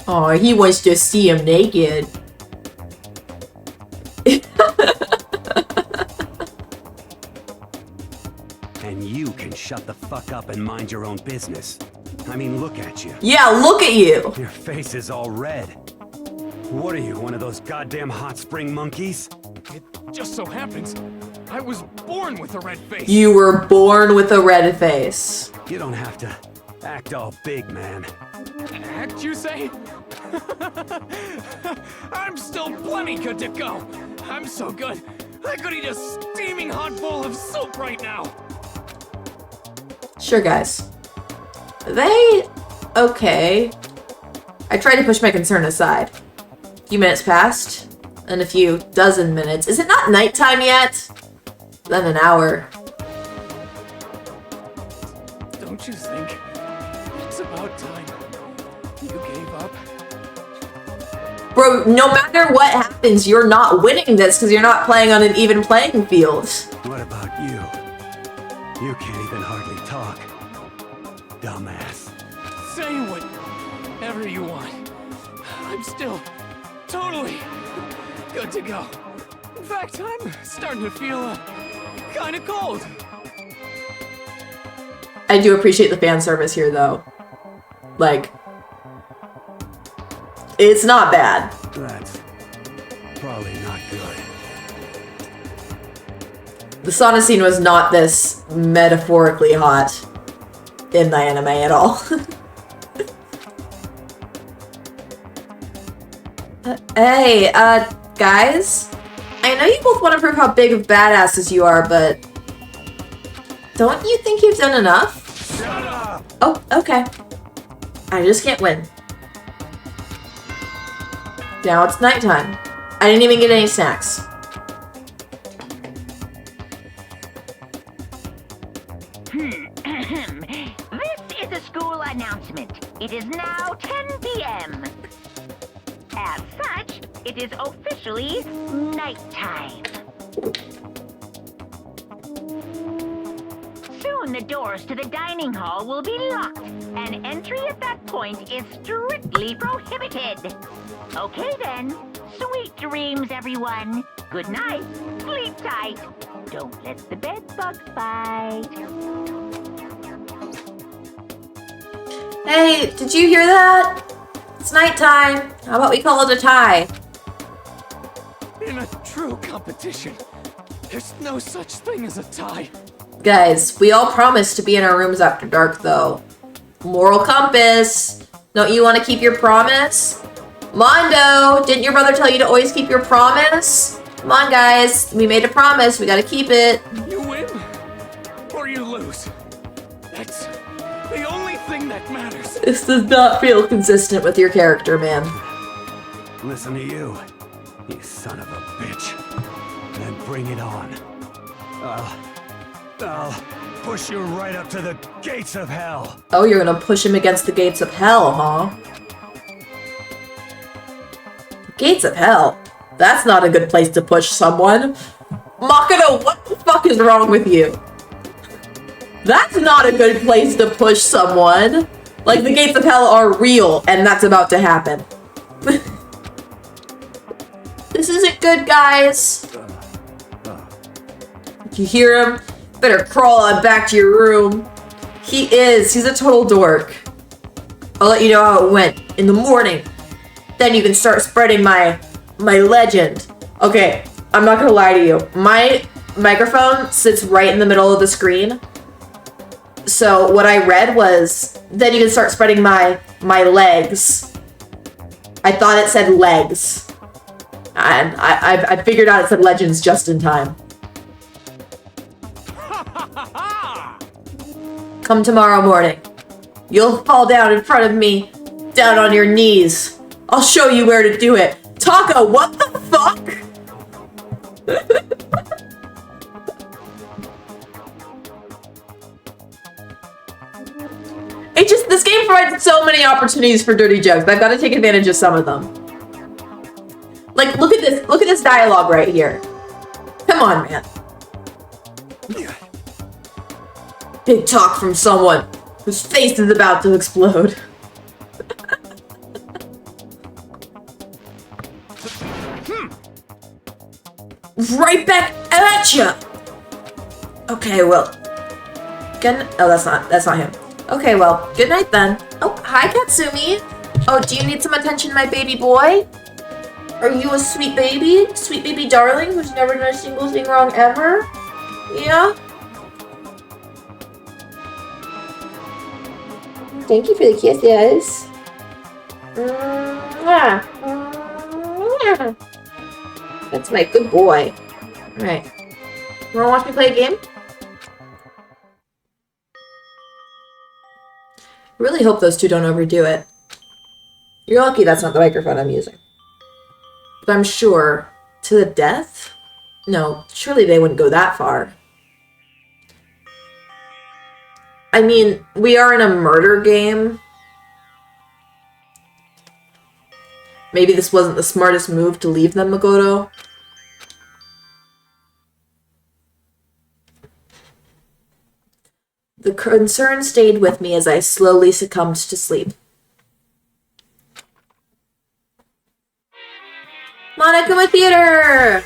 Oh, he wants to see him naked. And you can shut the fuck up and mind your own business. I mean, look at you. Yeah, look at you. Your face is all red. What are you, one of those goddamn hot spring monkeys? It just so happens I was born with a red face. You were born with a red face. You don't have to act all big, man. Act, you say? I'm still plenty good to go. I'm so good, I could eat a steaming hot bowl of soup right now. Sure, guys. They... okay. I tried to push my concern aside. A few minutes passed, and a few dozen minutes. Is it not nighttime yet? Then an hour. Don't you think it's about time you gave up? Bro, no matter what happens, you're not winning this because you're not playing on an even playing field. What about you? You can't even hardly talk. Dumbass. Say whatever you want. I'm still totally good to go. In fact, I'm starting to feel kind of cold. I do appreciate the fan service here, though. Like, it's not bad. That's probably not good. The sauna scene was not this metaphorically hot in the anime at all. Hey, guys? I know you both want to prove how big of badasses you are, but don't you think you've done enough? Shut up! Oh, okay. I just can't win. Now it's nighttime. I didn't even get any snacks. This is a school announcement. It is now 10 p.m. As such, it is officially nighttime. Soon the doors to the dining hall will be locked, and entry at that point is strictly prohibited. Okay then, sweet dreams, everyone. Good night, sleep tight. Don't let the bed bug bite. Hey, did you hear that? It's nighttime. How about we call it a tie? In a true competition, there's no such thing as a tie. Guys, we all promised to be in our rooms after dark, though. Moral compass. Don't you want to keep your promise? Mondo, didn't your brother tell you to always keep your promise? Come on, guys. We made a promise. We gotta keep it. You win, or you lose. That's the only thing that matters. This does not feel consistent with your character, man. Listen to you, you son of a bitch. Then bring it on. I'll push you right up to the gates of hell. Oh, you're gonna push him against the gates of hell, huh? Gates of hell? That's not a good place to push someone. Makoto, what the fuck is wrong with you? That's not a good place to push someone. Like, the gates of hell are real, and that's about to happen. This isn't good, guys. You hear him? Better crawl on back to your room. He's a total dork. I'll let you know how it went in the morning. Then you can start spreading my legend. Okay, I'm not gonna lie to you. My microphone sits right in the middle of the screen. So what I read was, then you can start spreading my legs. I thought it said legs. And I figured out it said legends just in time. Come tomorrow morning. You'll fall down in front of me, down on your knees. I'll show you where to do it. Taka, what the fuck? This game provides so many opportunities for dirty jokes. I've got to take advantage of some of them. Like, look at this dialogue right here. Come on, man. Big talk from someone whose face is about to explode. Right back at ya. Okay, well. Oh, that's not him. Okay, well, good night then. Oh, hi, Katsumi. Oh, do you need some attention, my baby boy? Are you a sweet baby darling who's never done a single thing wrong ever? Yeah? Thank you for the kisses. That's my good boy. Alright. You wanna watch me play a game? I really hope those two don't overdo it. You're lucky that's not the microphone I'm using. But I'm sure, to the death? No, surely they wouldn't go that far. I mean, we are in a murder game. Maybe this wasn't the smartest move to leave them, Makoto. The concern stayed with me as I slowly succumbed to sleep. Monokuma Theater!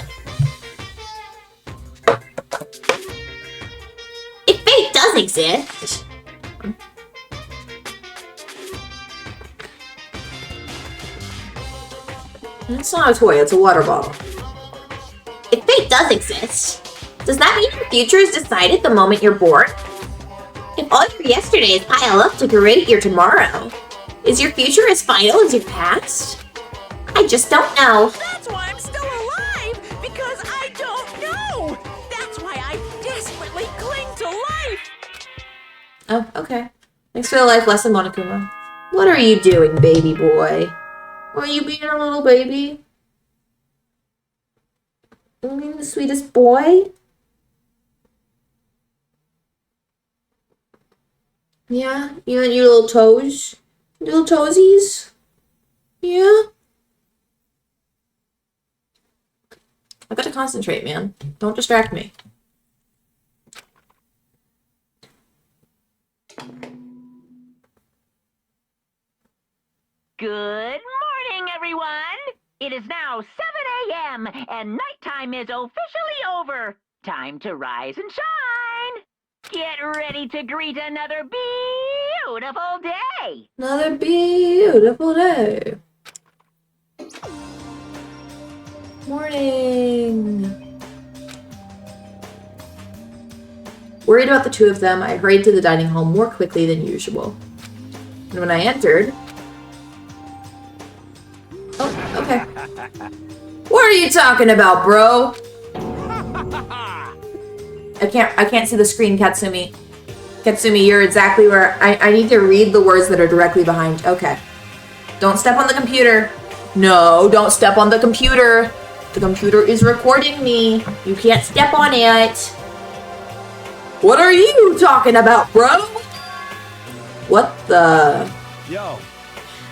If fate does exist... It's not a toy, it's a water bottle. If fate does exist, does that mean your future is decided the moment you're born? If all your yesterdays pile up to create your tomorrow, is your future as final as your past? I just don't know. That's why I'm still alive, because I don't know. That's why I desperately cling to life. Oh, okay. Thanks for the life lesson, Monokuma. What are you doing, baby boy? Are you being a little baby? You being the sweetest boy? Yeah? You and your little toes? Little toesies? Yeah? I gotta concentrate, man. Don't distract me. Good morning, everyone! It is now 7 a.m. and nighttime is officially over. Time to rise and shine! Get ready to greet another beautiful day! Another beautiful day. Morning. Worried about the two of them, I hurried to the dining hall more quickly than usual. And when I entered... Oh, okay. What are you talking about, bro? I can't see the screen, Katsumi. Katsumi, you're exactly where I need to read the words that are directly behind. Okay. Don't step on the computer. No, don't step on the computer. The computer is recording me. You can't step on it. What are you talking about, bro? What the? Yo.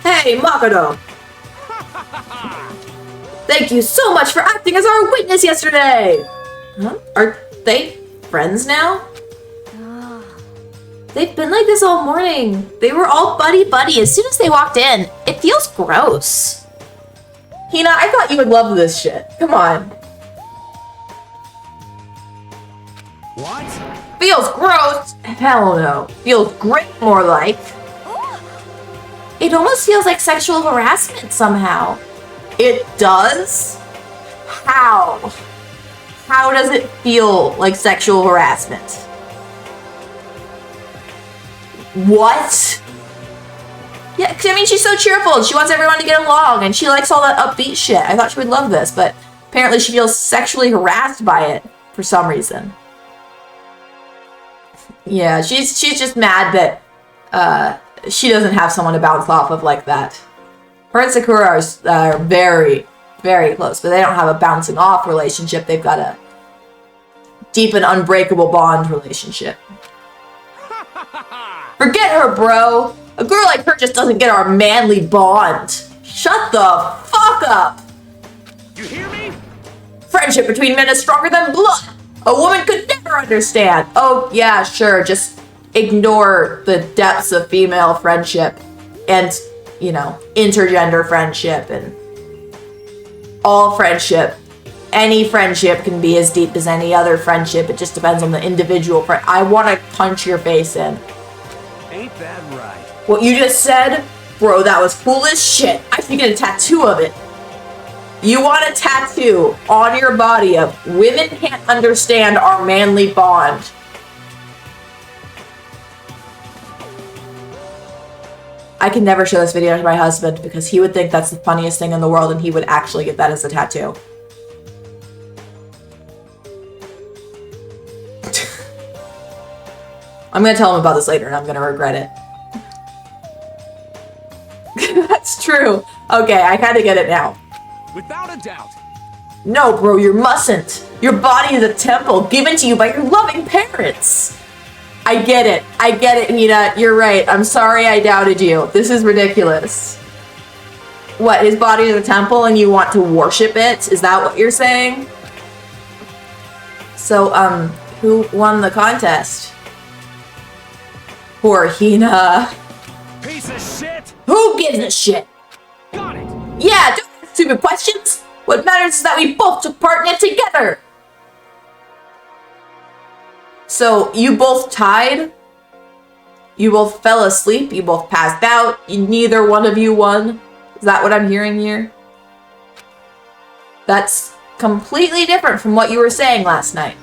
Hey, Makoto. Thank you so much for acting as our witness yesterday. Huh? Are they friends now? They've been like this all morning. They were all buddy-buddy as soon as they walked in. It feels gross. Hina, I thought you would love this shit. Come on. What? Feels gross? Hell no. Feels great, more like. It almost feels like sexual harassment somehow. It does? How? How does it feel like sexual harassment? What? Yeah, 'cause I mean, she's so cheerful and she wants everyone to get along and she likes all that upbeat shit. I thought she would love this, but apparently she feels sexually harassed by it for some reason. Yeah, she's just mad that she doesn't have someone to bounce off of like that. Her and Sakura are very, very close, but they don't have a bouncing off relationship. They've got a deep and unbreakable bond relationship. Forget her, bro. A girl like her just doesn't get our manly bond. Shut the fuck up. You hear me? Friendship between men is stronger than blood. A woman could never understand. Oh, yeah, sure. Just ignore the depths of female friendship and, you know, intergender friendship and all friendship. Any friendship can be as deep as any other friendship. It just depends on the individual friend. I want to punch your face in. Ain't that right? What you just said? Bro, that was cool as shit. I should get a tattoo of it. You want a tattoo on your body of women can't understand our manly bond. I can never show this video to my husband because he would think that's the funniest thing in the world and he would actually get that as a tattoo. I'm gonna tell him about this later and I'm gonna regret it. That's true. Okay, I kinda get it now. Without a doubt. No, bro, you mustn't. Your body is a temple given to you by your loving parents. I get it, Hina. You're right. I'm sorry I doubted you. This is ridiculous. What, his body is a temple and you want to worship it? Is that what you're saying? So, who won the contest? Poor Hina. Piece of shit! Who gives a shit? Got it! Yeah, don't ask stupid questions. What matters is that we both took part in it together. So, you both tied? You both fell asleep? You both passed out? Neither one of you won? Is that what I'm hearing here? That's completely different from what you were saying last night.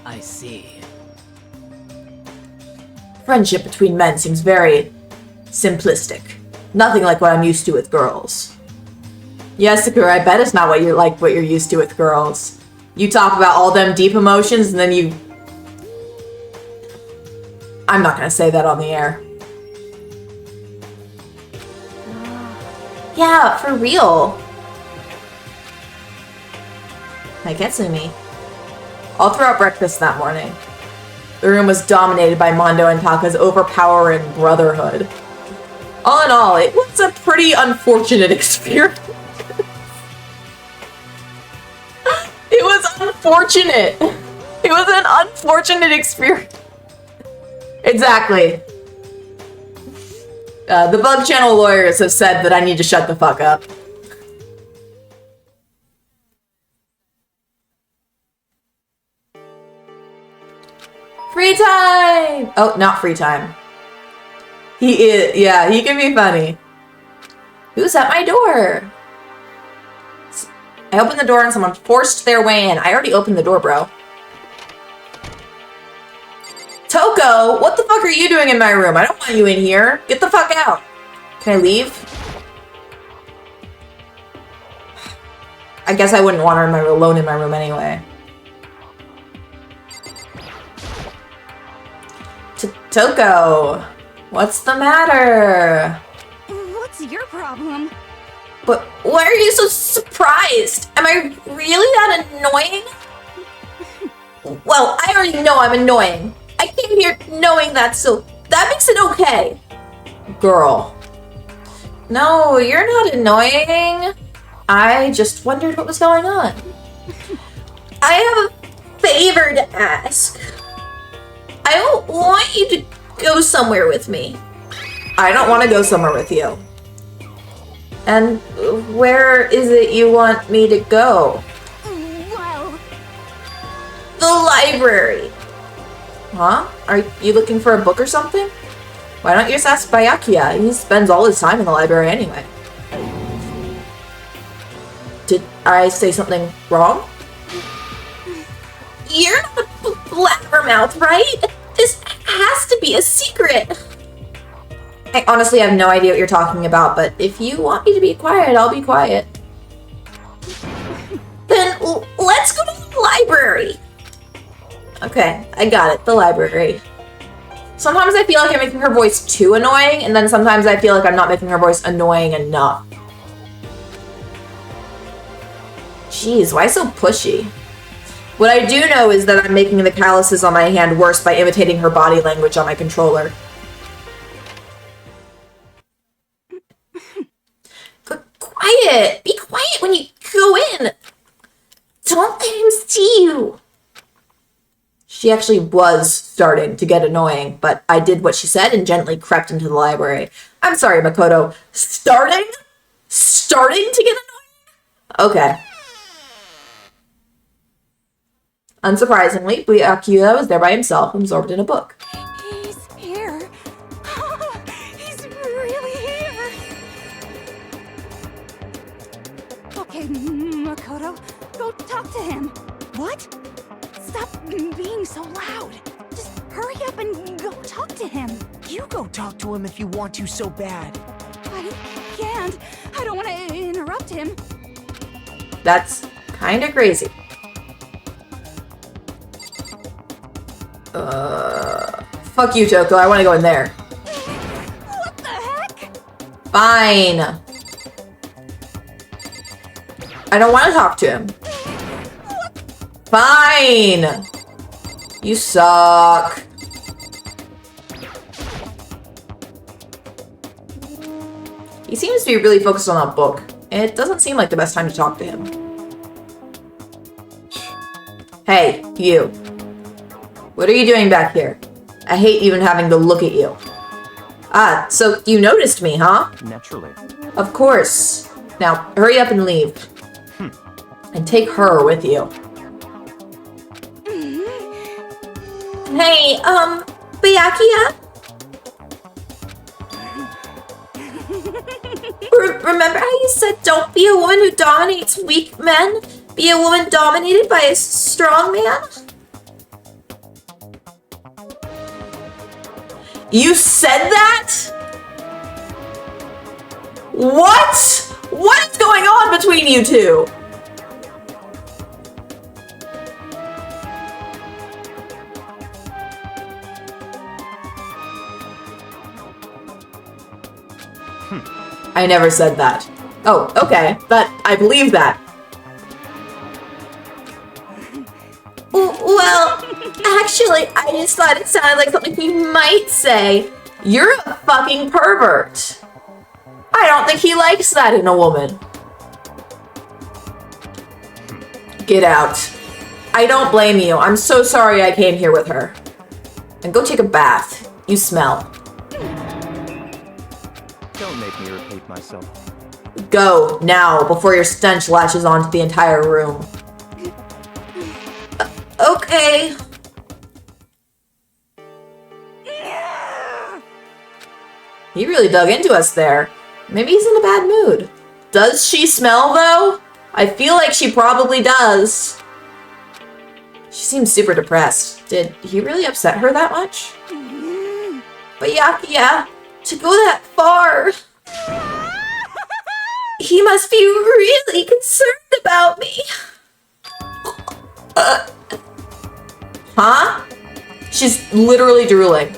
I see. Friendship between men seems very simplistic. Nothing like what I'm used to with girls. Yes, Sakura, I bet it's not what you're used to with girls. You talk about all them deep emotions and then you... I'm not gonna say that on the air. Yeah, for real. Kaitsumi. All throughout breakfast that morning, the room was dominated by Mondo and Taka's overpowering brotherhood. All in all, it was a pretty unfortunate experience. It was unfortunate. It was an unfortunate experience. Exactly. The Bug Channel lawyers have said that I need to shut the fuck up. Free time! Oh, not free time. He is, yeah, he can be funny. Who's at my door? I opened the door and someone forced their way in. I already opened the door, bro. Toko, what the fuck are you doing in my room? I don't want you in here. Get the fuck out. Can I leave? I guess I wouldn't want her alone in my room anyway. Toko, what's the matter? What's your problem? But why are you so surprised? Am I really that annoying? Well, I already know I'm annoying. I came here knowing that, so that makes it okay. Girl. No, you're not annoying. I just wondered what was going on. I have a favor to ask. I want you to go somewhere with me. I don't want to go somewhere with you. And where is it you want me to go? Well, The library. Huh? Are you looking for a book or something? Why don't you just ask Byakuya? He spends all his time in the library anyway. Did I say something wrong? You're not a blabbermouth, right? This has to be a secret. I honestly have no idea what you're talking about, but if you want me to be quiet, I'll be quiet. Then let's go to the library. Okay, I got it, the library. Sometimes I feel like I'm making her voice too annoying, and then sometimes I feel like I'm not making her voice annoying enough. Jeez, why so pushy? What I do know is that I'm making the calluses on my hand worse by imitating her body language on my controller. Quiet! Be quiet when you go in! Don't let him see you! She actually was starting to get annoying, but I did what she said and gently crept into the library. I'm sorry, Makoto. Starting? Starting to get annoying? Okay. Unsurprisingly, Byakuya was there by himself, absorbed in a book. he's here. He's really here. Okay, Makoto, go talk to him. What? Stop being so loud. Just hurry up and go talk to him. You go talk to him if you want to so bad. I can't. I don't want to interrupt him. That's kind of crazy. Fuck you, Toko. I want to go in there. What the heck? Fine. I don't want to talk to him. Fine. You suck. He seems to be really focused on that book. It doesn't seem like the best time to talk to him. Hey, you. What are you doing back here? I hate even having to look at you. Ah, so you noticed me, huh? Naturally. Of course. Now, hurry up and leave. And take her with you. Hey, Byakuya? Remember how you said don't be a woman who dominates weak men? Be a woman dominated by a strong man? You said that? What? What is going on between you two? I never said that. Oh, okay. I believe that. Well, actually, I just thought it sounded like something you might say. You're a fucking pervert. I don't think he likes that in a woman. Get out. I don't blame you. I'm so sorry I came here with her. And go take a bath. You smell. Don't make me repeat myself. Go, now, before your stench latches onto the entire room. Okay. He really dug into us there. Maybe he's in a bad mood. Does she smell, though? I feel like she probably does. She seems super depressed. Did he really upset her that much? But yeah, to go that far... He must be really concerned about me. Huh? She's literally drooling.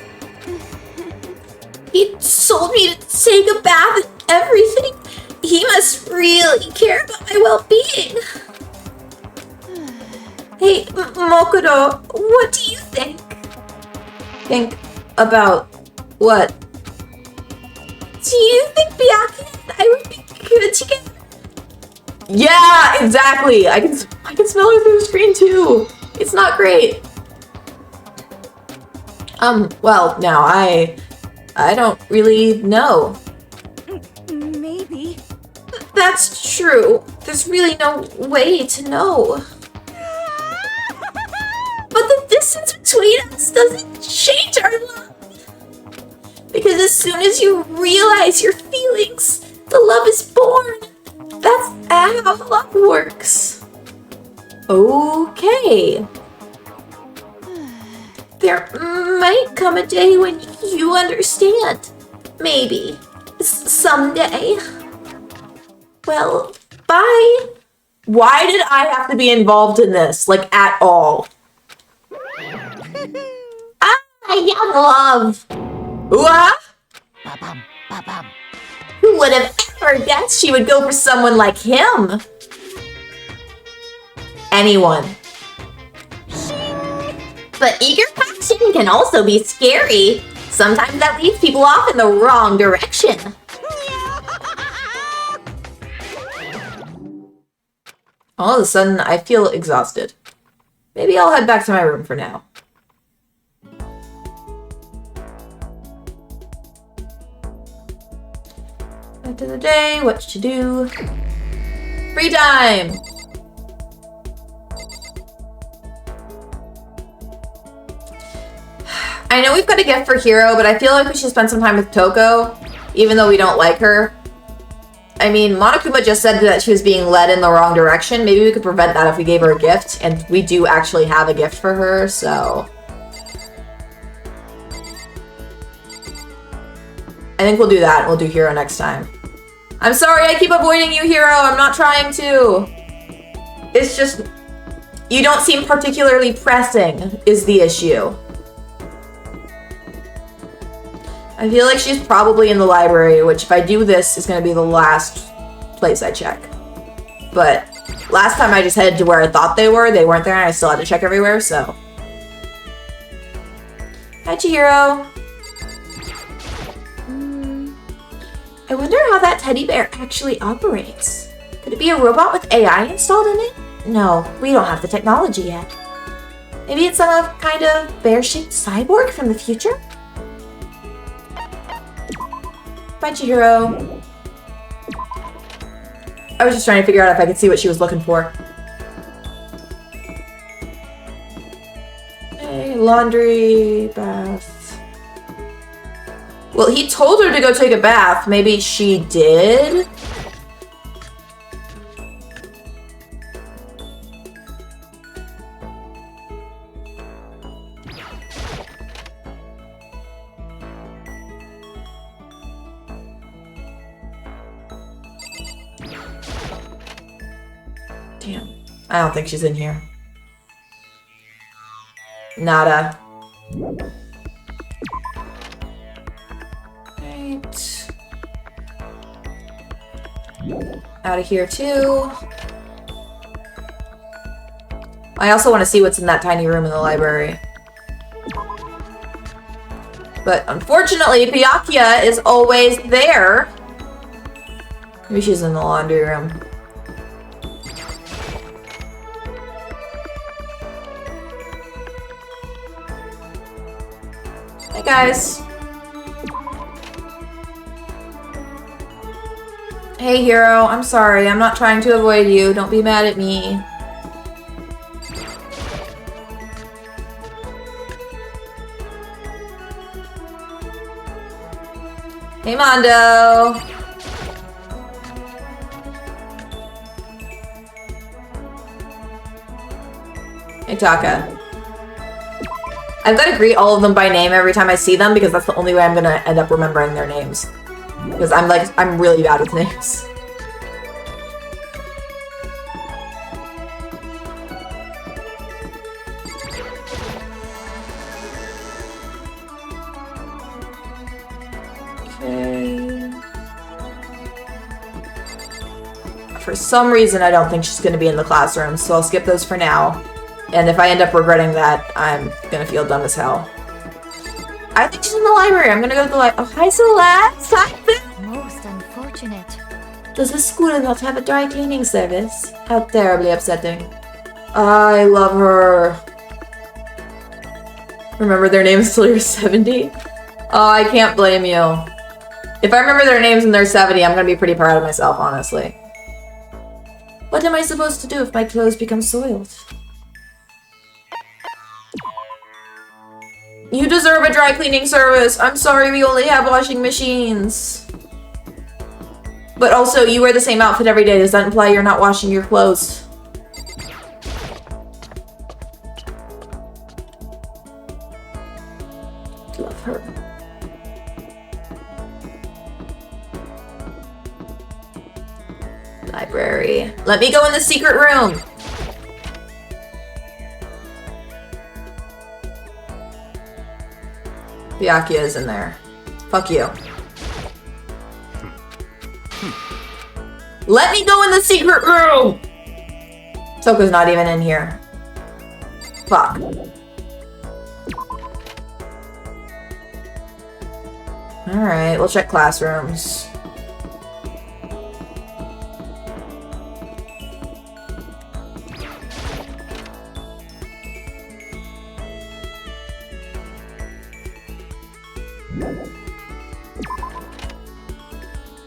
He told me to take a bath and everything. He must really care about my well-being. Hey, Mokoto, what do you think? think about what? Do you think Byakuya and I would be good together? Yeah, exactly. I can smell her through the screen too. It's not great. Well, now I don't really know. Maybe. That's true. There's really no way to know. But the distance between us doesn't change our love. Because as soon as you realize your feelings, the love is born. That's how love works. Okay. There might come a day when you understand. Maybe. Someday. Well, bye. Why did I have to be involved in this? Like, at all? Young love. What? Ba-bum, ba-bum. Who would have ever guessed she would go for someone like him? Anyone. But eager passion can also be scary. Sometimes that leads people off in the wrong direction. All of a sudden, I feel exhausted. Maybe I'll head back to my room for now. Back to the day, what to do. Free time! I know we've got a gift for Hiro, but I feel like we should spend some time with Toko, even though we don't like her. I mean, Monokuma just said that she was being led in the wrong direction. Maybe we could prevent that if we gave her a gift, and we do actually have a gift for her, so... I think we'll do that, and we'll do Hiro next time. I'm sorry I keep avoiding you, Hiro. I'm not trying to. It's just... You don't seem particularly pressing, is the issue. I feel like she's probably in the library, which if I do this is going to be the last place I check. But last time I just headed to where I thought they weren't there, and I still had to check everywhere, so. Hi, Chihiro. I wonder how that teddy bear actually operates. Could it be a robot with AI installed in it? No, we don't have the technology yet. Maybe it's some kind of bear-shaped cyborg from the future? Bye, Chihiro. I was just trying to figure out if I could see what she was looking for. Hey, laundry, bath. Well, he told her to go take a bath. Maybe she did? Damn. I don't think she's in here. Nada. Right. Out of here too. I also want to see what's in that tiny room in the library. But unfortunately, Byakuya is always there. Maybe she's in the laundry room. Hey guys. Hey Hiro, I'm sorry. I'm not trying to avoid you. Don't be mad at me. Hey Mondo. Hey Taka. I've got to greet all of them by name every time I see them because that's the only way I'm gonna end up remembering their names. Because I'm really bad with names. Okay. For some reason, I don't think she's gonna be in the classroom, so I'll skip those for now. And if I end up regretting that, I'm gonna feel dumb as hell. I think she's in the library. I'm gonna go to the library. Oh, hi, Celeste. Hi, Boo. Most unfortunate. Does this school not have a dry cleaning service? How terribly upsetting. I love her. Remember their names till you're 70? Oh, I can't blame you. If I remember their names when they're 70, I'm gonna be pretty proud of myself, honestly. What am I supposed to do if my clothes become soiled? You deserve a dry cleaning service. I'm sorry we only have washing machines. But also, you wear the same outfit every day. Does that imply you're not washing your clothes? Love her. Library. Let me go in the secret room. Byakuya is in there. Fuck you. Let me go in the secret room! Toko's not even in here. Fuck. Alright, we'll check classrooms.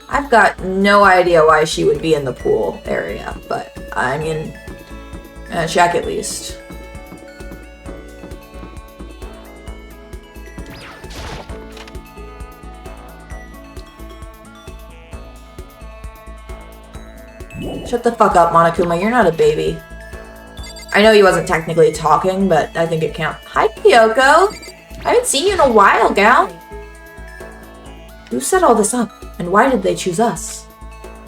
I've got no idea why she would be in the pool area, but I mean, check at least. Shut the fuck up, Monokuma, you're not a baby. I know he wasn't technically talking, but I think it counts. Hi, Kyoko! I haven't seen you in a while, gal. Who set all this up? And why did they choose us?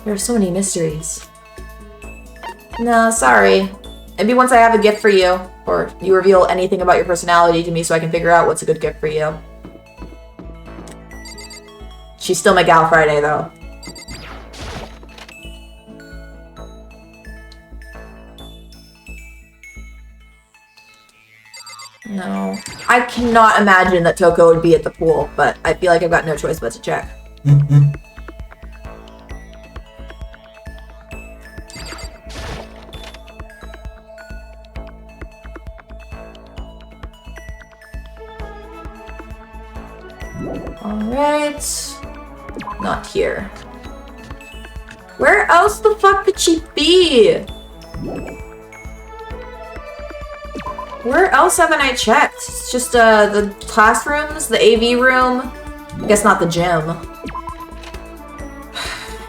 There are so many mysteries. No, sorry. Maybe once I have a gift for you, or you reveal anything about your personality to me so I can figure out what's a good gift for you. She's still my gal Friday, though. No. I cannot imagine that Toko would be at the pool, but I feel like I've got no choice but to check. Alright. Not here. Where else the fuck could she be? Where else haven't I checked? It's just the classrooms, the AV room. I guess not the gym.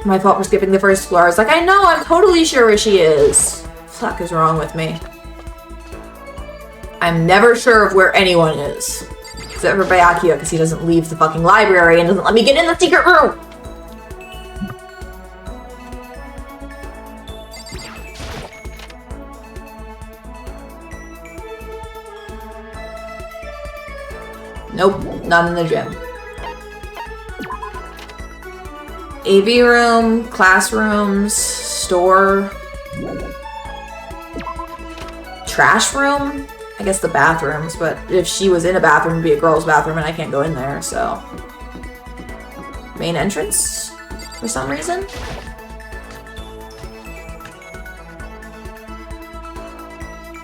My fault for skipping the first floor. I was like, I know, I'm totally sure where she is. Fuck is wrong with me? I'm never sure of where anyone is. Except for Byakuya, because he doesn't leave the fucking library and doesn't let me get in the secret room! Nope, not in the gym. AV room, classrooms, store. Trash room? I guess the bathrooms, but if she was in a bathroom, it'd be a girl's bathroom and I can't go in there, so. Main entrance? For some reason?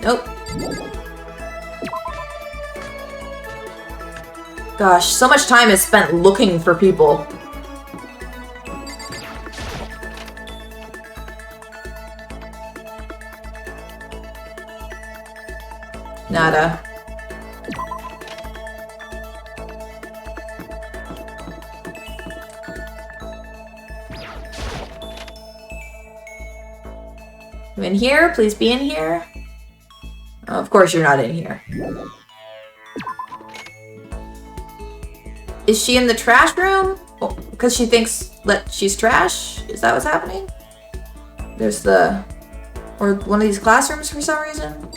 Nope. Gosh, so much time is spent looking for people. Nada. You in here? Please be in here. Oh, of course you're not in here. Is she in the trash room? Oh, because she thinks that she's trash? Is that what's happening? There's the... Or one of these classrooms for some reason?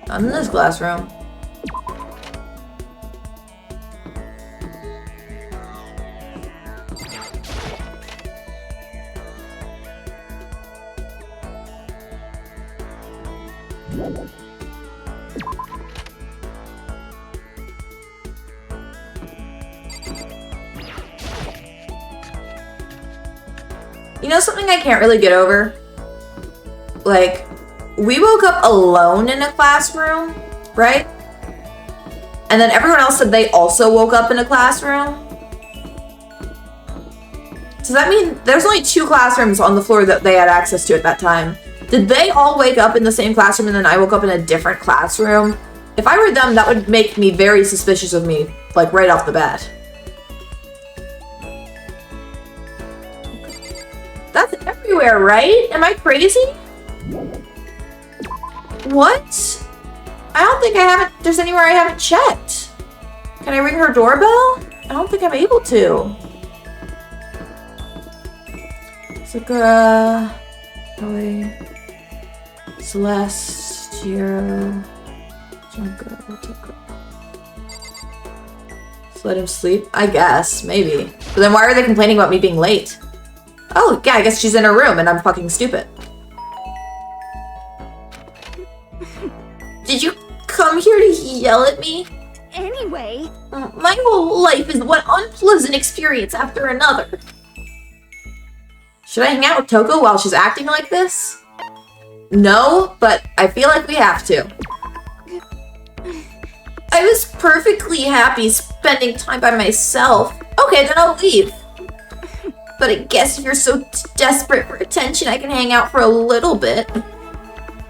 Not in this classroom. You know something I can't really get over? Like, we woke up alone in a classroom, right? And then everyone else said they also woke up in a classroom. Does that mean there's only 2 classrooms on the floor that they had access to at that time? Did they all wake up in the same classroom and then I woke up in a different classroom? If I were them, that would make me very suspicious of me, like right off the bat. That's everywhere, right? Am I crazy? What? I don't think there's anywhere I haven't checked. Can I ring her doorbell? I don't think I'm able to. Sakura, Ellie, Celeste, Jiro, Junko, Tuko. Just let him sleep? I guess, maybe. But then why are they complaining about me being late? Oh, yeah, I guess she's in her room and I'm fucking stupid. Did you come here to yell at me? Anyway, My whole life is one unpleasant experience after another. Should I hang out with Toko while she's acting like this? No, but I feel like we have to. I was perfectly happy spending time by myself. Okay, then I'll leave. But I guess if you're so desperate for attention, I can hang out for a little bit.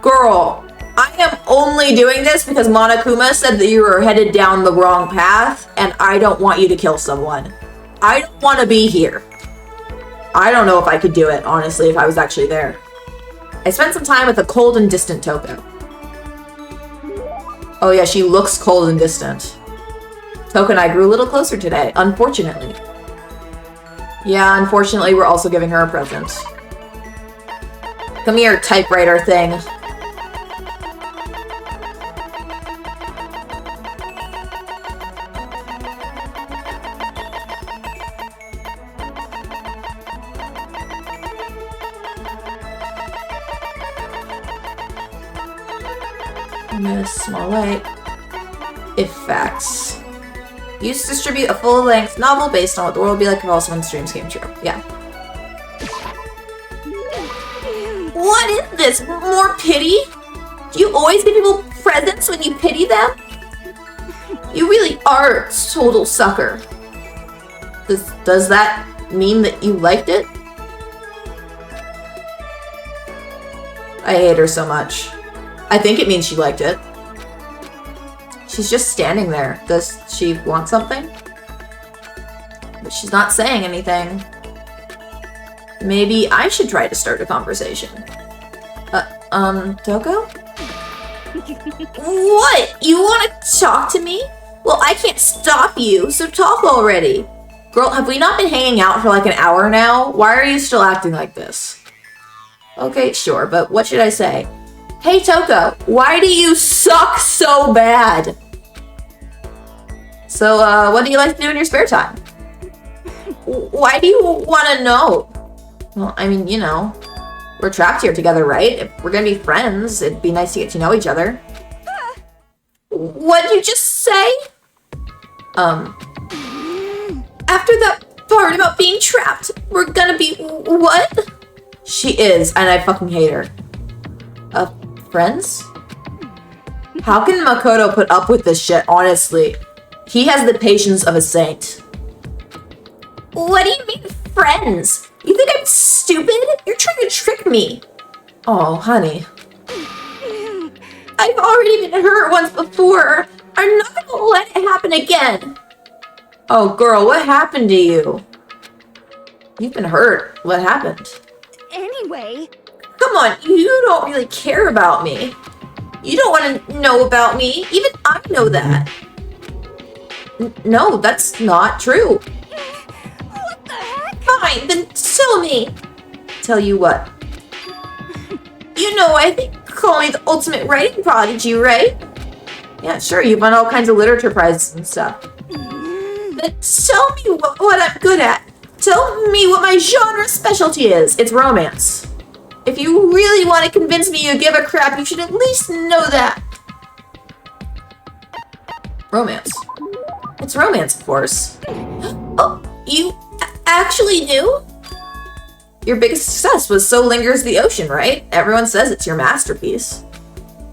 Girl, I am only doing this because Monokuma said that you were headed down the wrong path, and I don't want you to kill someone. I don't want to be here. I don't know if I could do it, honestly, if I was actually there. I spent some time with a cold and distant Toko. Oh yeah, she looks cold and distant. Toko and I grew a little closer today, unfortunately. Yeah, unfortunately, we're also giving her a present. Come here, typewriter thing. Miss Small Light. If facts. Used to distribute a full-length novel based on what the world would be like if all someone's dreams came true. Yeah. What is this? More pity? Do you always give people presents when you pity them? You really are a total sucker. Does that mean that you liked it? I hate her so much. I think it means she liked it. She's just standing there. Does she want something? But she's not saying anything. Maybe I should try to start a conversation. Toko? What? You want to talk to me? Well, I can't stop you, so talk already. Girl, have we not been hanging out for like an hour now? Why are you still acting like this? Okay, sure, but what should I say? Hey, Toko, why do you suck so bad? So, what do you like to do in your spare time? Why do you want to know? Well, I mean, you know, we're trapped here together, right? If we're gonna be friends, it'd be nice to get to know each other. What'd you just say? After that part about being trapped, we're gonna be what? She is, and I fucking hate her. Friends? How can Makoto put up with this shit, honestly? He has the patience of a saint. What do you mean, friends? You think I'm stupid? You're trying to trick me. Oh, honey. I've already been hurt once before. I'm not gonna let it happen again. Oh, girl, what happened to you? You've been hurt. What happened? anyway. Come on, you don't really care about me. You don't want to know about me. Even I know that. No, that's not true. What the heck? Fine, then tell me. Tell you what? You know, I think call me the ultimate writing prodigy, right? Yeah, sure, you've won all kinds of literature prizes and stuff. Then tell me what I'm good at. Tell me what my genre specialty is. It's romance. If you really want to convince me you give a crap, you should at least know that. Romance. It's romance, of course. Oh, you actually knew? Your biggest success was So Lingers the Ocean, right? Everyone says it's your masterpiece.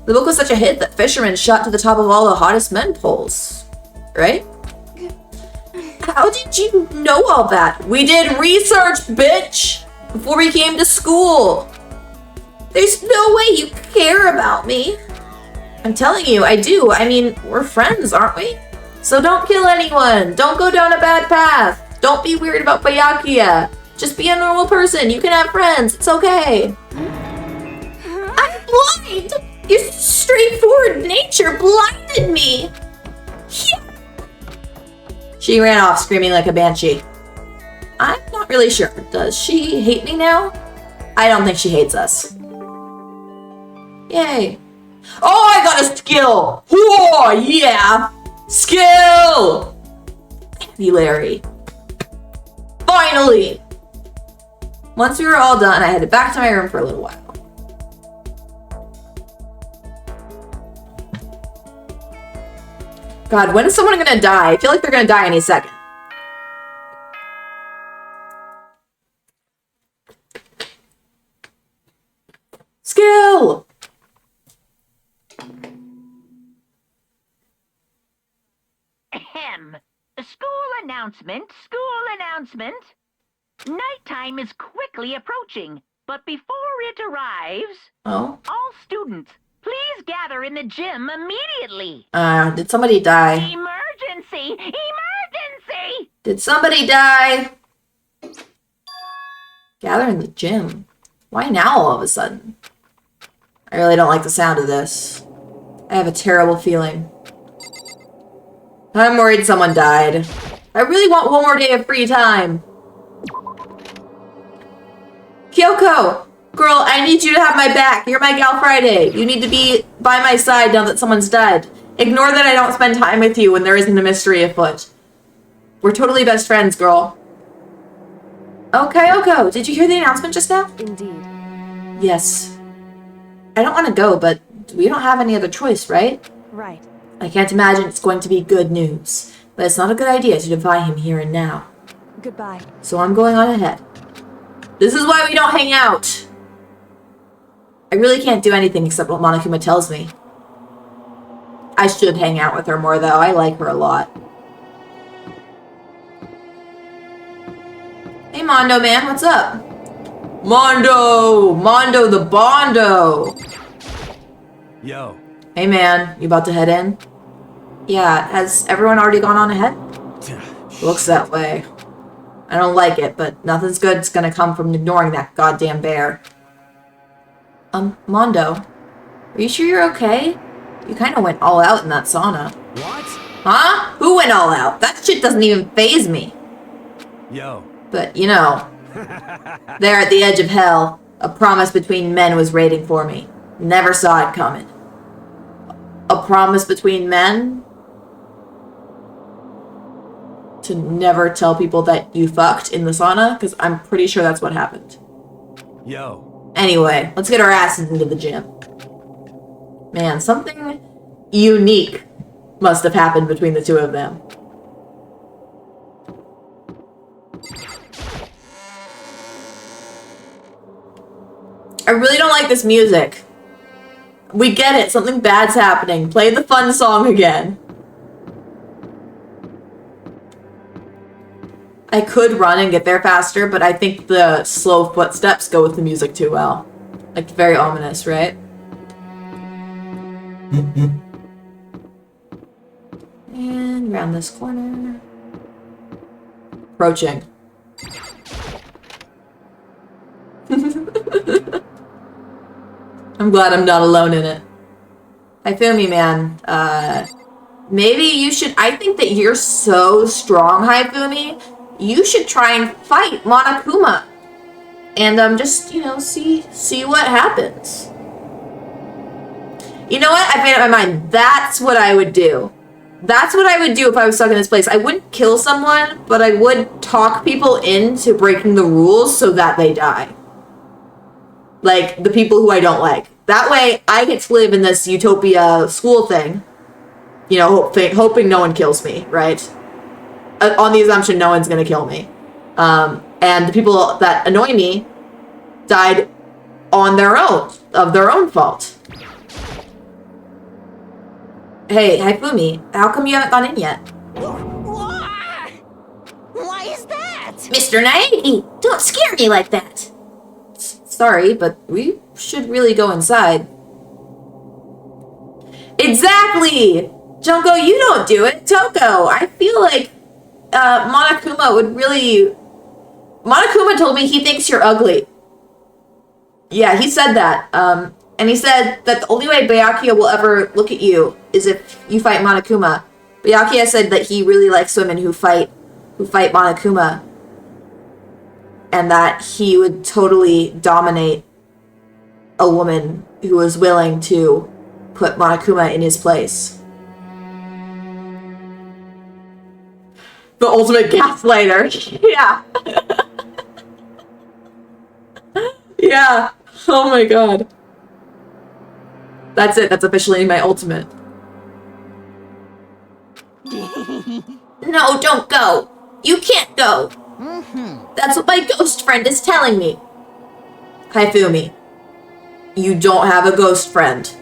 The book was such a hit that fishermen shot to the top of all the hottest men polls, right? How did you know all that? We did research, bitch! Before we came to school. There's no way you care about me. I'm telling you, I do. I mean, we're friends, aren't we? So don't kill anyone. Don't go down a bad path. Don't be weird about Byakuya. Just be a normal person. You can have friends. It's okay. I'm blind. Your straightforward nature blinded me. She ran off screaming like a banshee. I'm not really sure. Does she hate me now? I don't think she hates us. Yay. Oh, I got a skill! Whoa, yeah! Skill! Thank you, Larry. Finally! Once we were all done, I headed back to my room for a little while. God, when is someone gonna die? I feel like they're gonna die any second. Skill! Ahem. School announcement, school announcement. Nighttime is quickly approaching, but before it arrives, Oh? all students, please gather in the gym immediately. Did somebody die? Emergency! Emergency! Did somebody die? Gather in the gym. Why now all of a sudden? I really don't like the sound of this. I have a terrible feeling. I'm worried someone died. I really want one more day of free time. Kyoko! Girl, I need you to have my back. You're my gal Friday. You need to be by my side now that someone's dead. Ignore that I don't spend time with you when there isn't a mystery afoot. We're totally best friends, girl. Oh, Kyoko, did you hear the announcement just now? Indeed. Yes. I don't want to go, but we don't have any other choice, right? Right. I can't imagine it's going to be good news, but it's not a good idea to defy him here and now. Goodbye. So I'm going on ahead. This is why we don't hang out. I really can't do anything except what Monokuma tells me. I should hang out with her more, though. I like her a lot. Hey, Mondo man, what's up? Mondo! Mondo the Bondo! Yo. Hey, man, you about to head in? Yeah, has everyone already gone on ahead? Looks that way. I don't like it, but nothing's good's gonna come from ignoring that goddamn bear. Mondo, are you sure you're okay? You kinda went all out in that sauna. What? Huh? Who went all out? That shit doesn't even faze me. Yo. But, you know, there at the edge of hell, a promise between men was waiting for me. Never saw it coming. A promise between men? To never tell people that you fucked in the sauna? Because I'm pretty sure that's what happened. Yo. Anyway, let's get our asses into the gym. Man, something unique must have happened between the two of them. I really don't like this music. We get it, something bad's happening. Play the fun song again. I could run and get there faster, but I think the slow footsteps go with the music too well. Like, very ominous, right? And around this corner. Approaching. I'm glad I'm not alone in it. I feel me, man. Maybe you should... I think that you're so strong, Haifumi. You should try and fight Monokuma. And just, you know, see what happens. You know what? I've made up my mind. That's what I would do. That's what I would do if I was stuck in this place. I wouldn't kill someone, but I would talk people into breaking the rules so that they die. Like, the people who I don't like. That way, I get to live in this utopia school thing. You know, hoping no one kills me, right? On the assumption no one's gonna kill me. And the people that annoy me, died on their own, of their own fault. Hey, Haifumi, how come you haven't gone in yet? Why is that? Mr. Naegi, don't scare me like that. Sorry, but we should really go inside. Exactly! Junko, you don't do it. Toko, I feel like Monokuma would really... Monokuma told me he thinks you're ugly. Yeah, he said that. And he said that the only way Byakuya will ever look at you is if you fight Monokuma. Byakuya said that he really likes women who fight Monokuma. And that he would totally dominate a woman who was willing to put Monokuma in his place. The ultimate gaslighter. Yeah. Yeah. Oh my god. That's it. That's officially my ultimate. No, don't go. You can't go. That's what my ghost friend is telling me. Haifumi, you don't have a ghost friend.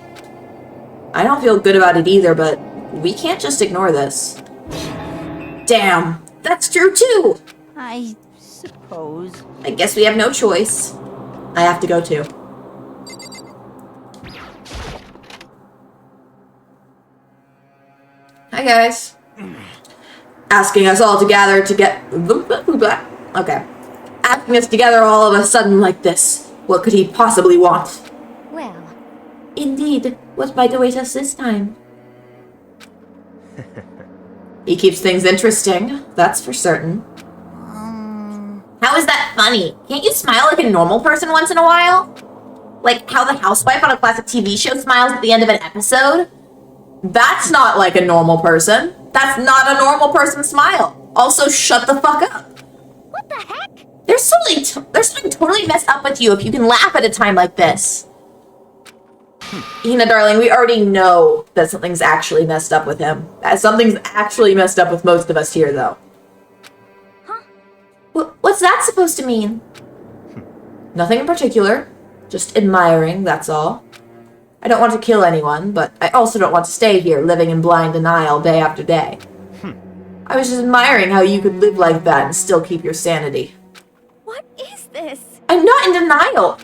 I don't feel good about it either, but we can't just ignore this. Damn, that's true too. I suppose. I guess we have no choice. I have to go too. Hi guys. Asking us all to gather to get... Okay. Asking us together all of a sudden like this. What could he possibly want? Well, Indeed. What might await us this time? He keeps things interesting. That's for certain. How is that funny? Can't you smile like a normal person once in a while? Like how the housewife on a classic TV show smiles at the end of an episode? That's not like a normal person. That's not a normal person smile. Also, shut the fuck up. what the heck? There's something totally messed up with you if you can laugh at a time like this. Hina, darling, we already know that something's actually messed up with him. Something's actually messed up with most of us here, though. Huh? What's that supposed to mean? Nothing in particular. Just admiring, that's all. I don't want to kill anyone, but I also don't want to stay here living in blind denial day after day. I was just admiring how you could live like that and still keep your sanity. What is this? I'm not in denial!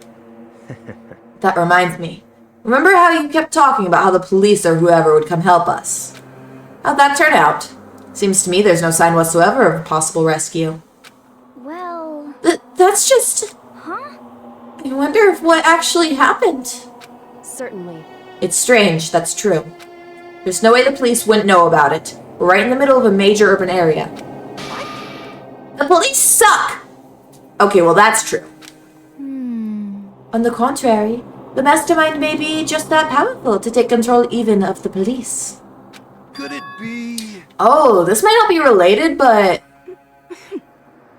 That reminds me. Remember how you kept talking about how the police or whoever would come help us? How'd that turn out? Seems to me there's no sign whatsoever of a possible rescue. Well, That's just... huh? I wonder if what actually happened. Certainly. It's strange, that's true. There's no way the police wouldn't know about it. We're right in the middle of a major urban area. The police suck! Okay, well that's true. On the contrary, the mastermind may be just that powerful to take control even of the police. Could it be? Oh, this might not be related, but...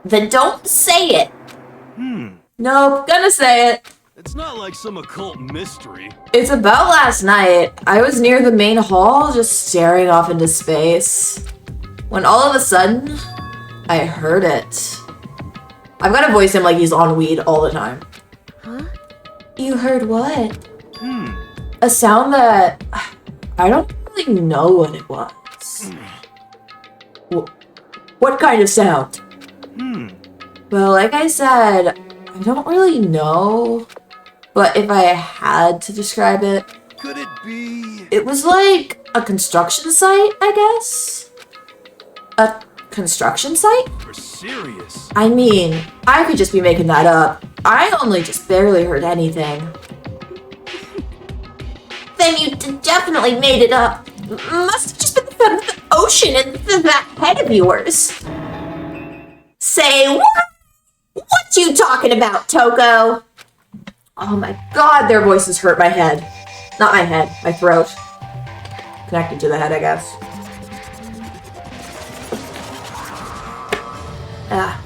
Then don't say it! Nope, gonna say it. It's not like some occult mystery. It's about last night. I was near the main hall, just staring off into space. When all of a sudden, I heard it. I've got to voice him like he's on weed all the time. Huh? You heard what? A sound that... I don't really know what it was. What kind of sound? Well, like I said, I don't really know. But if I had to describe it, Could it be? it was like a construction site, I guess? A construction site? You're serious? I mean, I could just be making that up. I only just barely heard anything. Then you definitely made it up. Must have just been the sound of the ocean and that head of yours. Say what? What you talking about, Toko? Oh my god, their voices hurt my head. Not my head, my throat. Connected to the head, I guess. Ah.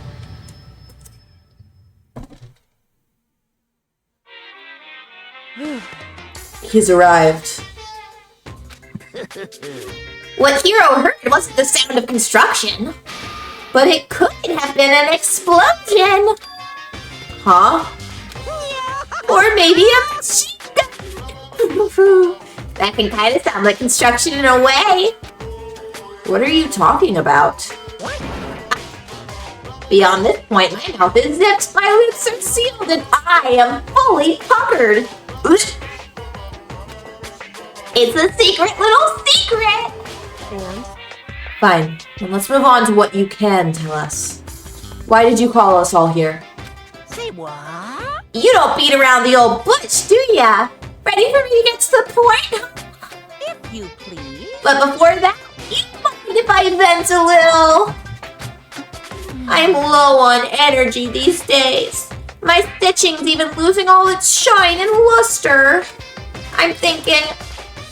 He's arrived. What Hiro heard wasn't the sound of construction, but it could have been an explosion. Huh? Or maybe a machine gun. That can kind of sound like construction in a way. What are you talking about? Beyond this point, my mouth is zipped, my lips are sealed, and I am fully puckered. It's a secret little secret! Fine, then let's move on to what you can tell us. Why did you call us all here? Say what? You don't beat around the old bush, do ya? Ready for me to get to the point? If you please. But before that, you mind if I vent a little? I'm low on energy these days. My stitching's even losing all its shine and luster. I'm thinking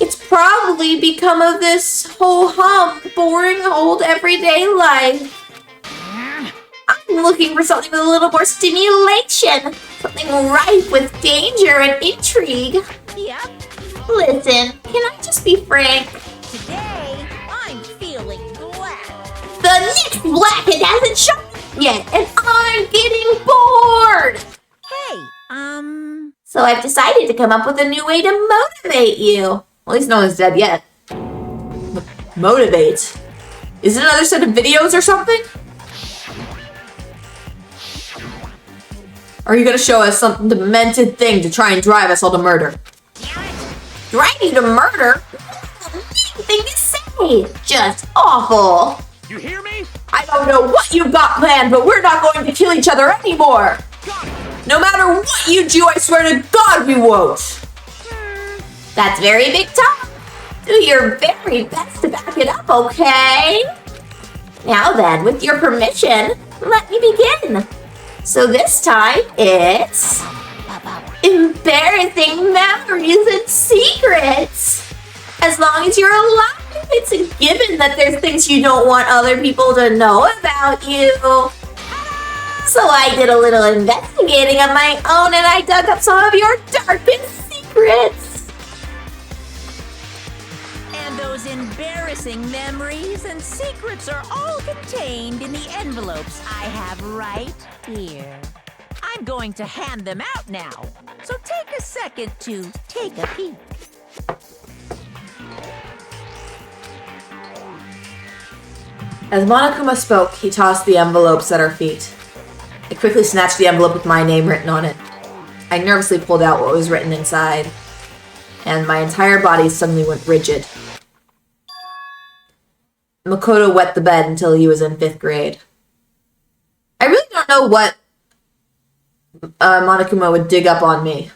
it's probably become of this ho-hum, boring old everyday life. I'm looking for something with a little more stimulation. Something rife with danger and intrigue. Yep. Listen, can I just be frank? Today, I'm feeling black. The next blackhead hasn't shown yet, and I'm getting bored! Hey, So I've decided to come up with a new way to motivate you. At least no one's dead yet. Motivate? Is it another set of videos or something? Or are you gonna show us some demented thing to try and drive us all to murder? Drive you to murder? What a thing to say! Just awful! You hear me? I don't know what you've got planned, but we're not going to kill each other anymore! No matter what you do, I swear to God we won't! That's very big talk. Do your very best to back it up, okay? Now then, with your permission, let me begin. So this time, it's embarrassing memories and secrets. As long as you're alive, it's a given that there's things you don't want other people to know about you. So I did a little investigating of my own and I dug up some of your darkest secrets. and those embarrassing memories and secrets are all contained in the envelopes I have right here. I'm going to hand them out now, so take a second to take a peek. As Monokuma spoke, he tossed the envelopes at our feet. I quickly snatched the envelope with my name written on it. I nervously pulled out what was written inside, and my entire body suddenly went rigid. Makoto wet the bed until he was in 5th grade. I really don't know what Monokuma would dig up on me.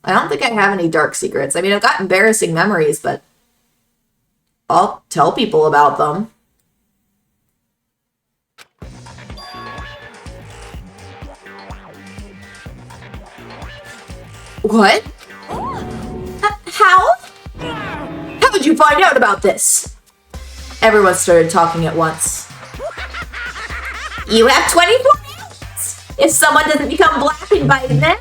I don't think I have any dark secrets. I mean, I've got embarrassing memories, but I'll tell people about them. What? How? How did you find out about this? Everyone started talking at once. You have 24 hours! If someone doesn't become blackened by then...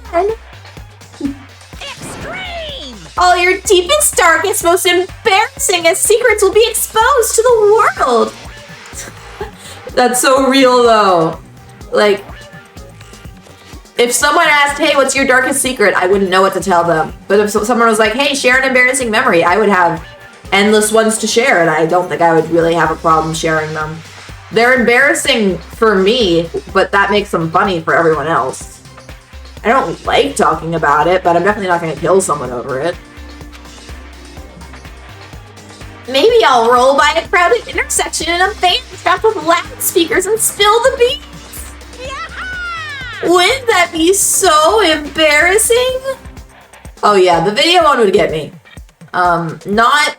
Extreme! All your deepest, darkest, most embarrassing secrets will be exposed to the world! That's so real, though. Like, if someone asked, hey, what's your darkest secret? I wouldn't know what to tell them. But if someone was like, hey, share an embarrassing memory, I would have endless ones to share, and I don't think I would really have a problem sharing them. They're embarrassing for me, but that makes them funny for everyone else. I don't like talking about it, but I'm definitely not going to kill someone over it. Maybe I'll roll by a crowded intersection in a van strapped with loudspeakers and spill the beans. Wouldn't that be so embarrassing? Oh yeah, the video one would get me. Not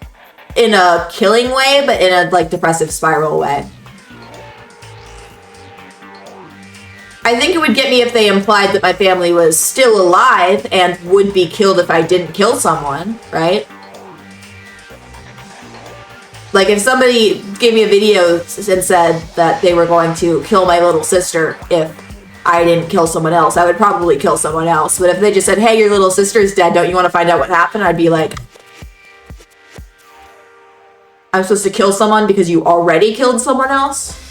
in a killing way, but in a like depressive spiral way. I think it would get me if they implied that my family was still alive and would be killed if I didn't kill someone, right? Like if somebody gave me a video and said that they were going to kill my little sister if I didn't kill someone else, I would probably kill someone else. But if they just said, hey, your little sister's dead, don't you want to find out what happened? I'd be like, I'm supposed to kill someone because you already killed someone else?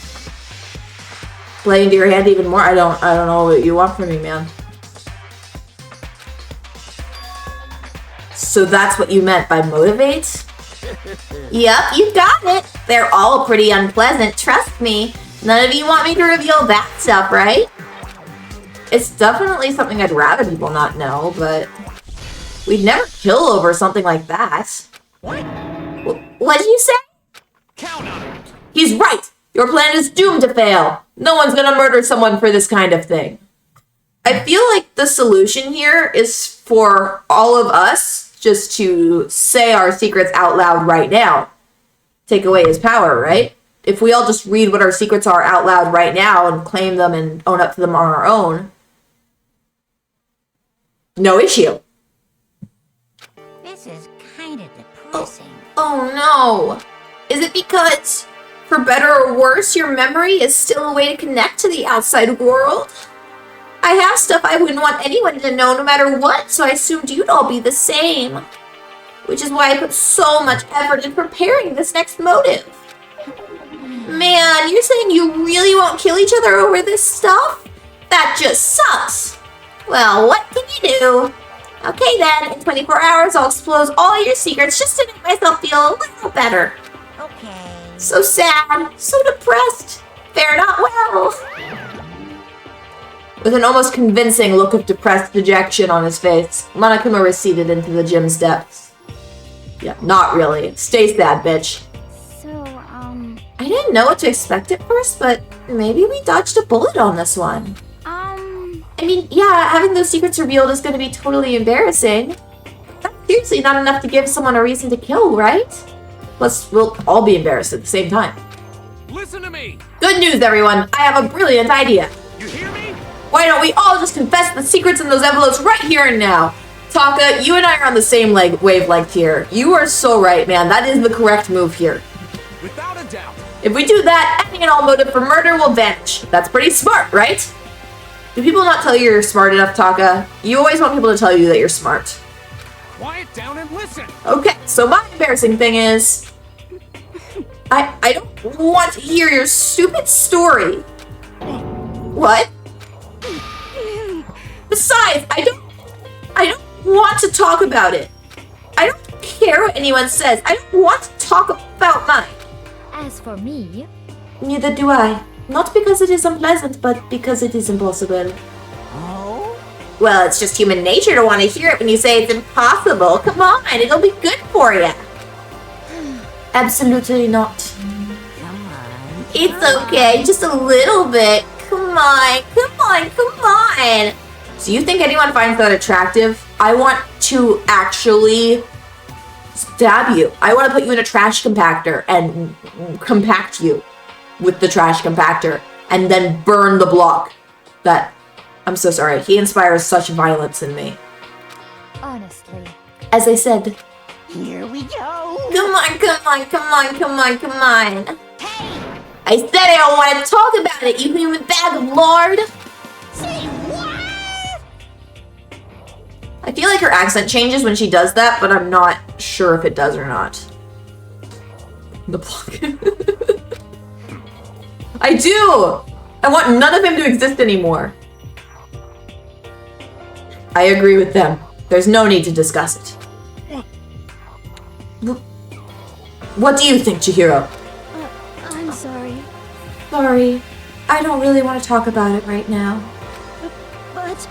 Play into your hand even more? I don't know what you want from me, man. So that's what you meant by motivate? Yep, you got it. They're all pretty unpleasant, trust me. None of you want me to reveal that stuff, right? It's definitely something I'd rather people not know, but we'd never kill over something like that. What? What'd you say? Count on it. He's right! Your plan is doomed to fail! No one's gonna murder someone for this kind of thing. I feel like the solution here is for all of us just to say our secrets out loud right now. Take away his power, right? If we all just read what our secrets are out loud right now and claim them and own up to them on our own, no issue. This is kind of depressing. Oh no! Is it because, for better or worse, your memory is still a way to connect to the outside world? I have stuff I wouldn't want anyone to know no matter what, so I assumed you'd all be the same. Which is why I put so much effort in preparing this next motive. Man, you're saying you really won't kill each other over this stuff? That just sucks. Well, what can you do? Okay then, in 24 hours I'll expose all your secrets just to make myself feel a little better. Okay. So sad, so depressed. Fare not well. With an almost convincing look of depressed dejection on his face, Monokuma receded into the gym's depths. Yeah, not really. Stay sad, bitch. So, I didn't know what to expect at first, but maybe we dodged a bullet on this one. I mean, yeah, having those secrets revealed is going to be totally embarrassing. That's seriously not enough to give someone a reason to kill, right? Plus, we'll all be embarrassed at the same time. Listen to me. Good news, everyone! I have a brilliant idea. You hear me? Why don't we all just confess the secrets in those envelopes right here and now? Taka, you and I are on the same wavelength here. You are so right, man. That is the correct move here. Without a doubt. If we do that, any and all motive for murder will vanish. That's pretty smart, right? Do people not tell you you're smart enough, Taka? You always want people to tell you that you're smart. Quiet down and listen. Okay, so my embarrassing thing is... I don't want to hear your stupid story. What? Besides, I don't want to talk about it. I don't care what anyone says. I don't want to talk about mine. as for me... Neither do I. Not because it is unpleasant, but because it is impossible. Oh? Well, it's just human nature to want to hear it when you say it's impossible. Come on, it'll be good for you. Absolutely not. Come on. It's okay, just a little bit. Come on, come on, come on. Do you think anyone finds that attractive? I want to actually stab you. I want to put you in a trash compactor and compact you with the trash compactor and then burn the block. I'm so sorry. He inspires such violence in me. Honestly. As I said, Here we go. come on, come on, come on, come on, come on. I said I don't want to talk about it, you human bag of lard. Say what? I feel like her accent changes when she does that, but I'm not sure if it does or not. The block. I do! I want none of him to exist anymore. I agree with them. There's no need to discuss it. What do you think, Chihiro? I'm sorry. Sorry. I don't really want to talk about it right now. But...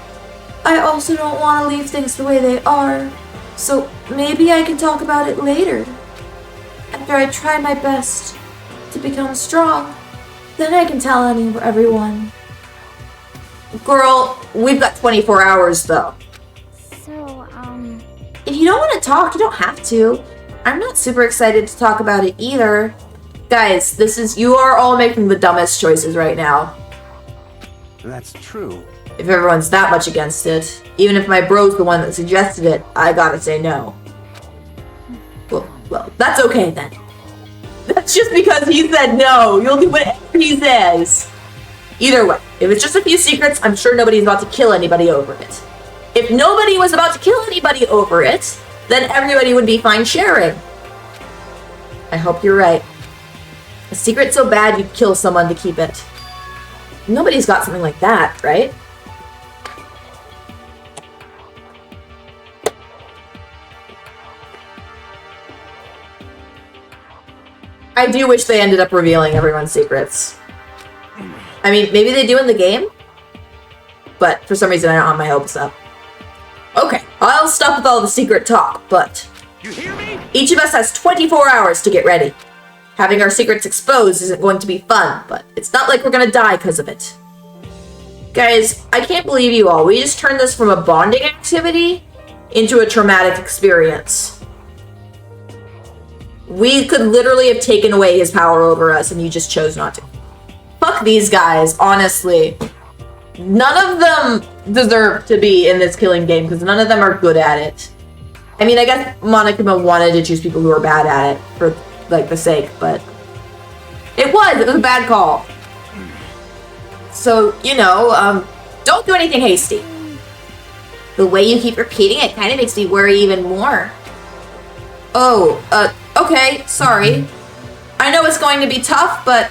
I also don't want to leave things the way they are. So maybe I can talk about it later. After I try my best to become strong, then I can tell everyone. Girl, we've got 24 hours though. So, If you don't want to talk, you don't have to. I'm not super excited to talk about it either. Guys, you are all making the dumbest choices right now. That's true. If everyone's that much against it, even if my bro's the one that suggested it, I gotta say no. Well, that's okay then. That's just because he said no. You'll do whatever he says. Either way, if it's just a few secrets, I'm sure nobody's about to kill anybody over it. If nobody was about to kill anybody over it, then everybody would be fine sharing. I hope you're right. A secret so bad you'd kill someone to keep it. Nobody's got something like that, right? I do wish they ended up revealing everyone's secrets. I mean, maybe they do in the game, but for some reason I don't have my hopes up. Okay, I'll stop with all the secret talk, but You hear me? each of us has 24 hours to get ready. Having our secrets exposed isn't going to be fun, but it's not like we're gonna die because of it. Guys, I can't believe you all. We just turned this from a bonding activity into a traumatic experience. We could literally have taken away his power over us, and you just chose not to. Fuck these guys, honestly. None of them deserve to be in this killing game, because none of them are good at it. I mean, I guess Monokuma wanted to choose people who are bad at it for, like, the sake, but it was a bad call. So, you know, don't do anything hasty. The way you keep repeating it kind of makes me worry even more. Oh, okay, sorry. I know it's going to be tough, but...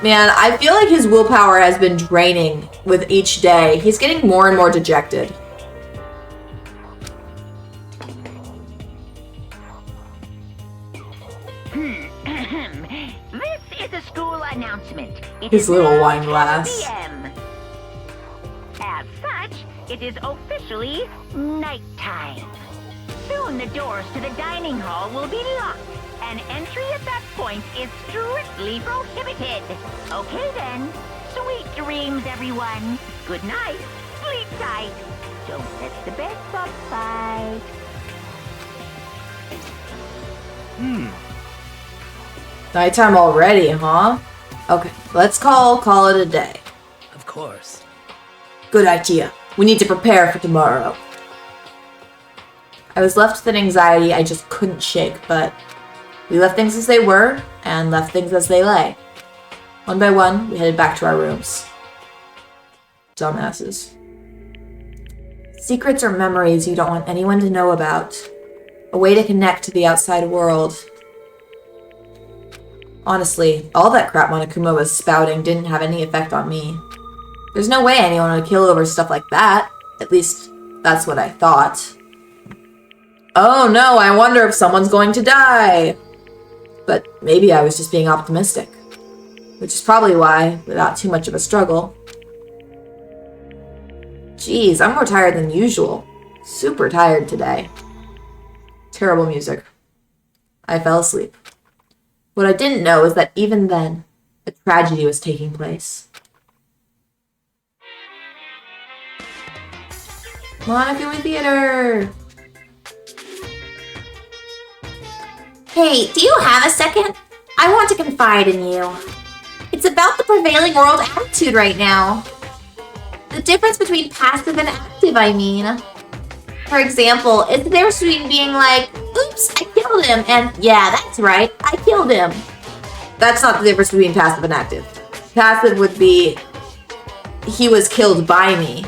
Man, I feel like his willpower has been draining with each day. He's getting more and more dejected. This is a school announcement. It His is little now wine 10 glass. PM. As such, it is officially nighttime. Soon the doors to the dining hall will be locked, and entry at that point is strictly prohibited. Okay then, sweet dreams, everyone. Good night, sleep tight. Don't let the bed bug bite. Nighttime already, huh? Okay, let's call it a day. Of course. Good idea. We need to prepare for tomorrow. I was left with an anxiety I just couldn't shake, but we left things as they were and left things as they lay. One by one, we headed back to our rooms. Dumbasses. Secrets are memories you don't want anyone to know about. A way to connect to the outside world. Honestly, all that crap Monokuma was spouting didn't have any effect on me. There's no way anyone would kill over stuff like that. At least, that's what I thought. Oh no, I wonder if someone's going to die. But maybe I was just being optimistic. Which is probably why, without too much of a struggle. Jeez, I'm more tired than usual. Super tired today. Terrible music. I fell asleep. What I didn't know is that even then, a tragedy was taking place. Monokuma Theater! Hey, do you have a second? I want to confide in you. It's about the prevailing world attitude right now. The difference between passive and active, I mean. For example, it's the difference between being like, oops, I killed him, and yeah, that's right, I killed him. That's not the difference between passive and active. Passive would be, he was killed by me.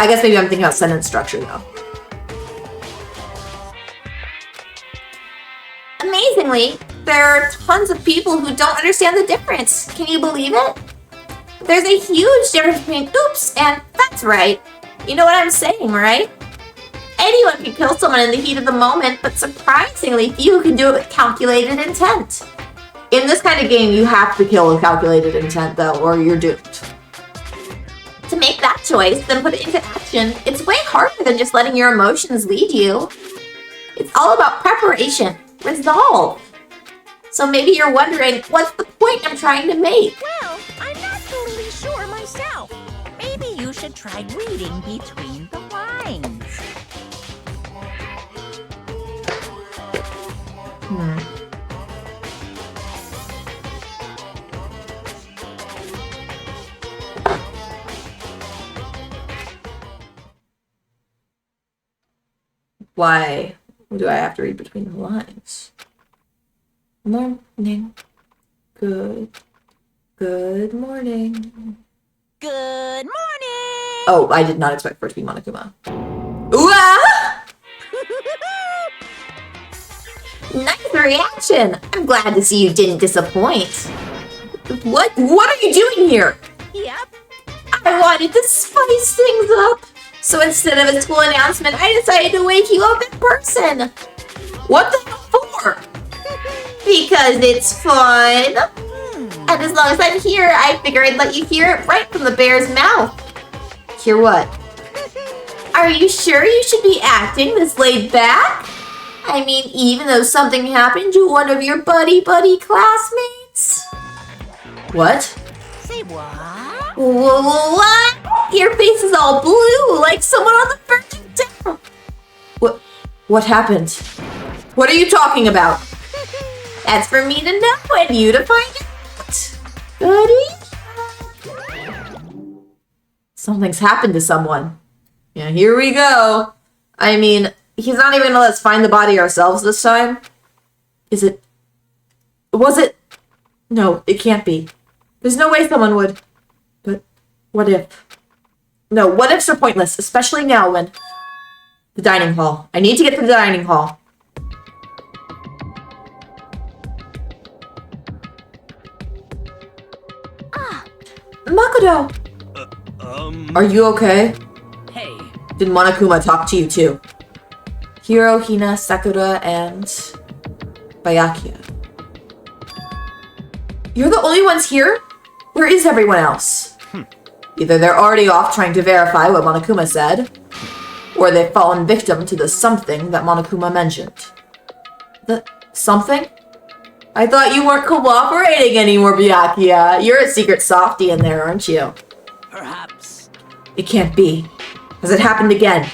I guess maybe I'm thinking about sentence structure, though. Amazingly, there are tons of people who don't understand the difference. Can you believe it? There's a huge difference between oops and that's right. You know what I'm saying, right? Anyone can kill someone in the heat of the moment, but surprisingly few can do it with calculated intent. In this kind of game, you have to kill with calculated intent, though, or you're doomed. To make that choice, then put it into action, it's way harder than just letting your emotions lead you. It's all about preparation, resolve. So maybe you're wondering, what's the point I'm trying to make? Well, I'm not totally sure myself. Maybe you should try reading between the lines. Why do I have to read between the lines? Morning. Good morning. Good morning! Oh, I did not expect for it to be Monokuma. Ooh, ah! Nice reaction. I'm glad to see you didn't disappoint. What are you doing here? Yep. I wanted to spice things up. So instead of a school announcement, I decided to wake you up in person. What the hell for? Because it's fun. And as long as I'm here, I figure I'd let you hear it right from the bear's mouth. Hear what? Are you sure you should be acting this laid back? I mean, even though something happened to one of your buddy classmates? What? Say what? What? Your face is all blue, like someone on the verge of death. What happened? What are you talking about? That's for me to know and you to find out. Buddy? Something's happened to someone. Yeah, here we go. I mean, he's not even gonna let us find the body ourselves this time. Was it? No, it can't be. There's no way someone would. But what if? No, what ifs are pointless, especially now when... The dining hall. I need to get to the dining hall. Makoto! Are you okay? Hey. Did Monokuma talk to you too? Hiro, Hina, Sakura, and... Byakuya. You're the only ones here? Where is everyone else? Either they're already off trying to verify what Monokuma said, or they've fallen victim to the something that Monokuma mentioned. The something? I thought you weren't cooperating anymore, Byakuya. You're a secret softie in there, aren't you? Perhaps. It can't be. Has it happened again?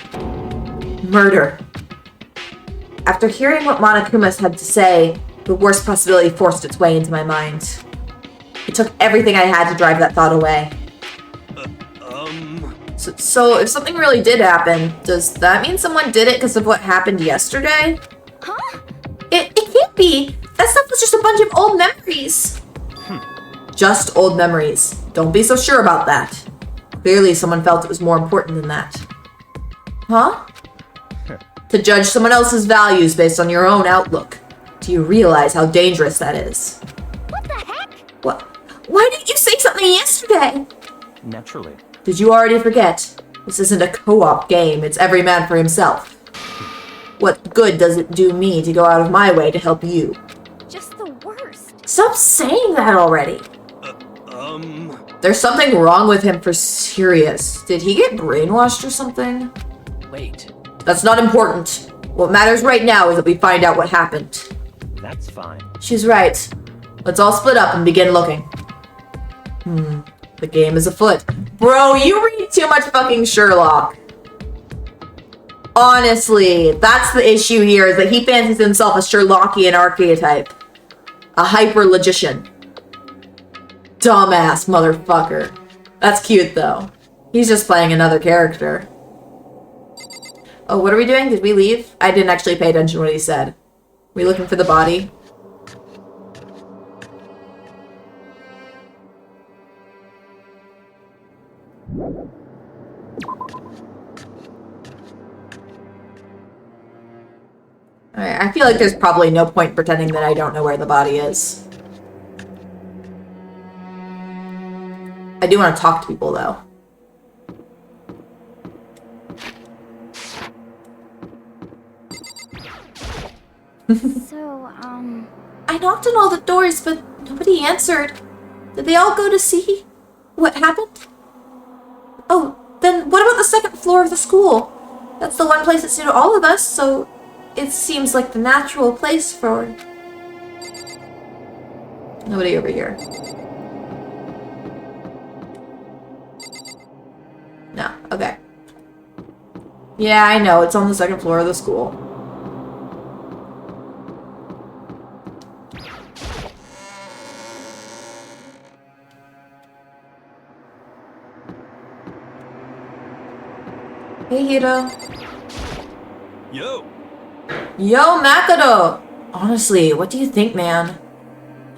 Murder. After hearing what Monokuma had to say, the worst possibility forced its way into my mind. It took everything I had to drive that thought away. So if something really did happen, does that mean someone did it because of what happened yesterday? Huh? It can't be. That stuff was just a bunch of old memories. Just old memories. Don't be so sure about that. Clearly someone felt it was more important than that. Huh? To judge someone else's values based on your own outlook. Do you realize how dangerous that is? What the heck? What? Why didn't you say something yesterday? Naturally. Did you already forget? This isn't a co-op game, it's every man for himself. What good does it do me to go out of my way to help you? Just the worst. Stop saying that already. There's something wrong with him for serious. Did he get brainwashed or something? Wait. That's not important. What matters right now is that we find out what happened. That's fine. She's right. Let's all split up and begin looking. The game is afoot. Bro, you read too much fucking Sherlock. Honestly, that's the issue here, is that he fancies himself a Sherlockian archetype. A hyper-logician. Dumbass motherfucker. That's cute, though. He's just playing another character. Oh, what are we doing? Did we leave? I didn't actually pay attention to what he said. We looking for the body? Alright, I feel like there's probably no point pretending that I don't know where the body is. I do want to talk to people, though. So, I knocked on all the doors, but nobody answered. Did they all go to see what happened? Oh, then what about the second floor of the school? That's the one place that's new to all of us, so it seems like the natural place for... Nobody over here. No, okay. Yeah, I know, it's on the second floor of the school. Hey, Hiro. Yo. Yo, Makoto! Honestly, what do you think, man?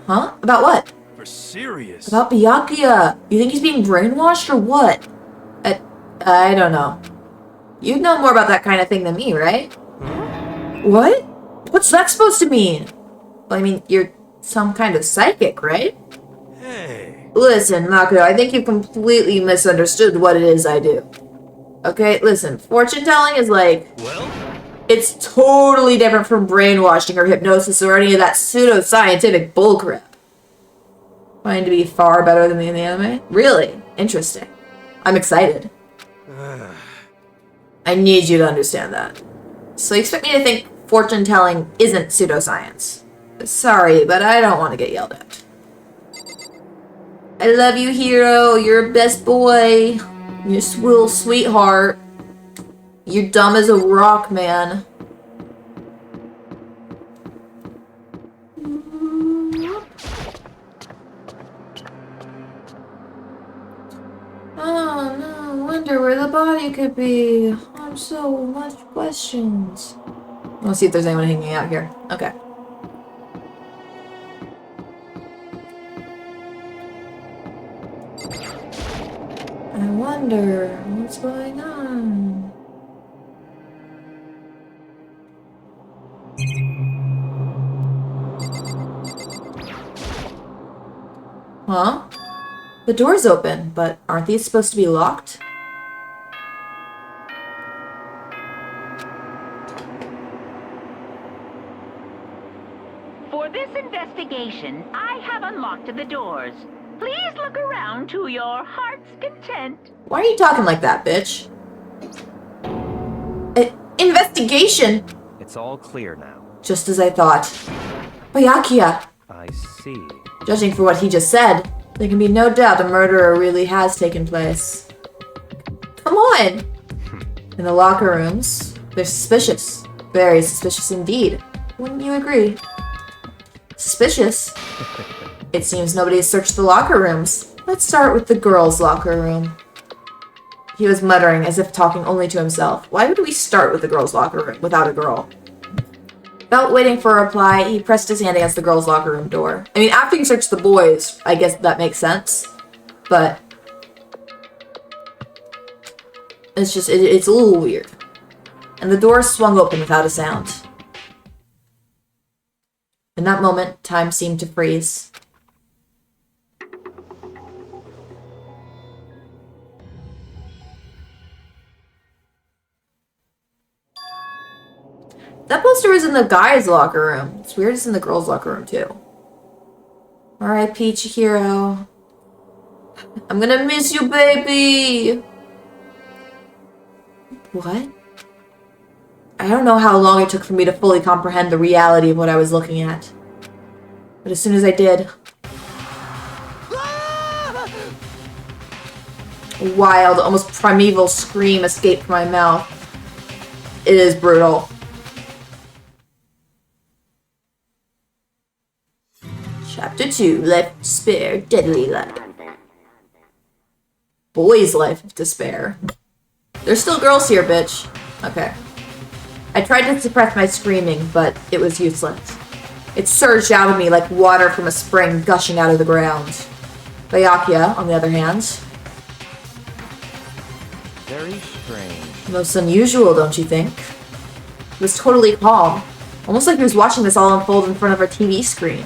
Huh? About what? For serious. About Byakuya. You think he's being brainwashed or what? I don't know. You'd know more about that kind of thing than me, right? What? What's that supposed to mean? Well, I mean, you're some kind of psychic, right? Hey. Listen, Makoto, I think you've completely misunderstood what it is I do. Okay, listen, fortune telling is like, Well, it's totally different from brainwashing or hypnosis or any of that pseudo-scientific bullcrap. Find to be far better than the anime? Really? Interesting. I'm excited. I need you to understand that. So you expect me to think fortune telling isn't pseudoscience? Sorry, but I don't want to get yelled at. I love you, hero. You're a best boy. You're a little sweetheart. You're dumb as a rock, man. Oh no, wonder where the body could be. I'm so much questions. Let's see if there's anyone hanging out here. Okay. I wonder what's going on. Huh? The door's open, but aren't these supposed to be locked? For this investigation, I have unlocked the doors. Please look around to your heart's content. Why are you talking like that, bitch? Investigation? It's all clear now. Just as I thought. Byakuya! I see. Judging for what he just said, there can be no doubt a murder really has taken place. Come on! In the locker rooms, they're suspicious. Very suspicious indeed. Wouldn't you agree? Suspicious? It seems nobody has searched the locker rooms. Let's start with the girls' locker room. He was muttering as if talking only to himself. Why would we start with the girls' locker room without a girl? Without waiting for a reply, he pressed his hand against the girls' locker room door. I mean, after you search the boys, I guess that makes sense. But it's just, it's a little weird. And the door swung open without a sound. In that moment, time seemed to freeze. That poster was in the guys' locker room. It's weird it's in the girls' locker room, too. R.I.P. Chihiro. I'm gonna miss you, baby! What? I don't know how long it took for me to fully comprehend the reality of what I was looking at. But as soon as I did... a wild, almost primeval scream escaped from my mouth. It is brutal. Chapter 2, Life of Despair, Deadly Life. Boy's Life of Despair. There's still girls here, bitch. Okay. I tried to suppress my screaming, but it was useless. It surged out of me like water from a spring gushing out of the ground. Byakuya, on the other hand. Very strange. Most unusual, don't you think? He was totally calm. Almost like he was watching this all unfold in front of our TV screen.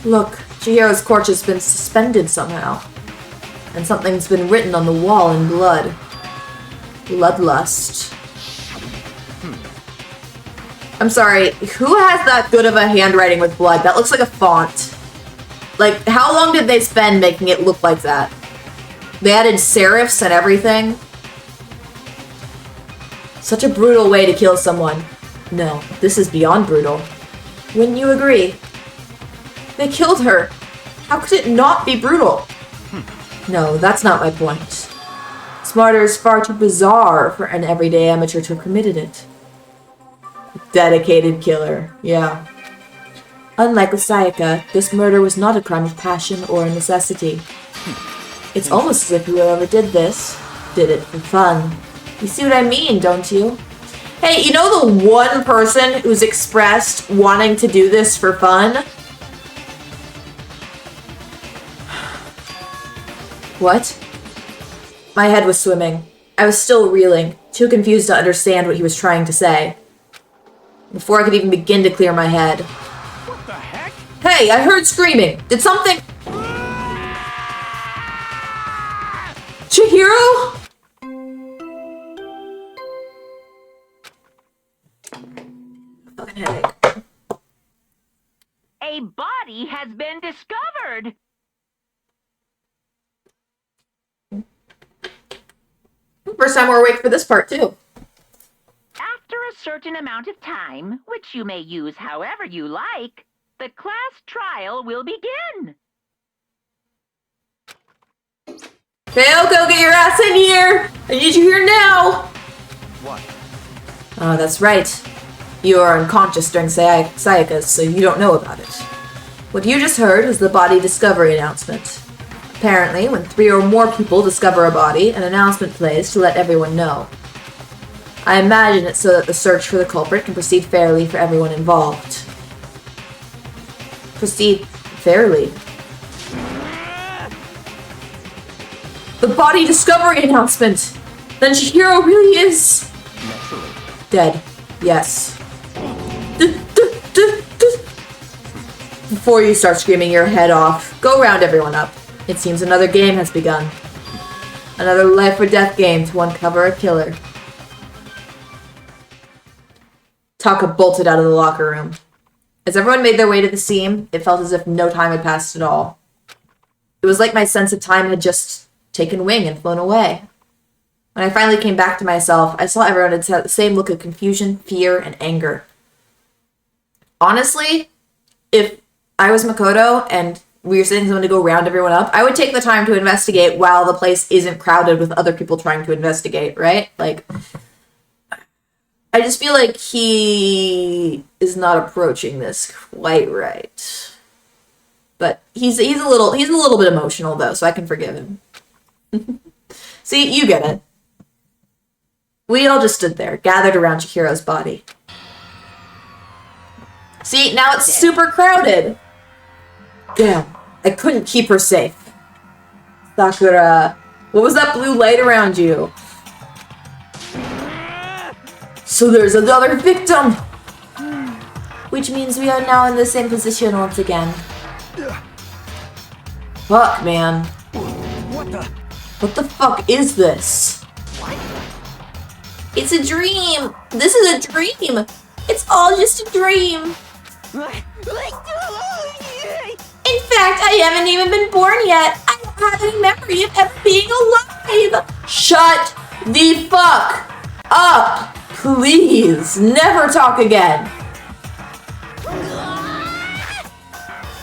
Look, Chihiro's corpse has been suspended somehow. And something's been written on the wall in blood. Bloodlust. I'm sorry, who has that good of a handwriting with blood? That looks like a font. Like, how long did they spend making it look like that? They added serifs and everything? Such a brutal way to kill someone. No, this is beyond brutal. Wouldn't you agree? They killed her. How could it not be brutal? No, that's not my point. This murder is far too bizarre for an everyday amateur to have committed it. Dedicated killer, yeah. Unlike with Sayaka, this murder was not a crime of passion or a necessity. It's almost as if whoever did this, did it for fun. You see what I mean, don't you? Hey, you know the one person who's expressed wanting to do this for fun? What? My head was swimming. I was still reeling, too confused to understand what he was trying to say. Before I could even begin to clear my head. What the heck? Hey, I heard screaming! Did something... Chihiro? Fucking headache. A body has been discovered. First time we're awake for this part, too. After a certain amount of time, which you may use however you like, the class trial will begin. Kyoko, get your ass in here! I need you here now! What? Oh, that's right. You are unconscious during Sayaka's, so you don't know about it. What you just heard was the body discovery announcement. Apparently, when 3 or more people discover a body, an announcement plays to let everyone know. I imagine it's so that the search for the culprit can proceed fairly for everyone involved. Proceed fairly? The body discovery announcement! Then Chihiro really is... Naturally. Dead. Yes. Before you start screaming your head off, go round everyone up. It seems another game has begun. Another life or death game to uncover a killer. Taka bolted out of the locker room. As everyone made their way to the scene, it felt as if no time had passed at all. It was like my sense of time had just taken wing and flown away. When I finally came back to myself, I saw everyone had the same look of confusion, fear, and anger. Honestly, if I was Makoto and we were sending someone to go round everyone up, I would take the time to investigate while the place isn't crowded with other people trying to investigate, right? Like, I just feel like he is not approaching this quite right. But he's a little bit emotional though, so I can forgive him. See, you get it. We all just stood there, gathered around Chihiro's body. See, now it's super crowded. Damn, I couldn't keep her safe. Sakura, what was that blue light around you? So there's another victim! Which means we are now in the same position once again. Fuck, man. What the fuck is this? It's a dream! This is a dream! It's all just a dream! In fact, I haven't even been born yet! I don't have any memory of ever being alive! Shut the fuck up! Please! Never talk again!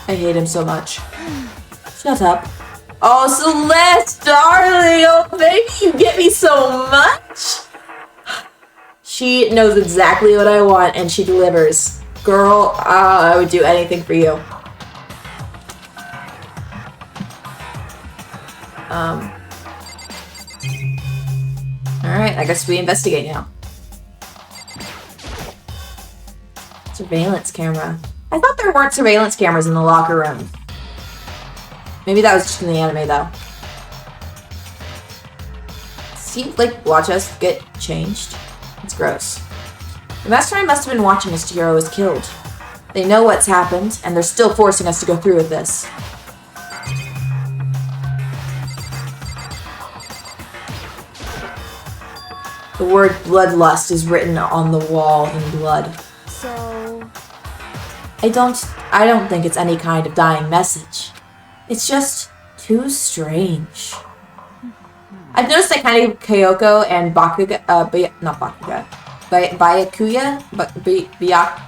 I hate him so much. Shut up. Oh, Celeste, darling! Oh, baby, you get me so much! She knows exactly what I want, and she delivers. Girl, I would do anything for you. Alright, I guess we investigate now. Surveillance camera. I thought there weren't surveillance cameras in the locker room. Maybe that was just in the anime, though. See, like, watch us get changed. It's gross. The mastermind must have been watching as Chihiro was killed. They know what's happened, and they're still forcing us to go through with this. The word bloodlust is written on the wall in blood. So... I don't think it's any kind of dying message. It's just too strange. I've noticed that kind of Kyoko and Bakuga, not Bakuga,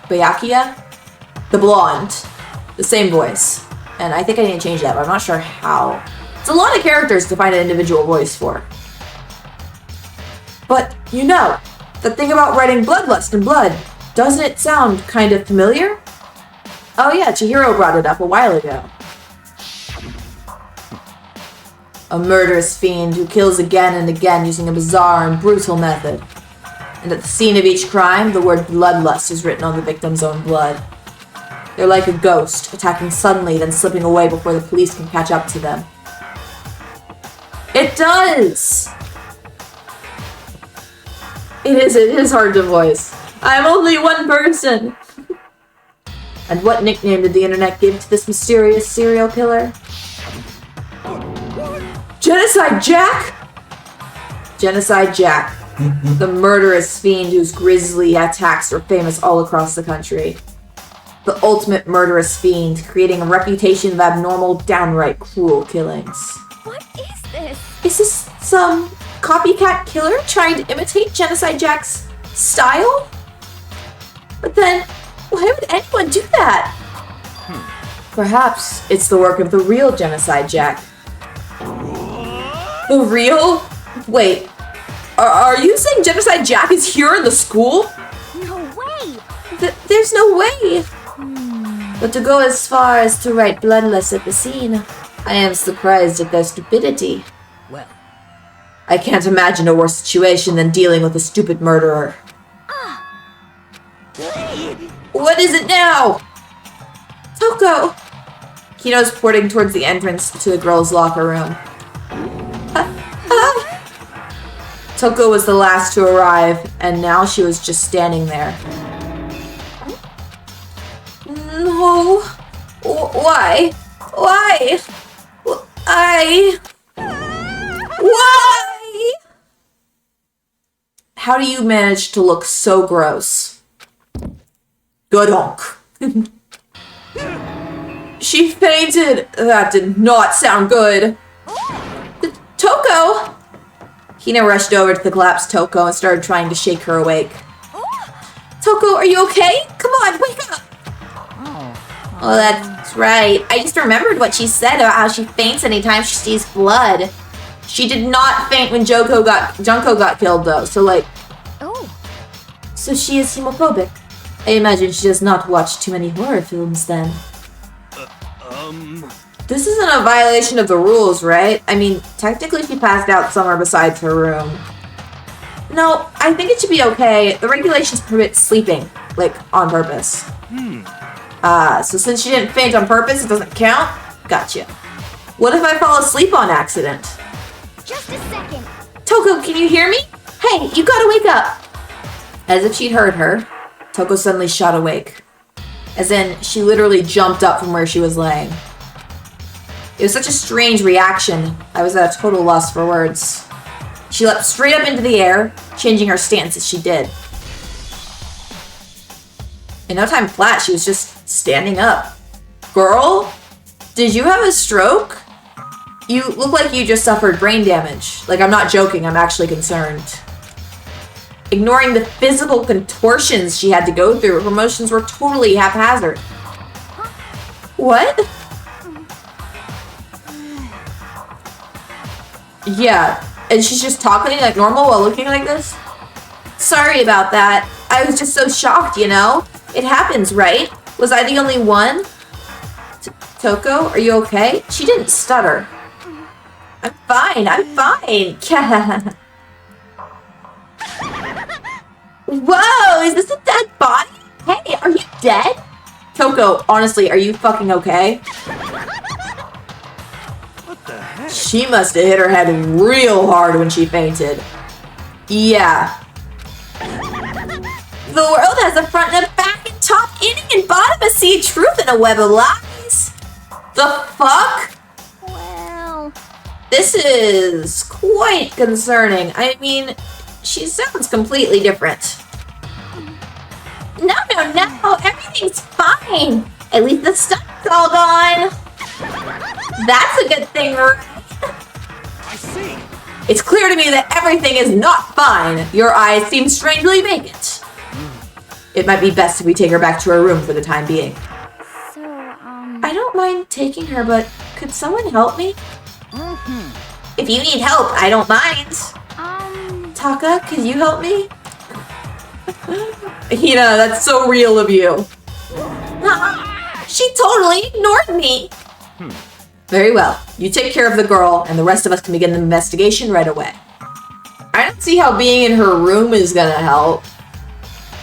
Byakuya, the blonde, the same voice. And I think I need to change that, but I'm not sure how. It's a lot of characters to find an individual voice for. But, you know, the thing about writing bloodlust and blood, doesn't it sound kind of familiar? Oh yeah, Chihiro brought it up a while ago. A murderous fiend who kills again and again using a bizarre and brutal method. And at the scene of each crime, the word bloodlust is written on the victim's own blood. They're like a ghost, attacking suddenly, then slipping away before the police can catch up to them. It does! It is hard to voice. I'm only one person! And what nickname did the internet give to this mysterious serial killer? Genocide Jack? Genocide Jack, the murderous fiend whose grisly attacks are famous all across the country. The ultimate murderous fiend, creating a reputation of abnormal, downright cruel killings. What is this? Is this some copycat killer trying to imitate Genocide Jack's style? But then, why would anyone do that? Perhaps it's the work of the real Genocide Jack. The real? Wait, are you saying Genocide Jack is here in the school? No way! There's no way! But to go as far as to write bloodless at the scene, I am surprised at their stupidity. Well, I can't imagine a worse situation than dealing with a stupid murderer. What is it now? Toko! Kino's pointing towards the entrance to the girls' locker room. Toko was the last to arrive, and now she was just standing there. No. Why? Why? Why? How do you manage to look so gross? Godonk. She fainted. That did not sound good. Toko! Hina rushed over to the collapsed Toko and started trying to shake her awake. Toko, are you okay? Come on, wake up! Oh, that's right. I just remembered what she said about how she faints anytime she sees blood. She did not faint when Junko got killed, though. So, like... Oh. So she is hemophobic. I imagine she does not watch too many horror films, then. This isn't a violation of the rules, right? I mean, technically she passed out somewhere besides her room. No, I think it should be okay. The regulations permit sleeping, like, on purpose. So since she didn't faint on purpose, it doesn't count? Gotcha. What if I fall asleep on accident? Just a second. Toko, can you hear me? Hey, you gotta wake up! As if she'd heard her, Toko suddenly shot awake. As in, she literally jumped up from where she was laying. It was such a strange reaction, I was at a total loss for words. She leapt straight up into the air, changing her stance as she did. In no time flat, she was just standing up. Girl, did you have a stroke? You look like you just suffered brain damage. Like, I'm not joking, I'm actually concerned. Ignoring the physical contortions she had to go through, her motions were totally haphazard. What? Yeah, and she's just talking like normal while looking like this? Sorry about that. I was just so shocked, you know? It happens, right? Was I the only one? Toko, are you okay? She didn't stutter. I'm fine, I'm fine. Yeah. Whoa, is this a dead body? Hey, are you dead? Toko, honestly, are you fucking okay? What the heck? She must have hit her head real hard when she fainted. Yeah. The world has a front and a back and top, inning and bottom, a sea of truth and a web of lies. The fuck? Well... This is quite concerning. I mean, she sounds completely different. No, everything's fine. At least the stuff's all gone. That's a good thing, right? I see. It's clear to me that everything is not fine. Your eyes seem strangely vacant. It might be best if we take her back to her room for the time being. So, I don't mind taking her, but could someone help me? If you need help, I don't mind. Taka, could you help me? Hina, that's so real of you. She totally ignored me. Very well. You take care of the girl, and the rest of us can begin the investigation right away. I don't see how being in her room is gonna help.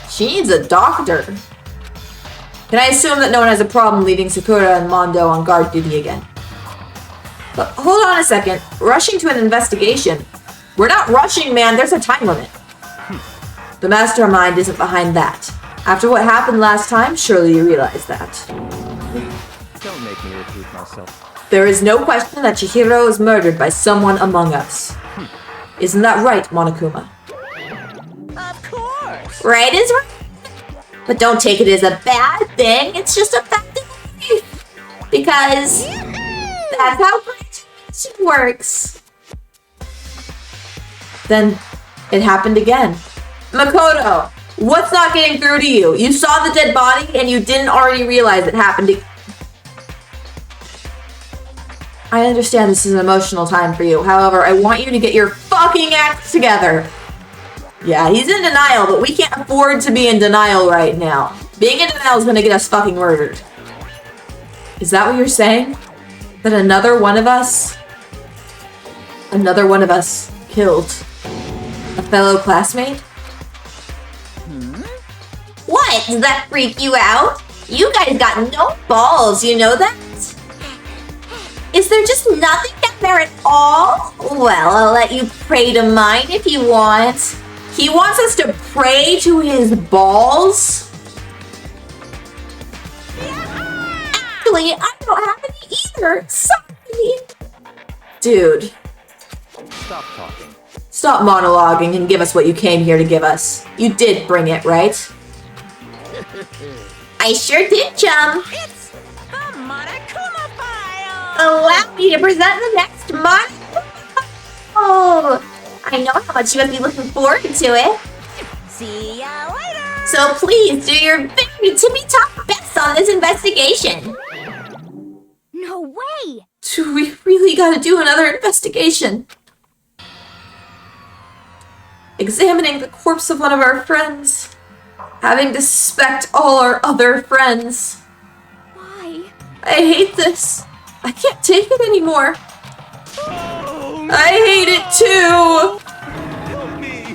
She needs a doctor. Can I assume that no one has a problem leaving Sakura and Mondo on guard duty again? But hold on a second. Rushing to an investigation? We're not rushing, man. There's a time limit. The mastermind isn't behind that. After what happened last time, surely you realize that. Don't make me repeat myself. There is no question that Chihiro was murdered by someone among us. Isn't that right, Monokuma? Of course. Right is right. But don't take it as a bad thing. It's just a fact of life. Because that's how graduation works. Then it happened again. Makoto, what's not getting through to you? You saw the dead body and you didn't already realize it happened. I understand this is an emotional time for you. However, I want you to get your fucking act together. Yeah, he's in denial, but we can't afford to be in denial right now. Being in denial is gonna get us fucking murdered. Is that what you're saying? That another one of us killed a fellow classmate? What? Does that freak you out? You guys got no balls, you know that? Is there just nothing down there at all? Well, I'll let you pray to mine if you want. He wants us to pray to his balls? Actually, I don't have any either. Sorry. Dude, Stop talking. stop monologuing and give us what you came here to give us. You did bring it, right? I sure did, chum. It's the Monokuma file. Allow me to present the next month. Oh, I know how much you must be looking forward to it. See ya later. So please do your very tippy-top best on this investigation. No way! Do we really gotta do another investigation? Examining the corpse of one of our friends. Having to suspect all our other friends. Why? I hate this. I can't take it anymore. I hate it too.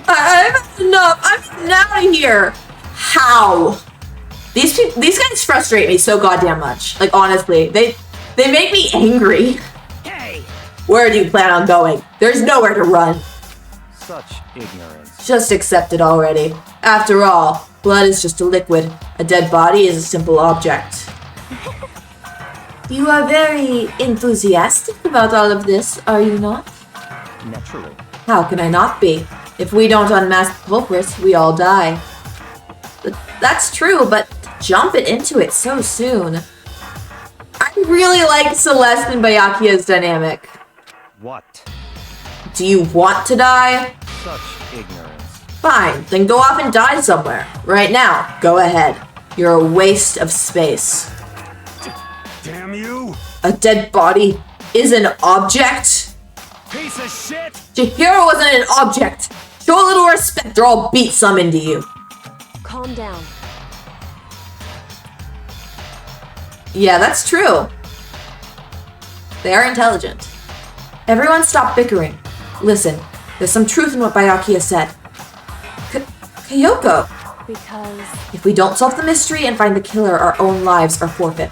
I've had enough. I'm getting out of here. How? These guys frustrate me so goddamn much. Like honestly, they make me angry. Hey! Where do you plan on going? There's nowhere to run. Such ignorance. Just accept it already. After all, blood is just a liquid. A dead body is a simple object. You are very enthusiastic about all of this, are you not? Naturally. How can I not be? If we don't unmask the culprits, we all die. That's true, but jump it into it so soon. I really like Celeste and Byakuya's dynamic. What? Do you want to die? Such ignorance. Fine, then go off and die somewhere. Right now, go ahead. You're a waste of space. Damn you! A dead body is an object? Piece of shit! Chihiro wasn't an object. Show a little respect or I'll beat some into you. Calm down. Yeah, that's true. They are intelligent. Everyone stop bickering. Listen, there's some truth in what Byakuya said. Kyoko! Because... If we don't solve the mystery and find the killer, our own lives are forfeit.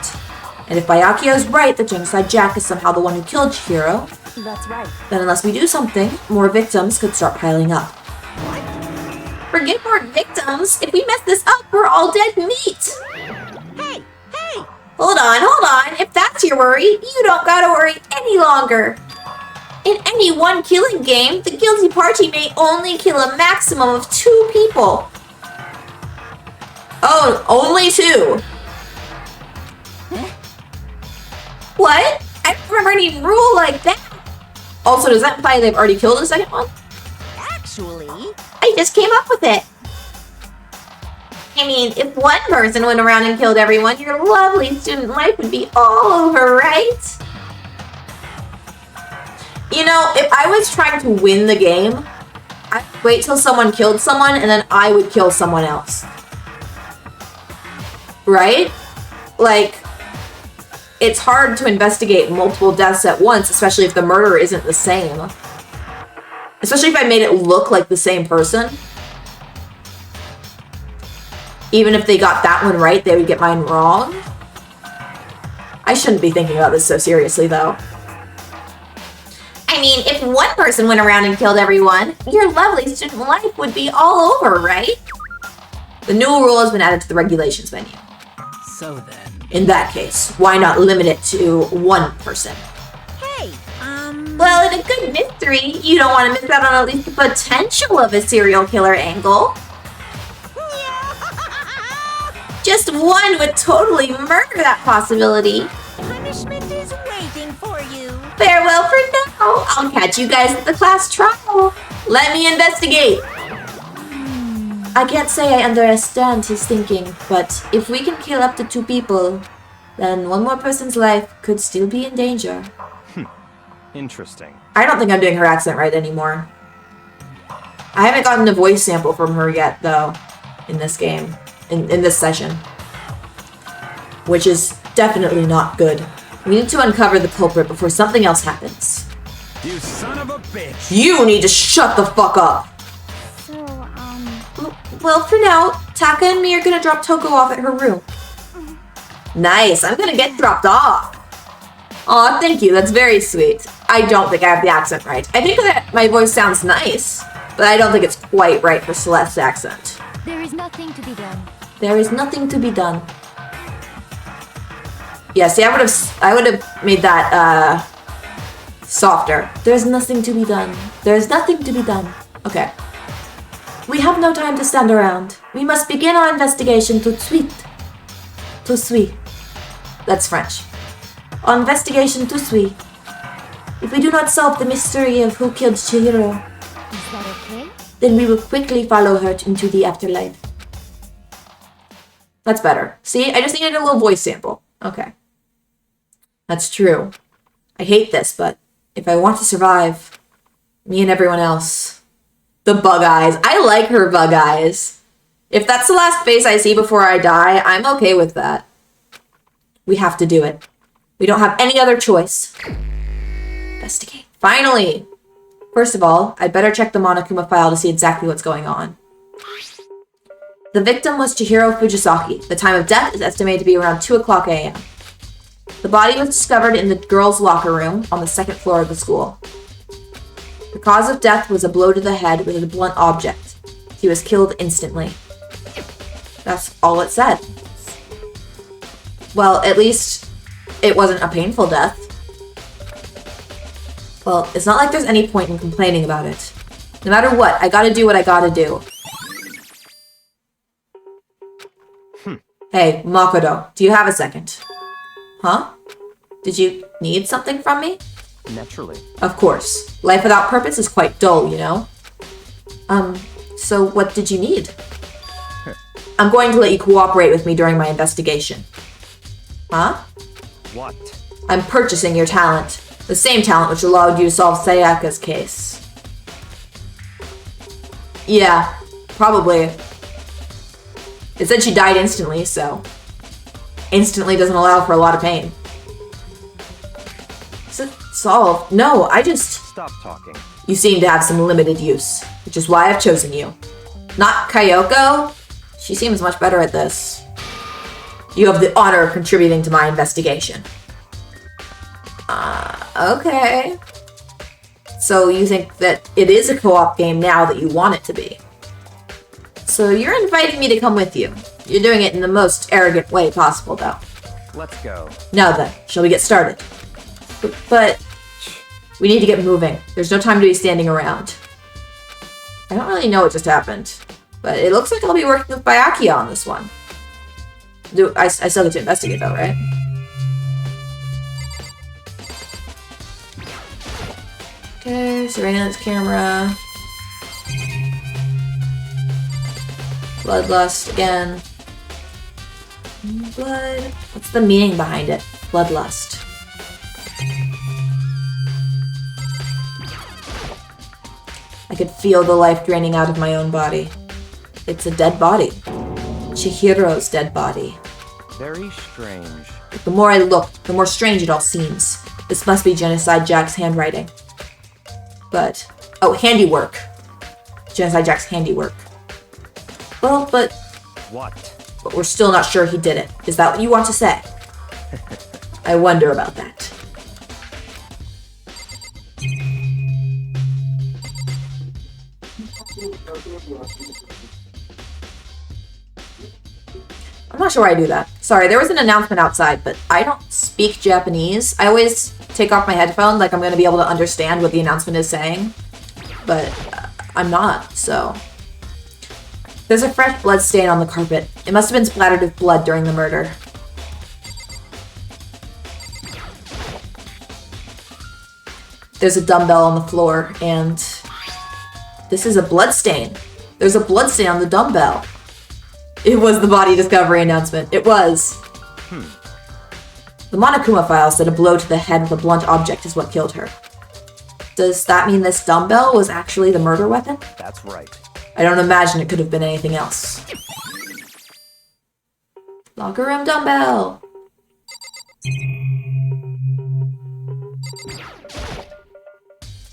And if Byakuya is right that Genocide Jack is somehow the one who killed Chihiro, That's right. then unless we do something, more victims could start piling up. Forget more victims. If we mess this up, we're all dead meat. Hey! Hey! Hold on. If that's your worry, you don't gotta worry any longer. In any one killing game, the guilty party may only kill a maximum of 2 people. Oh, only 2. What? I don't remember any rule like that. Also, does that imply they've already killed the second one? Actually, I just came up with it. I mean, if one person went around and killed everyone, your lovely student life would be all over, right? You know, if I was trying to win the game, I'd wait till someone killed someone and then I would kill someone else. Right? Like, it's hard to investigate multiple deaths at once, especially if the murderer isn't the same. Especially if I made it look like the same person. Even if they got that one right, they would get mine wrong. I shouldn't be thinking about this so seriously, though. I mean, if one person went around and killed everyone, your lovely student life would be all over, right? The new rule has been added to the regulations menu. So then... In that case, why not limit it to one person? hey, Well, in a good mystery, you don't want to miss out on at least the potential of a serial killer angle. Just one would totally murder that possibility. Punishment is waiting for you. Farewell for now. I'll catch you guys at the class trial. Let me investigate. I can't say I understand his thinking, but if we can kill up to 2 people, then one more person's life could still be in danger. Interesting. I don't think I'm doing her accent right anymore. I haven't gotten a voice sample from her yet, though, in this game. In this session. Which is definitely not good. We need to uncover the culprit before something else happens. You son of a bitch! You need to shut the fuck up! So, Well, for now, Taka and me are gonna drop Toko off at her room. Nice, I'm gonna get dropped off. Aw, thank you, that's very sweet. I don't think I have the accent right. I think that my voice sounds nice, but I don't think it's quite right for Celeste's accent. there is nothing to be done. There is nothing to be done. Yeah, see, I would have made that, softer. There's nothing to be done. There's nothing to be done. Okay. We have no time to stand around. We must begin our investigation tout de suite. Tout de suite. That's French. Our investigation tout de suite. If we do not solve the mystery of who killed Chihiro, Is that okay? then we will quickly follow her into the afterlife. That's better. See, I just needed a little voice sample. Okay. That's true. I hate this, but if I want to survive, me and everyone else. The bug eyes. I like her bug eyes. If that's the last face I see before I die, I'm okay with that. We have to do it. We don't have any other choice. Investigate. Finally! First of all, I'd better check the Monokuma file to see exactly what's going on. The victim was Chihiro Fujisaki. The time of death is estimated to be around 2 o'clock a.m. The body was discovered in the girls' locker room on the 2nd floor of the school. The cause of death was a blow to the head with a blunt object. He was killed instantly. That's all it said. Well, at least it wasn't a painful death. Well, it's not like there's any point in complaining about it. No matter what, I gotta do what I gotta do. Hey, Makoto, do you have a second? Huh? Did you need something from me? Naturally. Of course. Life without purpose is quite dull, you know? So what did you need? I'm going to let you cooperate with me during my investigation. Huh? What? I'm purchasing your talent. The same talent which allowed you to solve Sayaka's case. Yeah, probably. It said she died instantly, so... Instantly doesn't allow for a lot of pain. Is it solved? No, I just... Stop talking. You seem to have some limited use, which is why I've chosen you. Not Kyoko? She seems much better at this. You have the honor of contributing to my investigation. Okay. So you think that it is a co-op game now that you want it to be. So you're inviting me to come with you. You're doing it in the most arrogant way possible, though. Let's go. Now then, shall we get started? But we need to get moving. There's no time to be standing around. I don't really know what just happened, but it looks like I'll be working with Byakuya on this one. I still get to investigate, though, right? Okay, surveillance camera. Bloodlust again. Blood. What's the meaning behind it? Bloodlust. I could feel the life draining out of my own body. It's a dead body. Chihiro's dead body. Very strange. But the more I look, the more strange it all seems. This must be Genocide Jack's handwriting. But... oh, handiwork. Genocide Jack's handiwork. Well, but... What? But we're still not sure he did it. Is that what you want to say? I wonder about that. I'm not sure why I do that. Sorry, there was an announcement outside, but I don't speak Japanese. I always take off my headphone, like I'm gonna be able to understand what the announcement is saying. But I'm not, so. There's a fresh blood stain on the carpet. It must have been splattered with blood during the murder. There's a dumbbell on the floor, and this is a blood stain. There's a blood stain on the dumbbell. It was the body discovery announcement. It was. The Monokuma file said a blow to the head with a blunt object is what killed her. Does that mean this dumbbell was actually the murder weapon? That's right. I don't imagine it could have been anything else. Locker room dumbbell.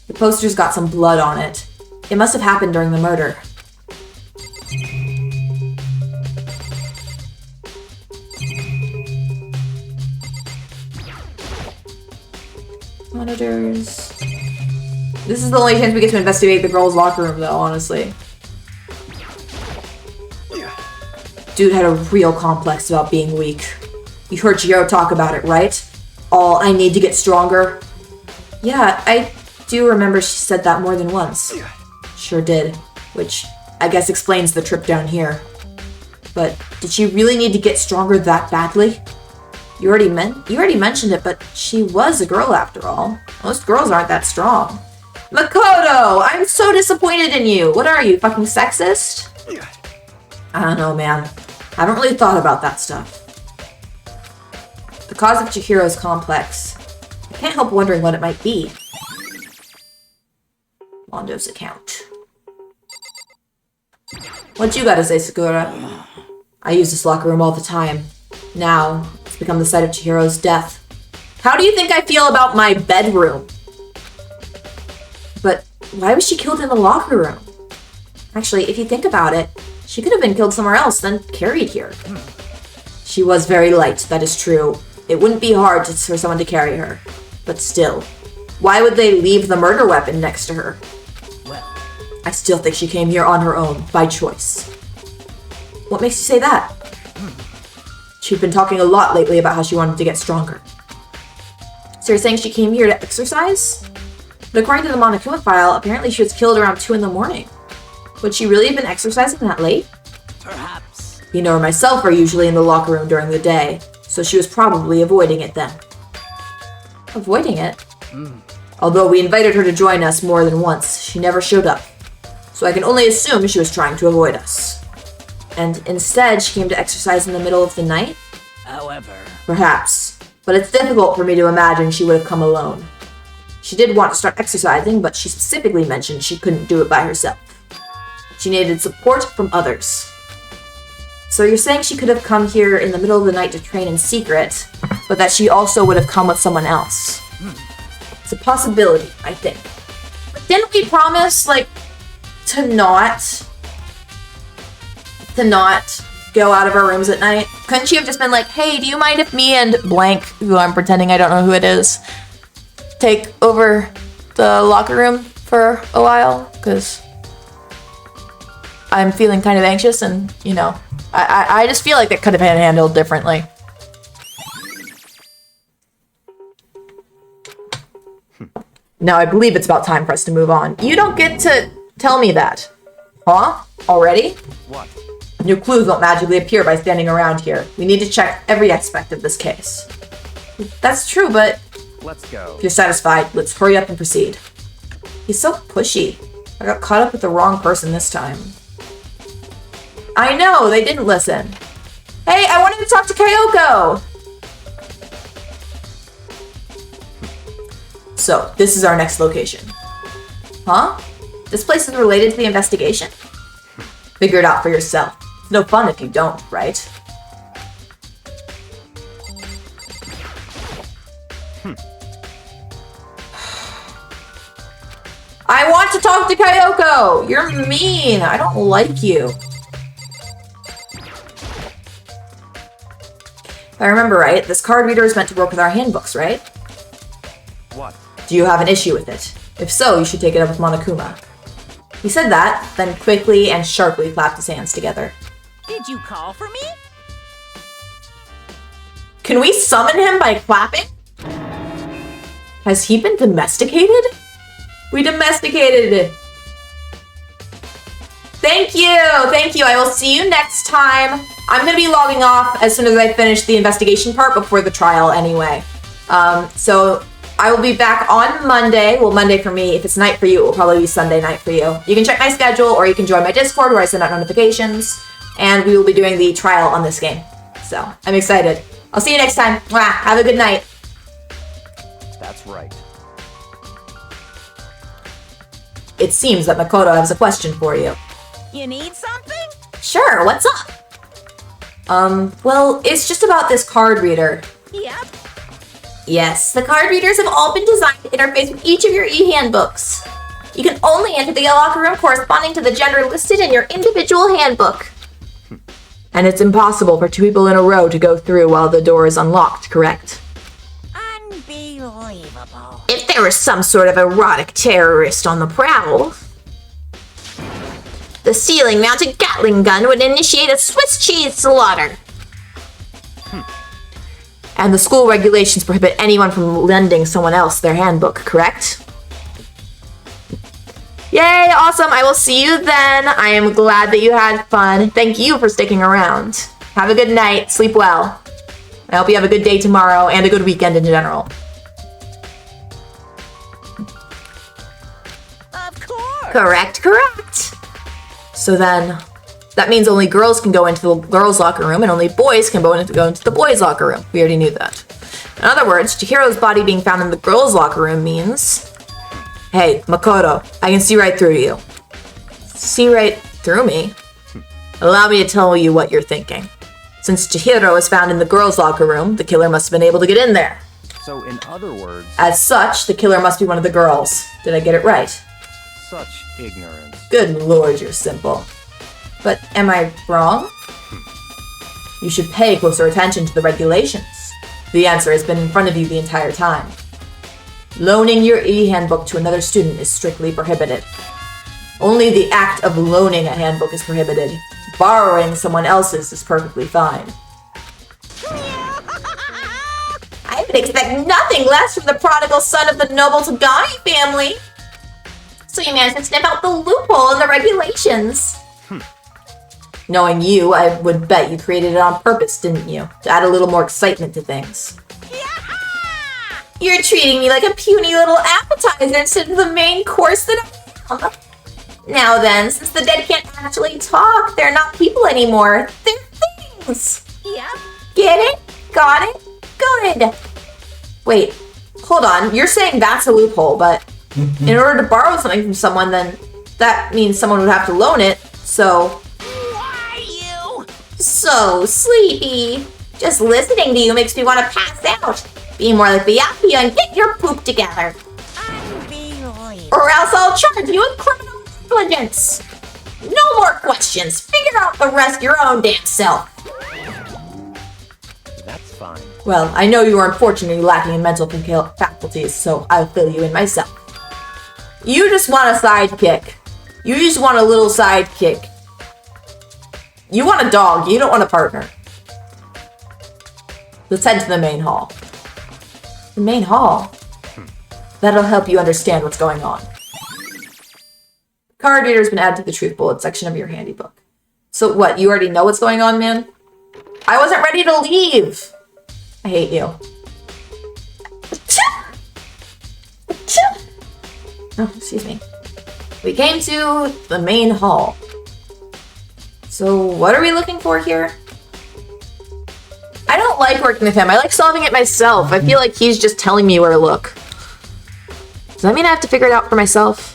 The poster's got some blood on it. It must have happened during the murder. Monitors. This is the only chance we get to investigate the girls' locker room, though, honestly. Dude had a real complex about being weak. You heard Chihiro talk about it, right? All I need to get stronger. Yeah, I do remember she said that more than once. Sure did. Which I guess explains the trip down here. But did she really need to get stronger that badly? You already mentioned it, but she was a girl after all. Most girls aren't that strong. Makoto! I'm so disappointed in you! What are you, fucking sexist? I don't know, man. I haven't really thought about that stuff. The cause of Chihiro's complex. I can't help wondering what it might be. Mondo's account. What you gotta say, Sakura? I use this locker room all the time. Now, it's become the site of Chihiro's death. How do you think I feel about my bedroom? But why was she killed in the locker room? Actually, if you think about it, she could have been killed somewhere else, then carried here. She was very light, that is true. It wouldn't be hard for someone to carry her. But still, why would they leave the murder weapon next to her? Well, I still think she came here on her own, by choice. What makes you say that? She'd been talking a lot lately about how she wanted to get stronger. So you're saying she came here to exercise? But according to the Monokuma file, apparently she was killed around 2 in the morning. Would she really have been exercising that late? Perhaps. Hino or myself are usually in the locker room during the day, so she was probably avoiding it then. Avoiding it? Although we invited her to join us more than once, she never showed up. So I can only assume she was trying to avoid us. And instead, she came to exercise in the middle of the night? However... Perhaps. But it's difficult for me to imagine she would have come alone. She did want to start exercising, but she specifically mentioned she couldn't do it by herself. She needed support from others. So you're saying she could have come here in the middle of the night to train in secret, but that she also would have come with someone else. It's a possibility, I think. But didn't we promise, like, to not go out of our rooms at night? Couldn't she have just been like, hey, do you mind if me and blank, who I'm pretending I don't know who it is, take over the locker room for a while? Because I'm feeling kind of anxious and, you know, I just feel like that could have been handled differently. Now I believe it's about time for us to move on. You don't get to tell me that. Huh? Already? What? New clues won't magically appear by standing around here. We need to check every aspect of this case. That's true, but Let's go. if you're satisfied, let's hurry up and proceed. He's so pushy. I got caught up with the wrong person this time. I know, they didn't listen. Hey, I wanted to talk to Kyoko! So, this is our next location. Huh? This place is related to the investigation? Figure it out for yourself. It's no fun if you don't, right? I want to talk to Kyoko! You're mean! I don't like you. If I remember right, this card reader is meant to work with our handbooks, right? What? Do you have an issue with it? If so, you should take it up with Monokuma. He said that, then quickly and sharply clapped his hands together. Did you call for me? Can we summon him by clapping? Has he been domesticated? We domesticated it. Thank you. Thank you. I will see you next time. I'm going to be logging off as soon as I finish the investigation part before the trial anyway. So I will be back on Monday. Well, Monday for me. If it's night for you, it will probably be Sunday night for you. You can check my schedule or you can join my Discord where I send out notifications. And we will be doing the trial on this game. So I'm excited. I'll see you next time. Mwah. Have a good night. That's right. It seems that Makoto has a question for you. You need something? Sure, what's up? Well, it's just about this card reader. Yep. Yes, the card readers have all been designed to interface with each of your e-handbooks. You can only enter the locker room corresponding to the gender listed in your individual handbook. And it's impossible for two people in a row to go through while the door is unlocked, correct? Unbelievable. If there was some sort of erotic terrorist on the prowl, the ceiling-mounted Gatling gun would initiate a Swiss cheese slaughter. And the school regulations prohibit anyone from lending someone else their handbook, correct? Yay, awesome. I will see you then. I am glad that you had fun. Thank you for sticking around. Have a good night. Sleep well. I hope you have a good day tomorrow and a good weekend in general. Of course. Correct. So then, that means only girls can go into the girls' locker room and only boys can go into the boys' locker room. We already knew that. In other words, Chihiro's body being found in the girls' locker room means... Hey, Makoto, I can see right through you. See right through me? Allow me to tell you what you're thinking. Since Chihiro was found in the girls' locker room, the killer must have been able to get in there. So, in other words... As such, the killer must be one of the girls. Did I get it right? Such ignorance. Good lord, you're simple. But am I wrong? You should pay closer attention to the regulations. The answer has been in front of you the entire time. Loaning your e-handbook to another student is strictly prohibited. Only the act of loaning a handbook is prohibited. Borrowing someone else's is perfectly fine. I would expect nothing less from the prodigal son of the noble Tagami family. So you managed to sniff out the loophole in the regulations. Knowing you, I would bet you created it on purpose, didn't you? To add a little more excitement to things. You're treating me like a puny little appetizer instead of the main course that I am. Now then, since the dead can't actually talk, they're not people anymore. They're things. Yep. Get it? Got it? Good. Wait, hold on. You're saying that's a loophole, but in order to borrow something from someone, then that means someone would have to loan it, so... Why you? So sleepy. Just listening to you makes me want to pass out. Be more like Byakuya and get your poop together. Unbelievable. Or else I'll charge you with criminal negligence. No more questions. Figure out the rest your own damn self. That's fine. Well, I know you are unfortunately lacking in mental faculties, so I'll fill you in myself. You just want a sidekick. You just want a little sidekick. You want a dog, you don't want a partner. Let's head to the main hall. The main hall? That'll help you understand what's going on. Card reader has been added to the truth bullet section of your handy book. So what, you already know what's going on, man? I wasn't ready to leave! I hate you. Oh, excuse me. We came to the main hall. So what are we looking for here? I don't like working with him. I like solving it myself. I feel like he's just telling me where to look. Does that mean I have to figure it out for myself?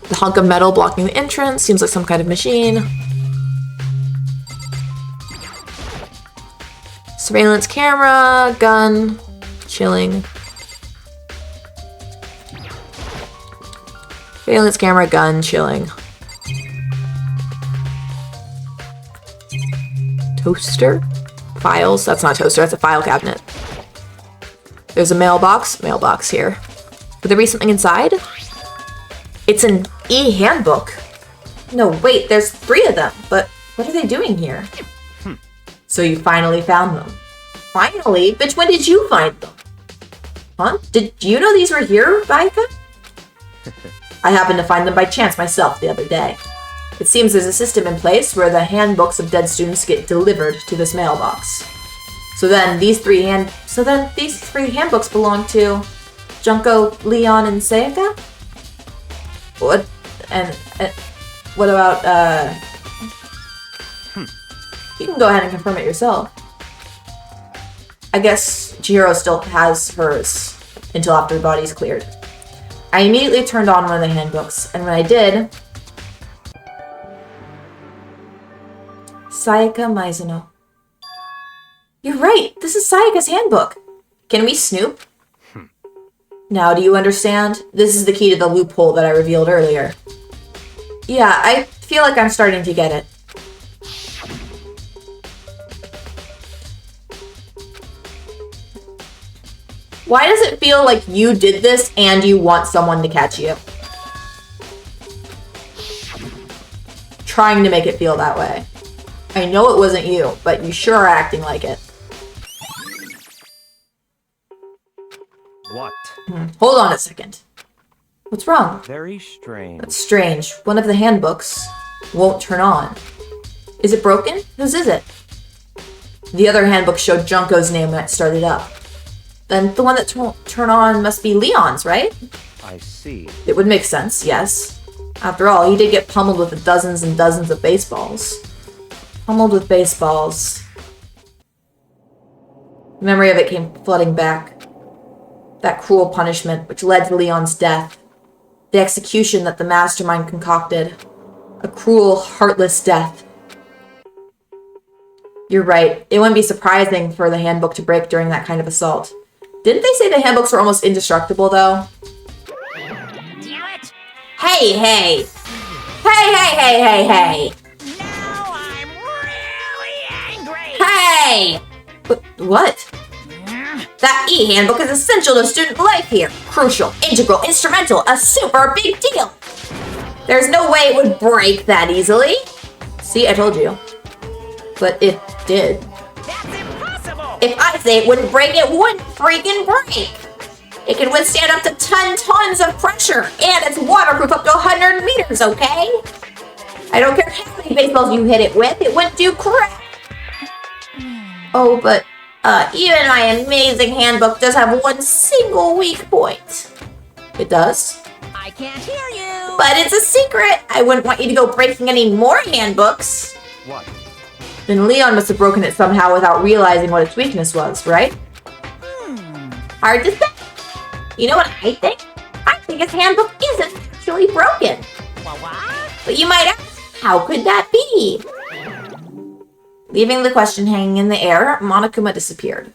The hunk of metal blocking the entrance seems like some kind of machine. Surveillance camera, gun, chilling. Surveillance camera, gun, chilling. Toaster? Files? That's not a toaster, that's a file cabinet. There's a mailbox here. Could there be something inside? It's an e-handbook. No, wait, there's 3 of them, but what are they doing here? So you finally found them. Finally? Bitch, when did you find them? Huh? Did you know these were here, Baika? I happened to find them by chance myself the other day. It seems there's a system in place where the handbooks of dead students get delivered to this mailbox. So then these three handbooks belong to Junko, Leon, and Sayaka? What? And what about, You can go ahead and confirm it yourself. I guess Chihiro still has hers until after the body's cleared. I immediately turned on one of the handbooks, and when I did... Sayaka Mizuno. You're right, this is Sayaka's handbook. Can we snoop? Now do you understand? This is the key to the loophole that I revealed earlier. Yeah, I feel like I'm starting to get it. Why does it feel like you did this and you want someone to catch you? Trying to make it feel that way. I know it wasn't you, but you sure are acting like it. What? Hold on a second. What's wrong? Very strange. That's strange. One of the handbooks won't turn on. Is it broken? Whose is it? The other handbook showed Junko's name when it started up. Then the one that won't turn on must be Leon's, right? I see. It would make sense, yes. After all, he did get pummeled with dozens and dozens of baseballs. Pummeled with baseballs. The memory of it came flooding back. That cruel punishment which led to Leon's death. The execution that the mastermind concocted. A cruel, heartless death. You're right. It wouldn't be surprising for the handbook to break during that kind of assault. Didn't they say the handbooks were almost indestructible, though? Damn it! Hey, hey! Hey! Now I'm really angry! Hey! What? That E-handbook is essential to student life here. Crucial, integral, instrumental, a super big deal. There's no way it would break that easily. See, I told you. But it did. That's impossible! If I say it wouldn't break, it wouldn't freaking break. It can withstand up to 10 tons of pressure, and it's waterproof up to 100 meters, okay? I don't care how many baseballs you hit it with, it wouldn't do crap. Oh, but even my amazing handbook does have one single weak point. It does? I can't hear you. But it's a secret. I wouldn't want you to go breaking any more handbooks. What? Then Leon must have broken it somehow without realizing what its weakness was, right? Hard to say. You know what I think? I think his handbook isn't actually broken. What? But you might ask, how could that be? Leaving the question hanging in the air, Monokuma disappeared.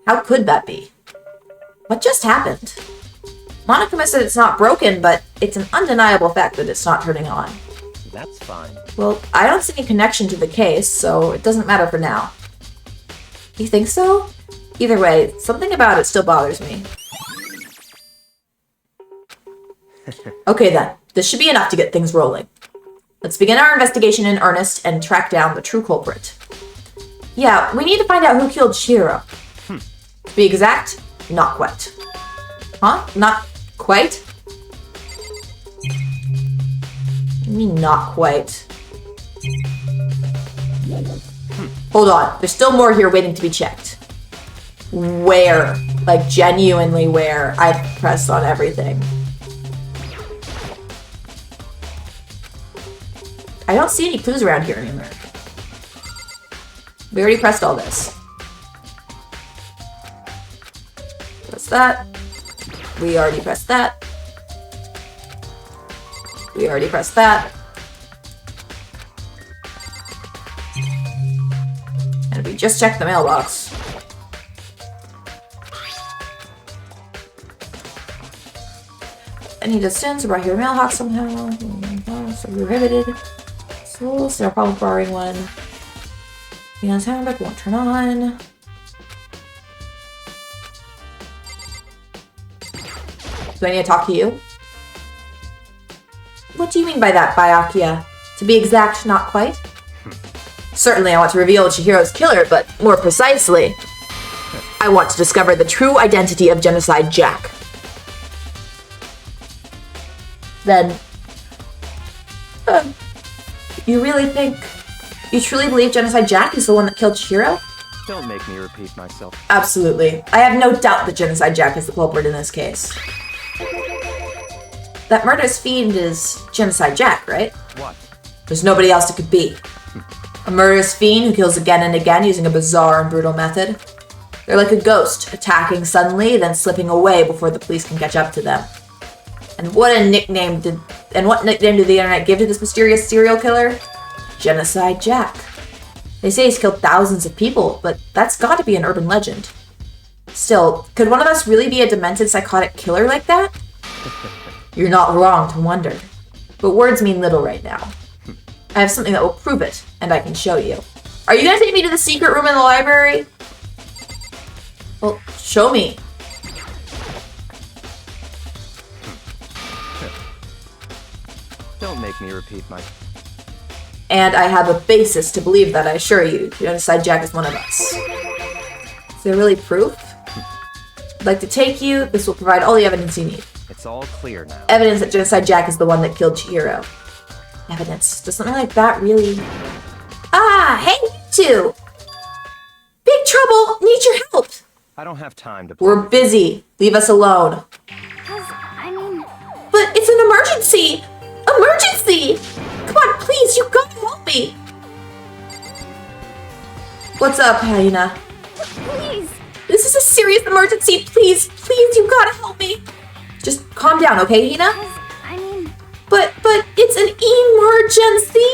How could that be? What just happened? Monokuma said it's not broken, but it's an undeniable fact that it's not turning on. That's fine. Well, I don't see any connection to the case, so it doesn't matter for now. You think so? Either way, something about it still bothers me. Okay then, this should be enough to get things rolling. Let's begin our investigation in earnest and track down the true culprit. Yeah, we need to find out who killed Chihiro. To be exact, not quite. Huh? Not quite? What do you mean not quite? Hold on, there's still more here waiting to be checked. Where? Like genuinely where? I've pressed on everything. I don't see any clues around here anymore. We already pressed all this. Press that. We already pressed that. We already pressed that. And we just checked the mailbox. Any distance about your mailbox somehow. So we're riveted. So they're probably borrowing one. Leon's handbook won't turn on. Do I need to talk to you? What do you mean by that, Byakuya? To be exact, not quite? Certainly I want to reveal Chihiro's killer, but more precisely, I want to discover the true identity of Genocide Jack. Then, you truly believe Genocide Jack is the one that killed Chihiro? Don't make me repeat myself. Absolutely. I have no doubt that Genocide Jack is the culprit in this case. That murderous fiend is Genocide Jack, right? What? There's nobody else it could be. A murderous fiend who kills again and again using a bizarre and brutal method. They're like a ghost, attacking suddenly, then slipping away before the police can catch up to them. And what nickname did the internet give to this mysterious serial killer? Genocide Jack. They say he's killed thousands of people, but that's got to be an urban legend. Still, could one of us really be a demented psychotic killer like that? You're not wrong to wonder. But words mean little right now. I have something that will prove it, and I can show you. Are you gonna take me to the secret room in the library? Well, show me. Don't make me repeat my... And I have a basis to believe that, I assure you. Genocide Jack is one of us. Is there really proof? I'd like to take you. This will provide all the evidence you need. It's all clear now. Evidence that Genocide Jack is the one that killed Chihiro. Evidence. Does something like that really... Ah, hey, you two! Big trouble! Need your help! I don't have time to... We're busy. Leave us alone. But it's an emergency! Emergency! Come on, please, you gotta help me! What's up, Hyena? Please! This is a serious emergency. Please, you gotta help me. Just calm down, okay, Hina? But it's an emergency!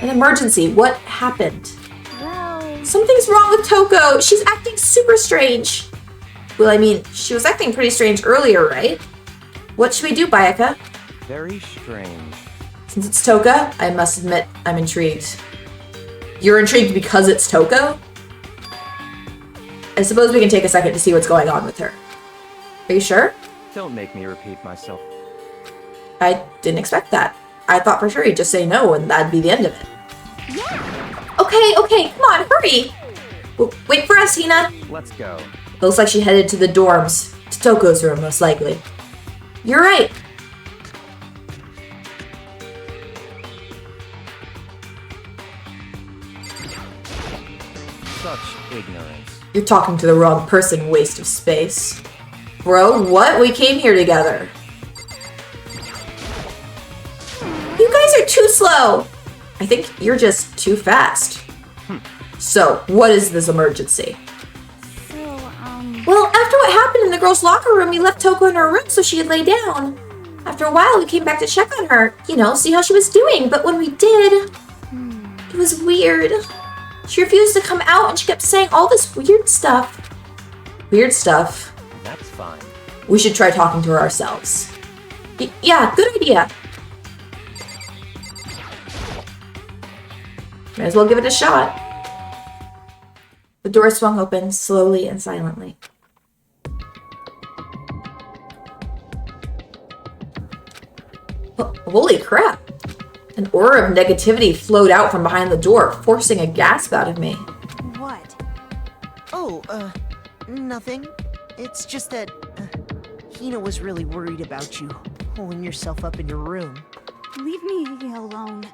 An emergency? What happened? Well... Something's wrong with Toko. She's acting super strange. Well, I mean, she was acting pretty strange earlier, right? What should we do, Bayaka? Very strange. Since it's Toka, I must admit, I'm intrigued. You're intrigued because it's Toko? I suppose we can take a second to see what's going on with her. Are you sure? Don't make me repeat myself. I didn't expect that. I thought for sure he'd just say no and that'd be the end of it. Yeah! Okay, come on, hurry! Wait for us, Hina. Let's go. Looks like she headed to the dorms. To Toko's room, most likely. You're right. Such ignorance. You're talking to the wrong person, waste of space. Bro, what? We came here together. You guys are too slow. I think you're just too fast. So, what is this emergency? Well, after what happened in the girls' locker room, we left Toko in her room so she could lay down. After a while, we came back to check on her, see how she was doing. But when we did, it was weird. She refused to come out and she kept saying all this weird stuff. Weird stuff? That's fine. We should try talking to her ourselves. Yeah, good idea. Might as well give it a shot. The door swung open slowly and silently. Holy crap! An aura of negativity flowed out from behind the door, forcing a gasp out of me. What? Oh, nothing. It's just that Hina was really worried about you, holding yourself up in your room. Leave me alone.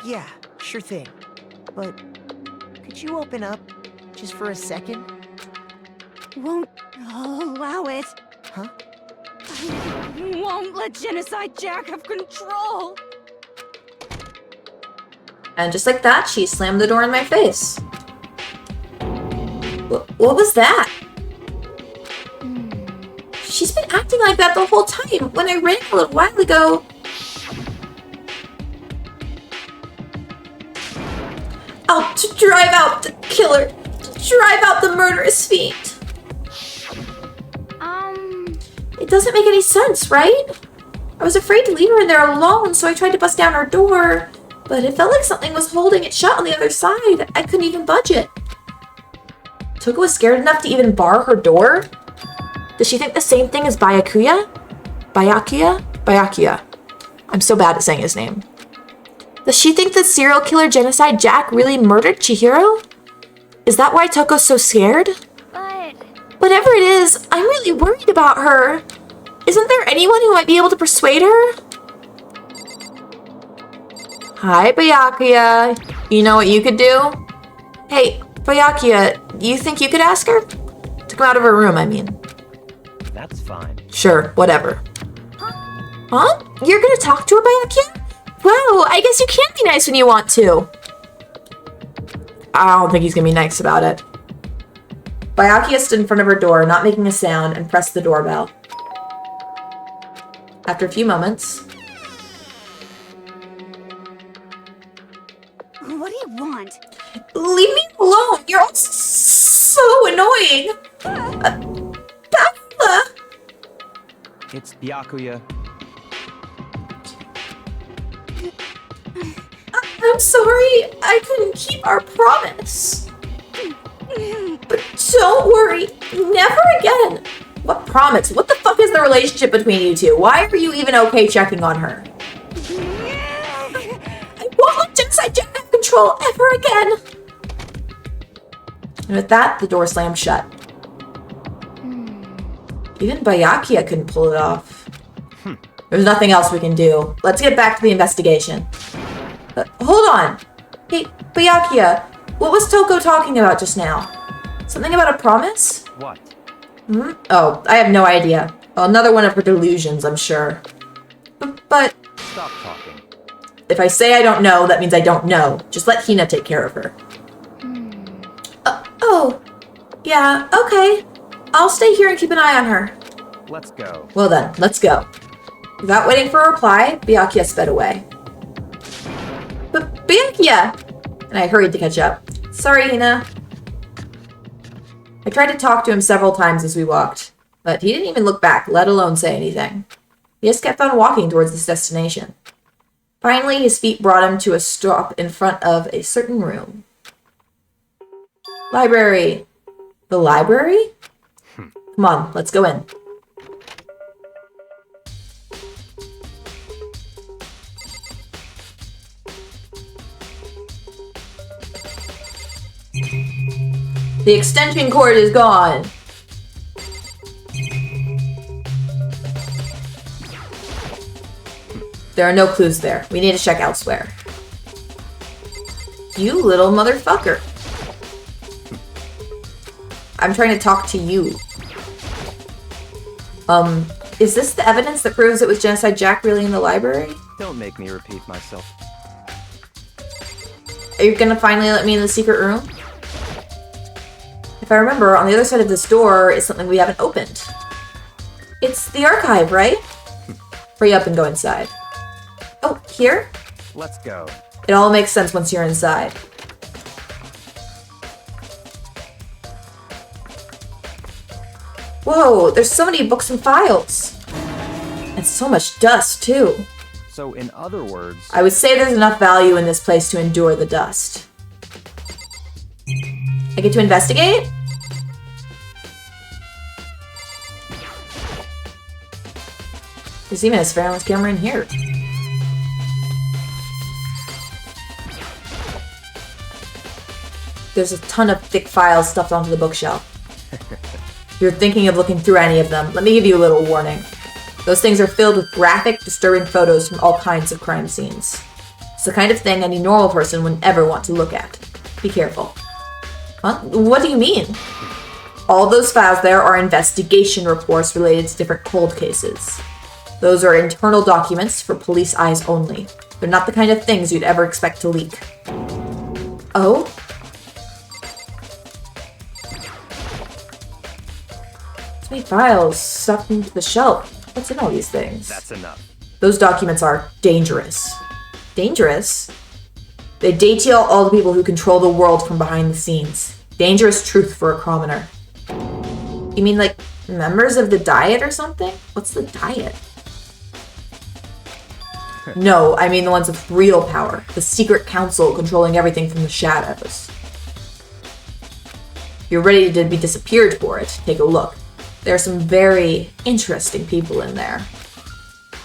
Yeah, sure thing. But could you open up just for a second? Won't allow it. Huh? I won't let Genocide Jack have control. And just like that, she slammed the door in my face. What was that? She's been acting like that the whole time. When I ran a little while ago... I'll drive out the killer. Drive out the murderous fiend. It doesn't make any sense, right? I was afraid to leave her in there alone, so I tried to bust down her door. But it felt like something was holding it shut on the other side. I couldn't even budge it. Toko was scared enough to even bar her door? Does she think the same thing as Byakuya? Byakuya? Byakuya. I'm so bad at saying his name. Does she think that serial killer Genocide Jack really murdered Chihiro? Is that why Toko's so scared? But... Whatever it is, I'm really worried about her. Isn't there anyone who might be able to persuade her? Hi, Byakuya. You know what you could do? Hey, Byakuya, you think you could ask her? To come out of her room, I mean. That's fine. Sure, whatever. Huh? You're gonna talk to her, Byakuya? Wow, I guess you can be nice when you want to. I don't think he's gonna be nice about it. Byakuya stood in front of her door, not making a sound, and pressed the doorbell. After a few moments... What do you want? Leave me alone! You're all so annoying! Byakuya! It's Byakuya. I'm sorry, I couldn't keep our promise. But don't worry, never again. What promise? What the fuck is the relationship between you two? Why are you even okay checking on her? I won't let Genocide Jack have control ever again. And with that, the door slammed shut. Even Byakuya couldn't pull it off. There's nothing else we can do. Let's get back to the investigation. Hold on. Hey, Byakuya, what was Toko talking about just now? Something about a promise? What? Oh, I have no idea. Another one of her delusions, I'm sure. But... Stop talking. If I say I don't know, that means I don't know. Just let Hina take care of her. Oh. Yeah, okay. I'll stay here and keep an eye on her. Let's go. Well then, let's go. Without waiting for a reply, Byakuya sped away. But Byakuya! And I hurried to catch up. Sorry, Hina. I tried to talk to him several times as we walked, but he didn't even look back, let alone say anything. He just kept on walking towards his destination. Finally, his feet brought him to a stop in front of a certain room. Library. The library? Come on, let's go in. The extension cord is gone. There are no clues there. We need to check elsewhere. You little motherfucker. I'm trying to talk to you. Is this the evidence that proves it was Genocide Jack really in the library? Don't make me repeat myself. Are you gonna finally let me in the secret room? If I remember, on the other side of this door is something we haven't opened. It's the archive, right? Hurry up and go inside. Oh, here? Let's go. It all makes sense once you're inside. Whoa, there's so many books and files. And so much dust, too. So, in other words... I would say there's enough value in this place to endure the dust. I get to investigate? There's even a surveillance camera in here. There's a ton of thick files stuffed onto the bookshelf. If you're thinking of looking through any of them, let me give you a little warning. Those things are filled with graphic, disturbing photos from all kinds of crime scenes. It's the kind of thing any normal person would ever want to look at. Be careful. Huh? What do you mean? All those files there are investigation reports related to different cold cases. Those are internal documents for police eyes only. They're not the kind of things you'd ever expect to leak. Oh? So many files stuffed into the shelf. What's in all these things? That's enough. Those documents are dangerous. Dangerous? They detail all the people who control the world from behind the scenes. Dangerous truth for a commoner. You mean like members of the Diet or something? What's the Diet? No, I mean the ones with real power. The secret council controlling everything from the shadows. You're ready to be disappeared for it. Take a look. There are some very interesting people in there.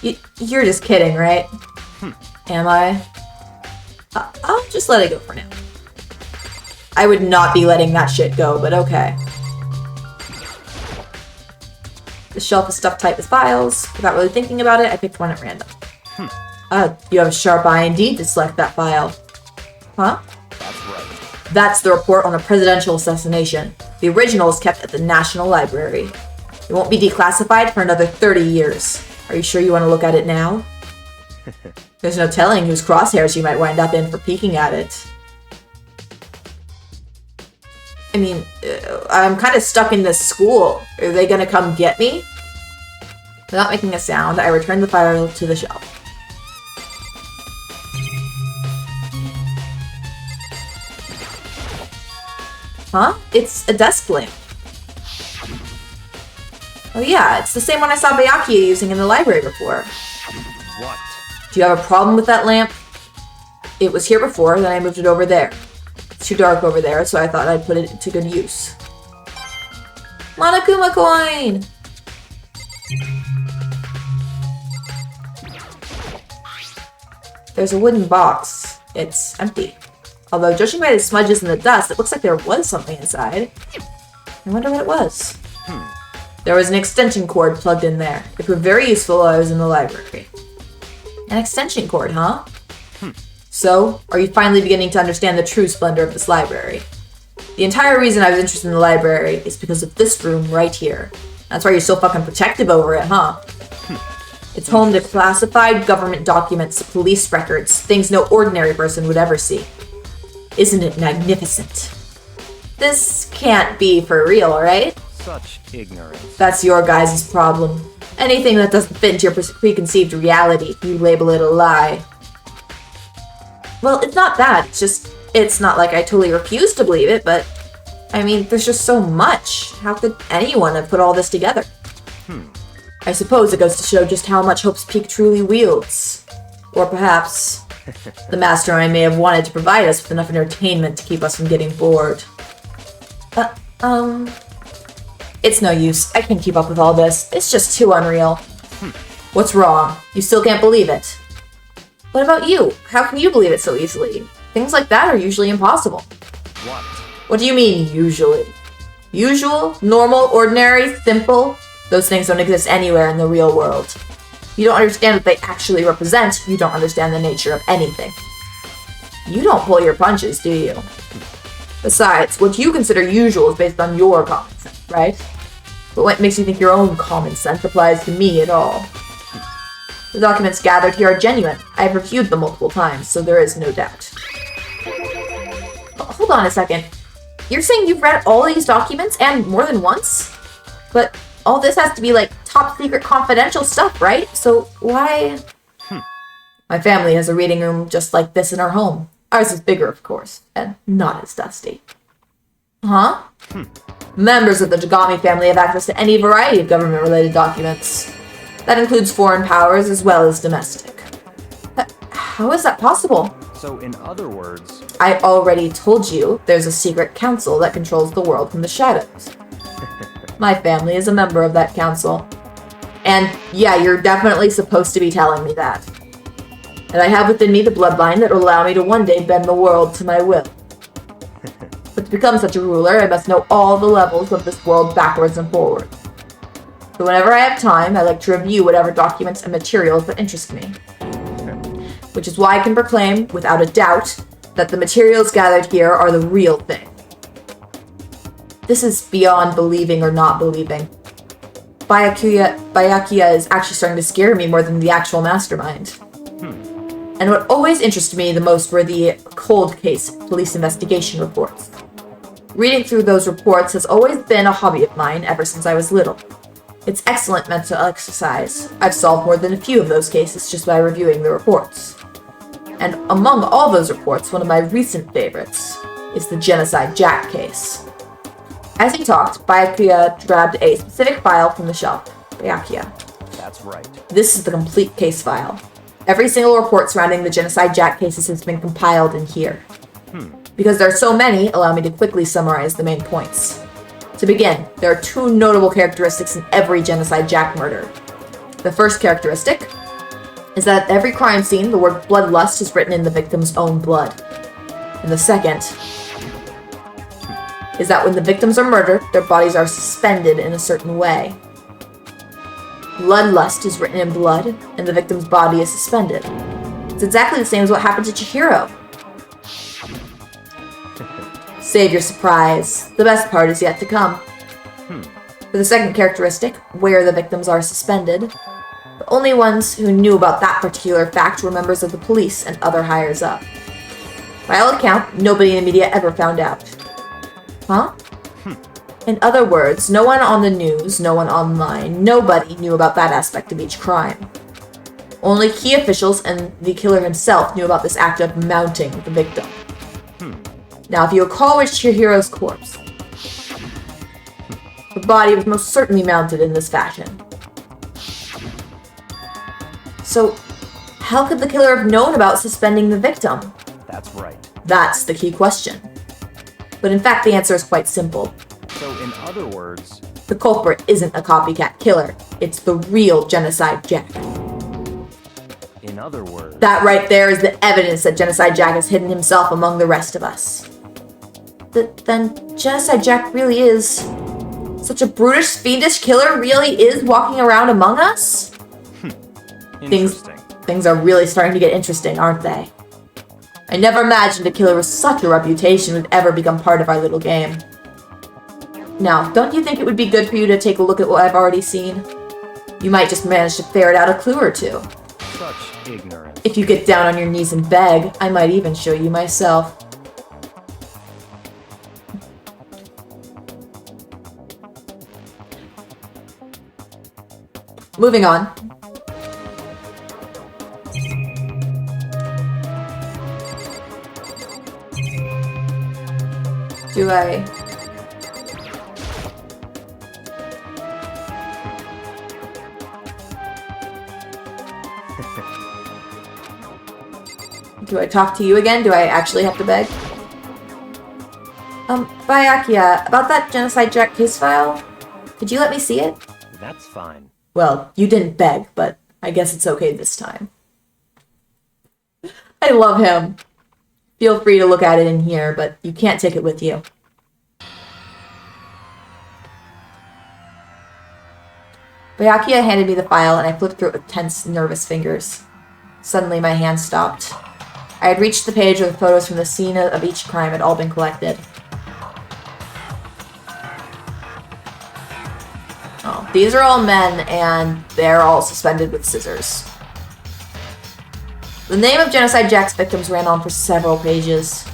You're just kidding, right? Am I? I'll just let it go for now. I would not be letting that shit go, but okay. The shelf is stuffed tight with files. Without really thinking about it, I picked one at random. You have a sharp eye indeed to select that file. Huh? That's right. That's the report on a presidential assassination. The original is kept at the National Library. It won't be declassified for another 30 years. Are you sure you want to look at it now? There's no telling whose crosshairs you might wind up in for peeking at it. I mean, I'm kind of stuck in this school. Are they gonna come get me? Without making a sound, I return the file to the shelf. Huh? It's a desk lamp. Oh yeah, it's the same one I saw Byakuya using in the library before. What? Do you have a problem with that lamp? It was here before, then I moved it over there. It's too dark over there, so I thought I'd put it to good use. Monokuma coin! There's a wooden box. It's empty. Although, judging by the smudges in the dust, it looks like there was something inside. I wonder what it was. There was an extension cord plugged in there. It proved very useful while I was in the library. An extension cord, huh? So, are you finally beginning to understand the true splendor of this library? The entire reason I was interested in the library is because of this room right here. That's why you're so fucking protective over it, huh? It's home to classified government documents, police records, things no ordinary person would ever see. Isn't it magnificent? This can't be for real, right? Such ignorance. That's your guys' problem. Anything that doesn't fit into your preconceived reality, you label it a lie. Well, it's not that. It's just, it's not like I totally refuse to believe it, but I mean, there's just so much. How could anyone have put all this together? I suppose it goes to show just how much Hope's Peak truly wields. Or perhaps the mastermind may have wanted to provide us with enough entertainment to keep us from getting bored. It's no use. I can't keep up with all this. It's just too unreal. What's wrong? You still can't believe it? What about you? How can you believe it so easily? Things like that are usually impossible. What? What do you mean, usually? Usual? Normal? Ordinary? Simple? Those things don't exist anywhere in the real world. You don't understand what they actually represent, you don't understand the nature of anything. You don't pull your punches, do you? Besides, what you consider usual is based on your common sense, right? But what makes you think your own common sense applies to me at all? The documents gathered here are genuine. I have reviewed them multiple times, so there is no doubt. Hold on a second. You're saying you've read all these documents, and more than once? But all this has to be, like, top-secret confidential stuff, right? So why... My family has a reading room just like this in our home. Ours is bigger, of course, and not as dusty. Huh? Members of the Jagami family have access to any variety of government-related documents. That includes foreign powers as well as domestic. How is that possible? So, in other words... I already told you there's a secret council that controls the world from the shadows. My family is a member of that council. And yeah, you're definitely supposed to be telling me that. And I have within me the bloodline that will allow me to one day bend the world to my will. But to become such a ruler, I must know all the levels of this world backwards and forwards. So whenever I have time, I like to review whatever documents and materials that interest me. Which is why I can proclaim, without a doubt, that the materials gathered here are the real thing. This is beyond believing or not believing. Byakuya is actually starting to scare me more than the actual mastermind. And what always interested me the most were the cold case police investigation reports. Reading through those reports has always been a hobby of mine ever since I was little. It's excellent mental exercise. I've solved more than a few of those cases just by reviewing the reports. And among all those reports, one of my recent favorites is the Genocide Jack case. As he talked, Byakuya grabbed a specific file from the shelf. Byakuya. That's right. This is the complete case file. Every single report surrounding the Genocide Jack cases has been compiled in here. Because there are so many, allow me to quickly summarize the main points. To begin, there are two notable characteristics in every Genocide Jack murder. The first characteristic, is that at every crime scene, the word bloodlust is written in the victim's own blood. And the second is that when the victims are murdered, their bodies are suspended in a certain way. Bloodlust is written in blood, and the victim's body is suspended. It's exactly the same as what happened to Chihiro. Save your surprise. The best part is yet to come. For the second characteristic, where the victims are suspended, the only ones who knew about that particular fact were members of the police and other higher up. By all account, nobody in the media ever found out. Huh? In other words, no one on the news, no one online, nobody knew about that aspect of each crime. Only key officials and the killer himself knew about this act of mounting the victim. Now, if you recall with Chihiro's corpse, the body was most certainly mounted in this fashion. So, how could the killer have known about suspending the victim? That's right. That's the key question. But in fact, the answer is quite simple. So in other words, the culprit isn't a copycat killer. It's the real Genocide Jack. In other words, that right there is the evidence that Genocide Jack has hidden himself among the rest of us. Then Genocide Jack really is such a brutish, fiendish killer, really is walking around among us? Things are really starting to get interesting, aren't they? I never imagined a killer with such a reputation would ever become part of our little game. Now, don't you think it would be good for you to take a look at what I've already seen? You might just manage to ferret out a clue or two. Such ignorance. If you get down on your knees and beg, I might even show you myself. Moving on. Do I talk to you again? Do I actually have to beg? Byakuya, about that Genocide Jack case file, could you let me see it? That's fine. Well, you didn't beg, but I guess it's okay this time. I love him. Feel free to look at it in here, but you can't take it with you. Byakuya handed me the file, and I flipped through it with tense, nervous fingers. Suddenly, my hand stopped. I had reached the page where the photos from the scene of each crime had all been collected. Oh, these are all men, and they're all suspended with scissors. The name of Genocide Jack's victims ran on for several pages.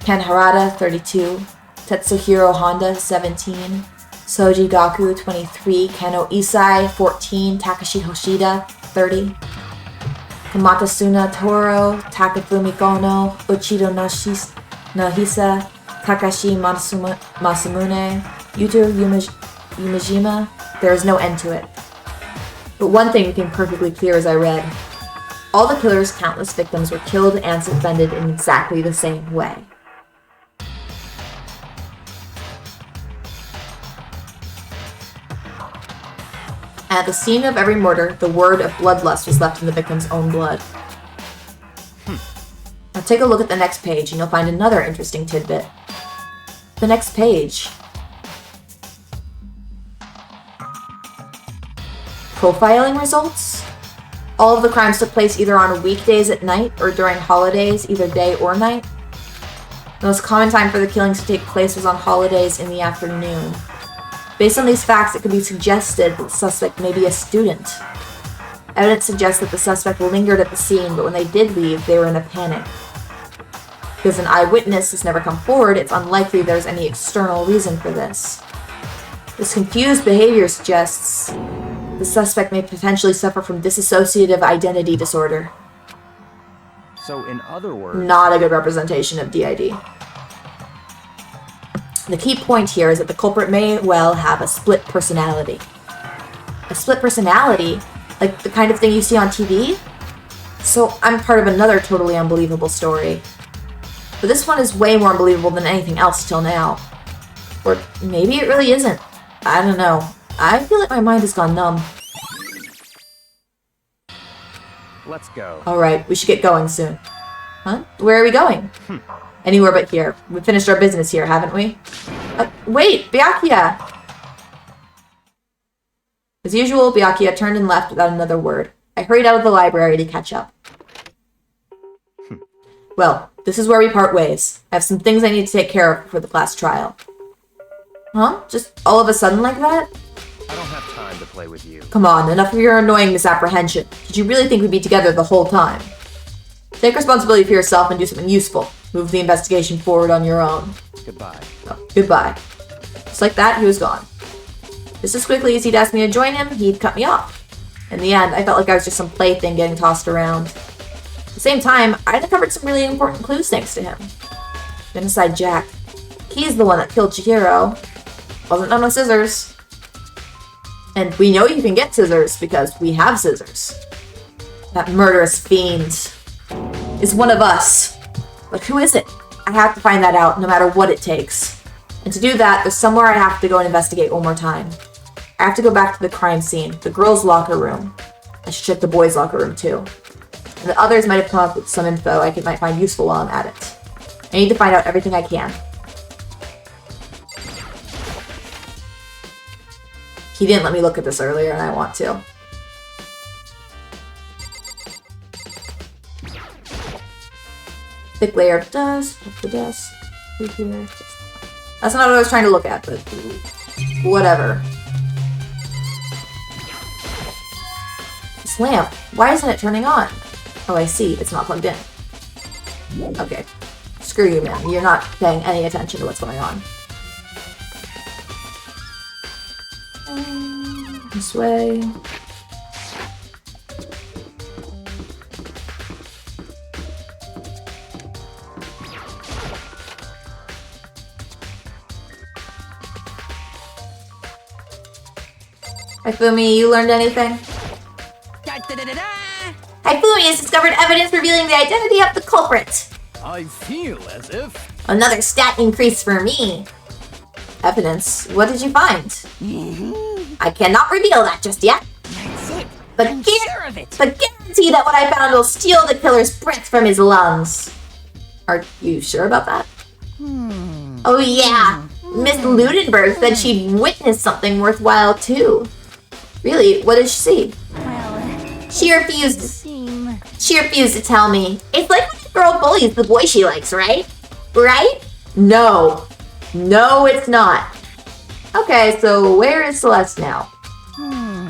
Ken Harada, 32. Tetsuhiro Honda, 17. Soji Gaku, 23. Kano Isai, 14. Takashi Hoshida, 30. Kamatasuna Toro, Takafumi Kono, Uchido Nohisa, Kakashi Masamune, Yuto Yumajima. There is no end to it. But one thing became perfectly clear as I read. All the killer's countless victims were killed and suspended in exactly the same way. At the scene of every murder, the word of bloodlust was left in the victim's own blood. Now take a look at the next page and you'll find another interesting tidbit. The next page. Profiling results? All of the crimes took place either on weekdays at night or during holidays, either day or night. The most common time for the killings to take place was on holidays in the afternoon. Based on these facts, it could be suggested that the suspect may be a student. Evidence suggests that the suspect lingered at the scene, but when they did leave, they were in a panic. Because an eyewitness has never come forward, it's unlikely there's any external reason for this. This confused behavior suggests the suspect may potentially suffer from dissociative identity disorder. So in other words, not a good representation of DID. The key point here is that the culprit may well have a split personality. A split personality? Like the kind of thing you see on TV? So I'm part of another totally unbelievable story. But this one is way more unbelievable than anything else till now. Or maybe it really isn't. I don't know. I feel like my mind has gone numb. let's go. Alright, we should get going soon. Huh? Where are we going? Anywhere but here. We finished our business here, haven't we? Wait! Byakuya! As usual, Byakuya turned and left without another word. I hurried out of the library to catch up. Well, this is where we part ways. I have some things I need to take care of before the class trial. Huh? Just all of a sudden like that? I don't have time to play with you. Come on, enough of your annoying misapprehension. Did you really think we'd be together the whole time? Take responsibility for yourself and do something useful. Move the investigation forward on your own. Goodbye. Oh, goodbye. Just like that, he was gone. Just as quickly as he'd asked me to join him, he'd cut me off. In the end, I felt like I was just some plaything getting tossed around. At the same time, I'd uncovered some really important clues thanks to him. Genocide Jack. He's the one that killed Chihiro. Wasn't done with scissors. And we know you can get scissors because we have scissors. That murderous fiend is one of us. But who is it? I have to find that out no matter what it takes. And to do that, there's somewhere I have to go and investigate one more time. I have to go back to the crime scene, the girls' locker room. I should check the boys' locker room too. And the others might have come up with some info I might find useful while I'm at it. I need to find out everything I can. He didn't let me look at this earlier, and I want to. Thick layer of dust, up the dust, through here. That's not what I was trying to look at, but whatever. This lamp, why isn't it turning on? Oh, I see, it's not plugged in. Okay. Screw you, man. You're not paying any attention to what's going on. This way. Haifumi, you learned anything? Haifumi has discovered evidence revealing the identity of the culprit. I feel as if... Another stat increase for me. Evidence? What did you find? I cannot reveal that just yet. That's it. But, I'm sure of it. but guarantee that what I found will steal the killer's breath from his lungs. Are you sure about that? Oh yeah. Miss Ludenberg said she'd witnessed something worthwhile too. Really? What did she see? Well, She refused seem... She refused to tell me. It's like when a girl bullies the boy she likes, right? Right? No. No, it's not. Okay, so where is Celeste now?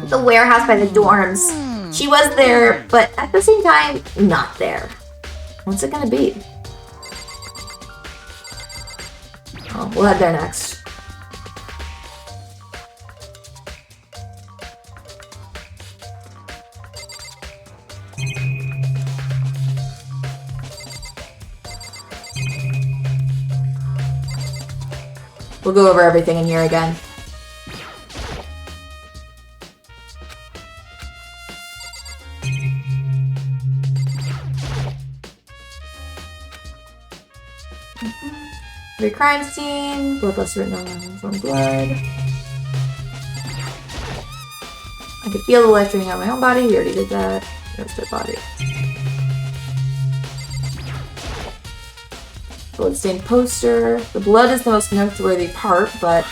The warehouse by the dorms. She was there, but at the same time, not there. What's it gonna be? Oh, we'll head there next. We'll go over everything in here again. Every crime scene, bloodlust written on his own blood. I could feel the life draining out my own body. We already did that. There's their body. Bloodstained poster. The blood is the most noteworthy part, but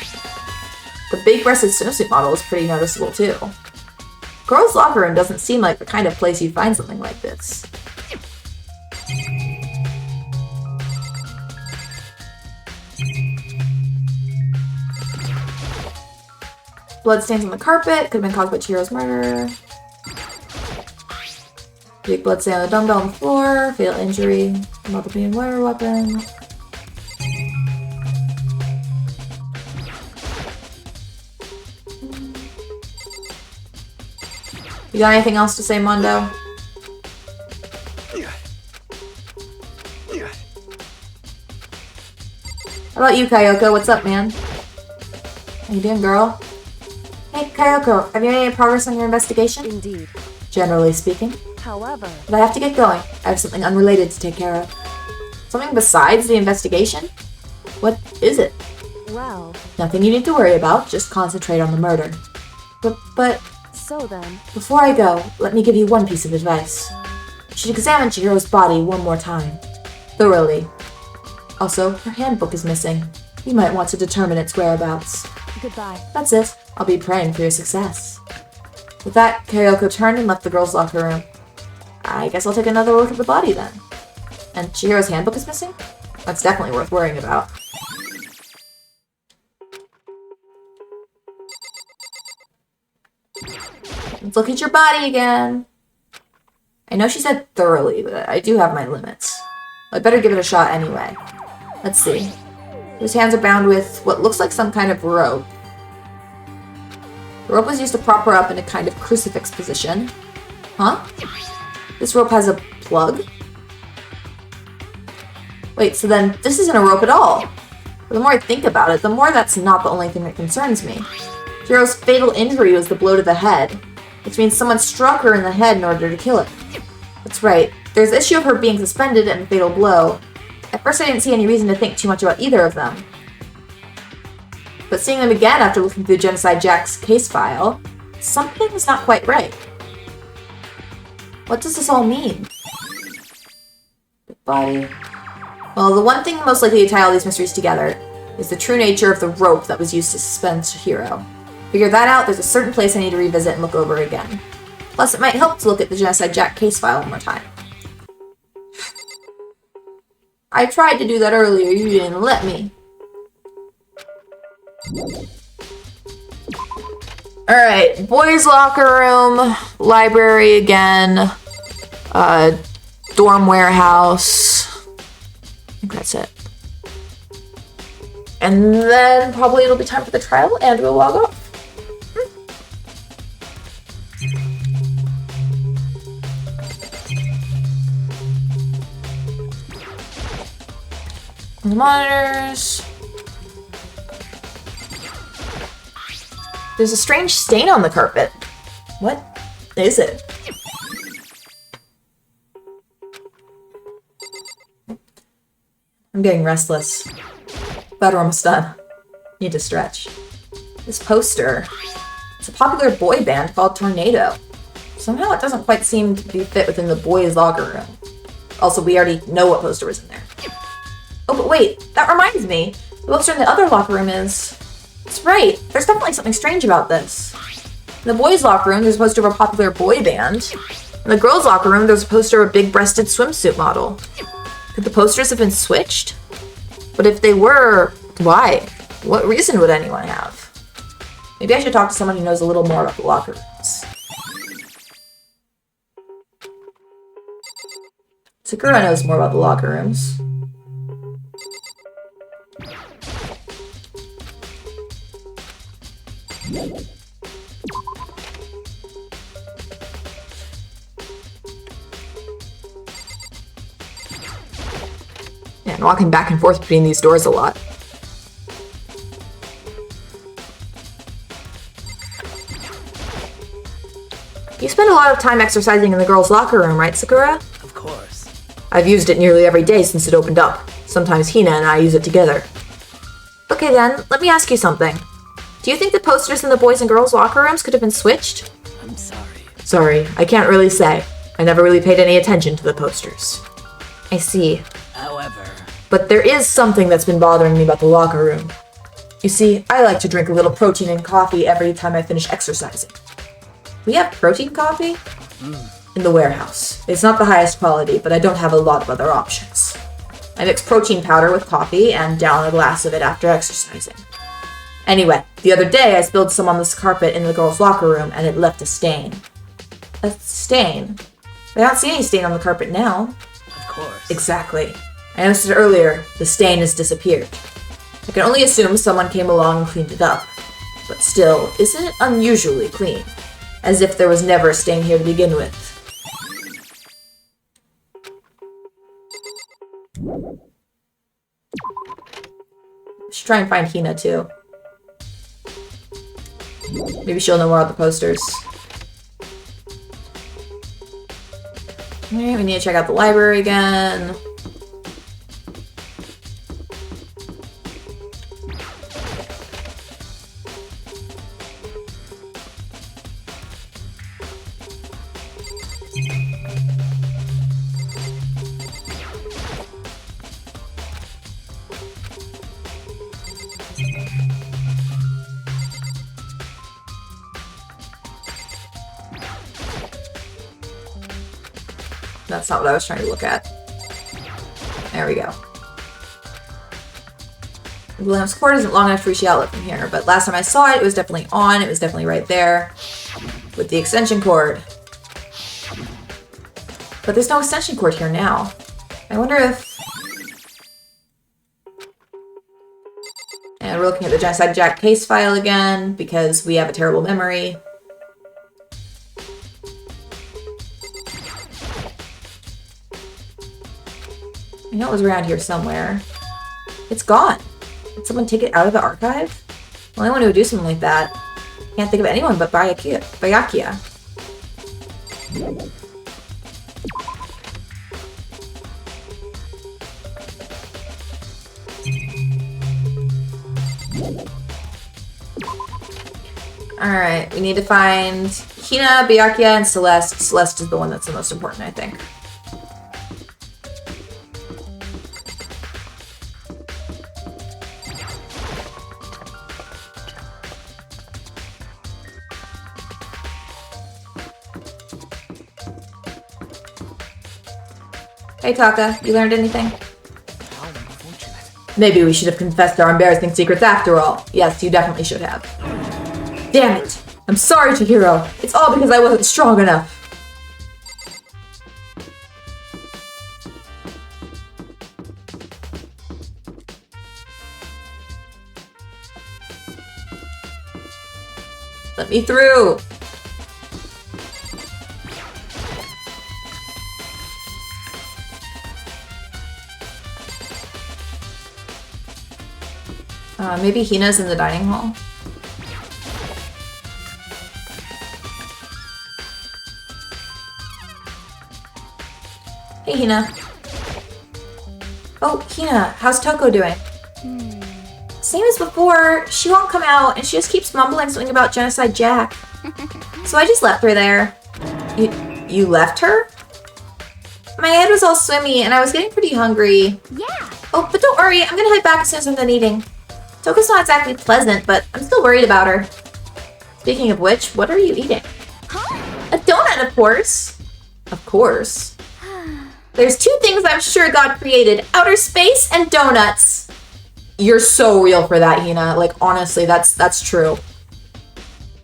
the big-breasted snowsuit model is pretty noticeable too. Girls' locker room doesn't seem like the kind of place you'd find something like this. Bloodstains on the carpet. Could have been caused by Chihiro's murder. Big blood stain on the dumbbell on the floor. Fatal injury. Multiple wire weapon. You got anything else to say, Mondo? How about you, Kayoko? What's up, man? How you doing, girl? Hey, Kayoko, have you made any progress on your investigation? Indeed. Generally speaking. However... But I have to get going. I have something unrelated to take care of. Something besides the investigation? What is it? Well... Nothing you need to worry about. Just concentrate on the murder. But... So then... Before I go, let me give you one piece of advice. You should examine Chihiro's body one more time. Thoroughly. Also, her handbook is missing. You might want to determine its whereabouts. Goodbye. That's it. I'll be praying for your success. With that, Kyoko turned and left the girls' locker room. I guess I'll take another look at the body then. And Chihiro's handbook is missing? That's definitely worth worrying about. Let's look at your body again. I know she said thoroughly, but I do have my limits. I'd better give it a shot anyway. Let's see. His hands are bound with what looks like some kind of rope. The rope was used to prop her up in a kind of crucifix position. Huh? This rope has a plug? Wait, so then this isn't a rope at all. But the more I think about it, the more that's not the only thing that concerns me. Chihiro's fatal injury was the blow to the head, which means someone struck her in the head in order to kill her. That's right. There's the issue of her being suspended and the fatal blow. At first I didn't see any reason to think too much about either of them. But seeing them again after looking through Genocide Jack's case file, something's not quite right. What does this all mean? The body... Well, the one thing most likely to tie all these mysteries together is the true nature of the rope that was used to suspend Chihiro. Figure that out, there's a certain place I need to revisit and look over again. Plus, it might help to look at the Genocide Jack case file one more time. I tried to do that earlier, you didn't let me. Alright, boys' locker room, library again, dorm warehouse. I think that's it. And then probably it'll be time for the trial and we'll log off. The monitors. There's a strange stain on the carpet. What is it? I'm getting restless. But we're almost done. Need to stretch. This poster. It's a popular boy band called Tornado. Somehow it doesn't quite seem to be fit within the boys' locker room. Also, we already know what poster was in there. Oh, but wait, that reminds me. The poster in the other locker room is... That's right, there's definitely something strange about this. In the boys' locker room, there's a poster of a popular boy band. In the girls' locker room, there's a poster of a big-breasted swimsuit model. Could the posters have been switched? But if they were, why? What reason would anyone have? Maybe I should talk to someone who knows a little more about the locker rooms. Sakura knows more about the locker rooms. Yeah, and walking back and forth between these doors a lot. You spend a lot of time exercising in the girls' locker room, right, Sakura? Of course. I've used it nearly every day since it opened up. Sometimes Hina and I use it together. Okay then, let me ask you something. Do you think the posters in the boys' and girls' locker rooms could have been switched? I'm sorry. Sorry, I can't really say. I never really paid any attention to the posters. I see. However... But there is something that's been bothering me about the locker room. You see, I like to drink a little protein and coffee every time I finish exercising. We have protein coffee? In the warehouse. It's not the highest quality, but I don't have a lot of other options. I mix protein powder with coffee and down a glass of it after exercising. Anyway, the other day I spilled some on this carpet in the girls' locker room and it left a stain. A stain? I don't see any stain on the carpet now. Of course. Exactly. I noticed it earlier. The stain has disappeared. I can only assume someone came along and cleaned it up. But still, isn't it unusually clean? As if there was never a stain here to begin with. Should try and find Hina too. Maybe she'll know more about the posters. Alright, we need to check out the library again. That's not what I was trying to look at. There we go. The lamp's cord isn't long enough to reach the outlet from here, but last time I saw it, it was definitely on. It was definitely right there with the extension cord. But there's no extension cord here now. I wonder if... And we're looking at the Genocide Jack case file again because we have a terrible memory. I know it was around here somewhere. It's gone. Did someone take it out of the archive? The only one who would do something like that. Can't think of anyone but Byakuya. Alright, we need to find Hina, Byakuya, and Celeste. Celeste is the one that's the most important, I think. Hey Taka, you learned anything? How unfortunate. Maybe we should have confessed our embarrassing secrets after all. Yes, you definitely should have. Damn it! I'm sorry, Chihiro. It's all because I wasn't strong enough. Let me through. Maybe Hina's in the dining hall. Hey, Hina. Oh, Hina, how's Toko doing? Same as before. She won't come out, and she just keeps mumbling something about Genocide Jack. So I just left her there. You left her? My head was all swimmy, and I was getting pretty hungry. Yeah. Oh, but don't worry. I'm gonna head back as soon as I'm done eating. Toko's not exactly pleasant, but I'm still worried about her. Speaking of which, what are you eating? Huh? A donut, of course. Of course. There's two things I'm sure God created. Outer space and donuts. You're so real for that, Hina. Like, honestly, that's true.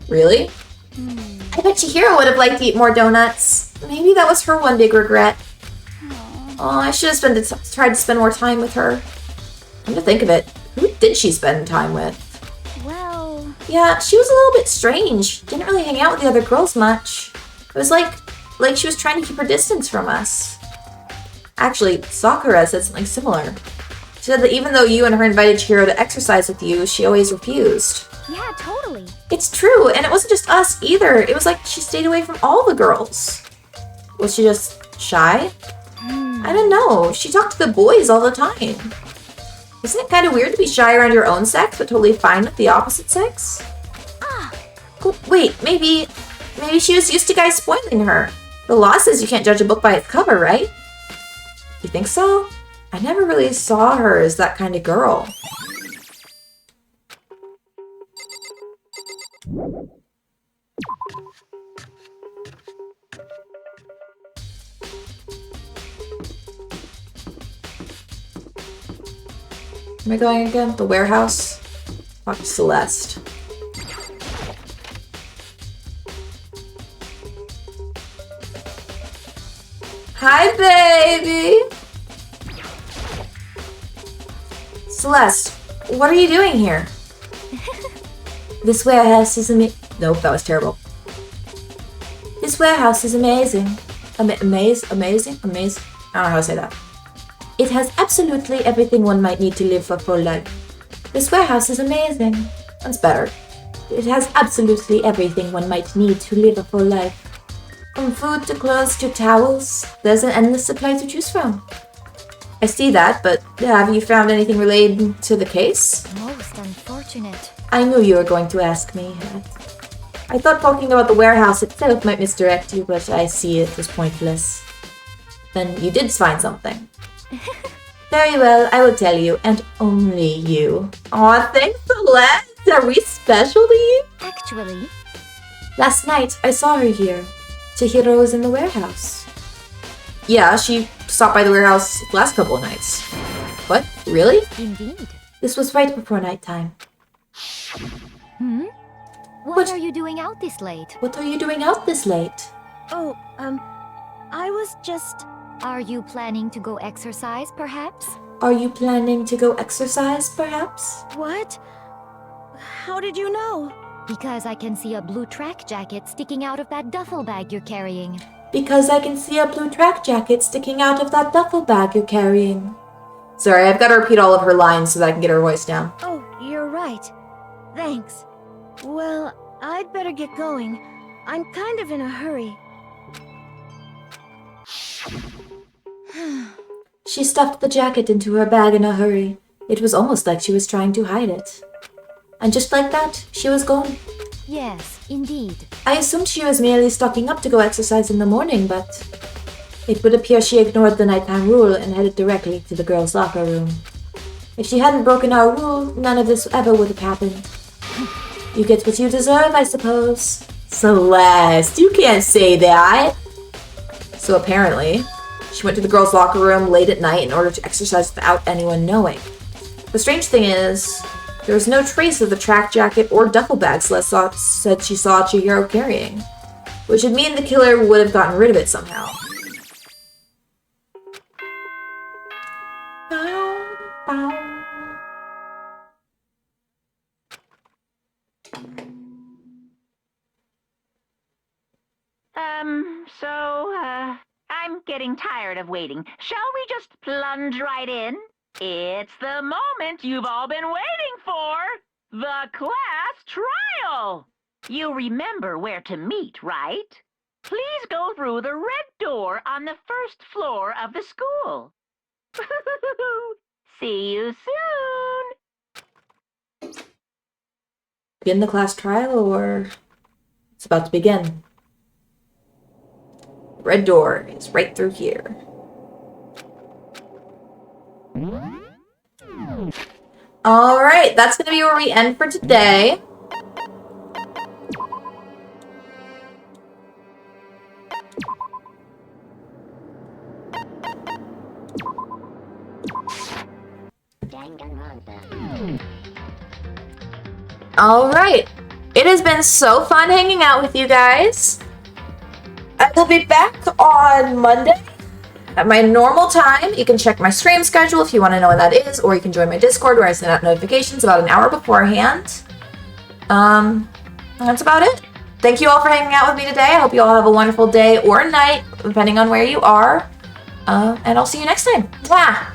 Really? I bet Chihiro would have liked to eat more donuts. Maybe that was her one big regret. Oh, I should have tried to spend more time with her. Come to think of it, who did she spend time with? Well... Yeah, she was a little bit strange. Didn't really hang out with the other girls much. It was like she was trying to keep her distance from us. Actually, Sakura said something similar. She said that even though you and her invited Chihiro to exercise with you, she always refused. Yeah, totally. It's true, and it wasn't just us either. It was like she stayed away from all the girls. Was she just shy? I don't know. She talked to the boys all the time. Isn't it kind of weird to be shy around your own sex, but totally fine with the opposite sex? Oh, wait, maybe she was used to guys spoiling her. The law says you can't judge a book by its cover, right? You think so? I never really saw her as that kind of girl. Am I going again? The warehouse? Talk to Celeste. Hi, baby! Celeste, what are you doing here? This warehouse is Nope, that was terrible. This warehouse is amazing. Amazing? I don't know how to say that. It has absolutely everything one might need to live a full life. This warehouse is amazing. That's better. It has absolutely everything one might need to live a full life. From food to clothes to towels, there's an endless supply to choose from. I see that, but have you found anything related to the case? Most unfortunate. I knew you were going to ask me. I thought talking about the warehouse itself might misdirect you, but I see it was pointless. Then you did find something. Very well, I will tell you, and only you. Aw, thanks, Celeste! Are we special to you? Actually... Last night, I saw her here. Chihiro was in the warehouse. Yeah, she stopped by the warehouse the last couple of nights. What? Really? Indeed. This was right before nighttime. What are you doing out this late? What are you doing out this late? Oh, I was just... Are you planning to go exercise, perhaps? Are you planning to go exercise, perhaps? What? How did you know? Because I can see a blue track jacket sticking out of that duffel bag you're carrying. Because I can see a blue track jacket sticking out of that duffel bag you're carrying. Sorry, I've got to repeat all of her lines so that I can get her voice down. Oh, you're right. Thanks. Well, I'd better get going. I'm kind of in a hurry. She stuffed the jacket into her bag in a hurry. It was almost like she was trying to hide it. And just like that, she was gone. Yes, indeed. I assumed she was merely stocking up to go exercise in the morning, but it would appear she ignored the nighttime rule and headed directly to the girls' locker room. If she hadn't broken our rule, none of this ever would have happened. You get what you deserve, I suppose. Celeste, you can't say that. So apparently, she went to the girls' locker room late at night in order to exercise without anyone knowing. The strange thing is, there was no trace of the track jacket or duffel bag Celeste said she saw Chihiro carrying, which would mean the killer would have gotten rid of it somehow. I'm getting tired of waiting. Shall we just plunge right in? It's the moment you've all been waiting for! The class trial! You remember where to meet, right? Please go through the red door on the first floor of the school. See you soon! Begin the class trial, or it's about to begin. Red door is right through here. Alright, that's going to be where we end for today. Alright, it has been so fun hanging out with you guys. I will be back on Monday at my normal time. You can check my stream schedule if you want to know when that is, or you can join my Discord where I send out notifications about an hour beforehand. That's about it. Thank you all for hanging out with me today. I hope you all have a wonderful day or night, depending on where you are. And I'll see you next time. Mwah!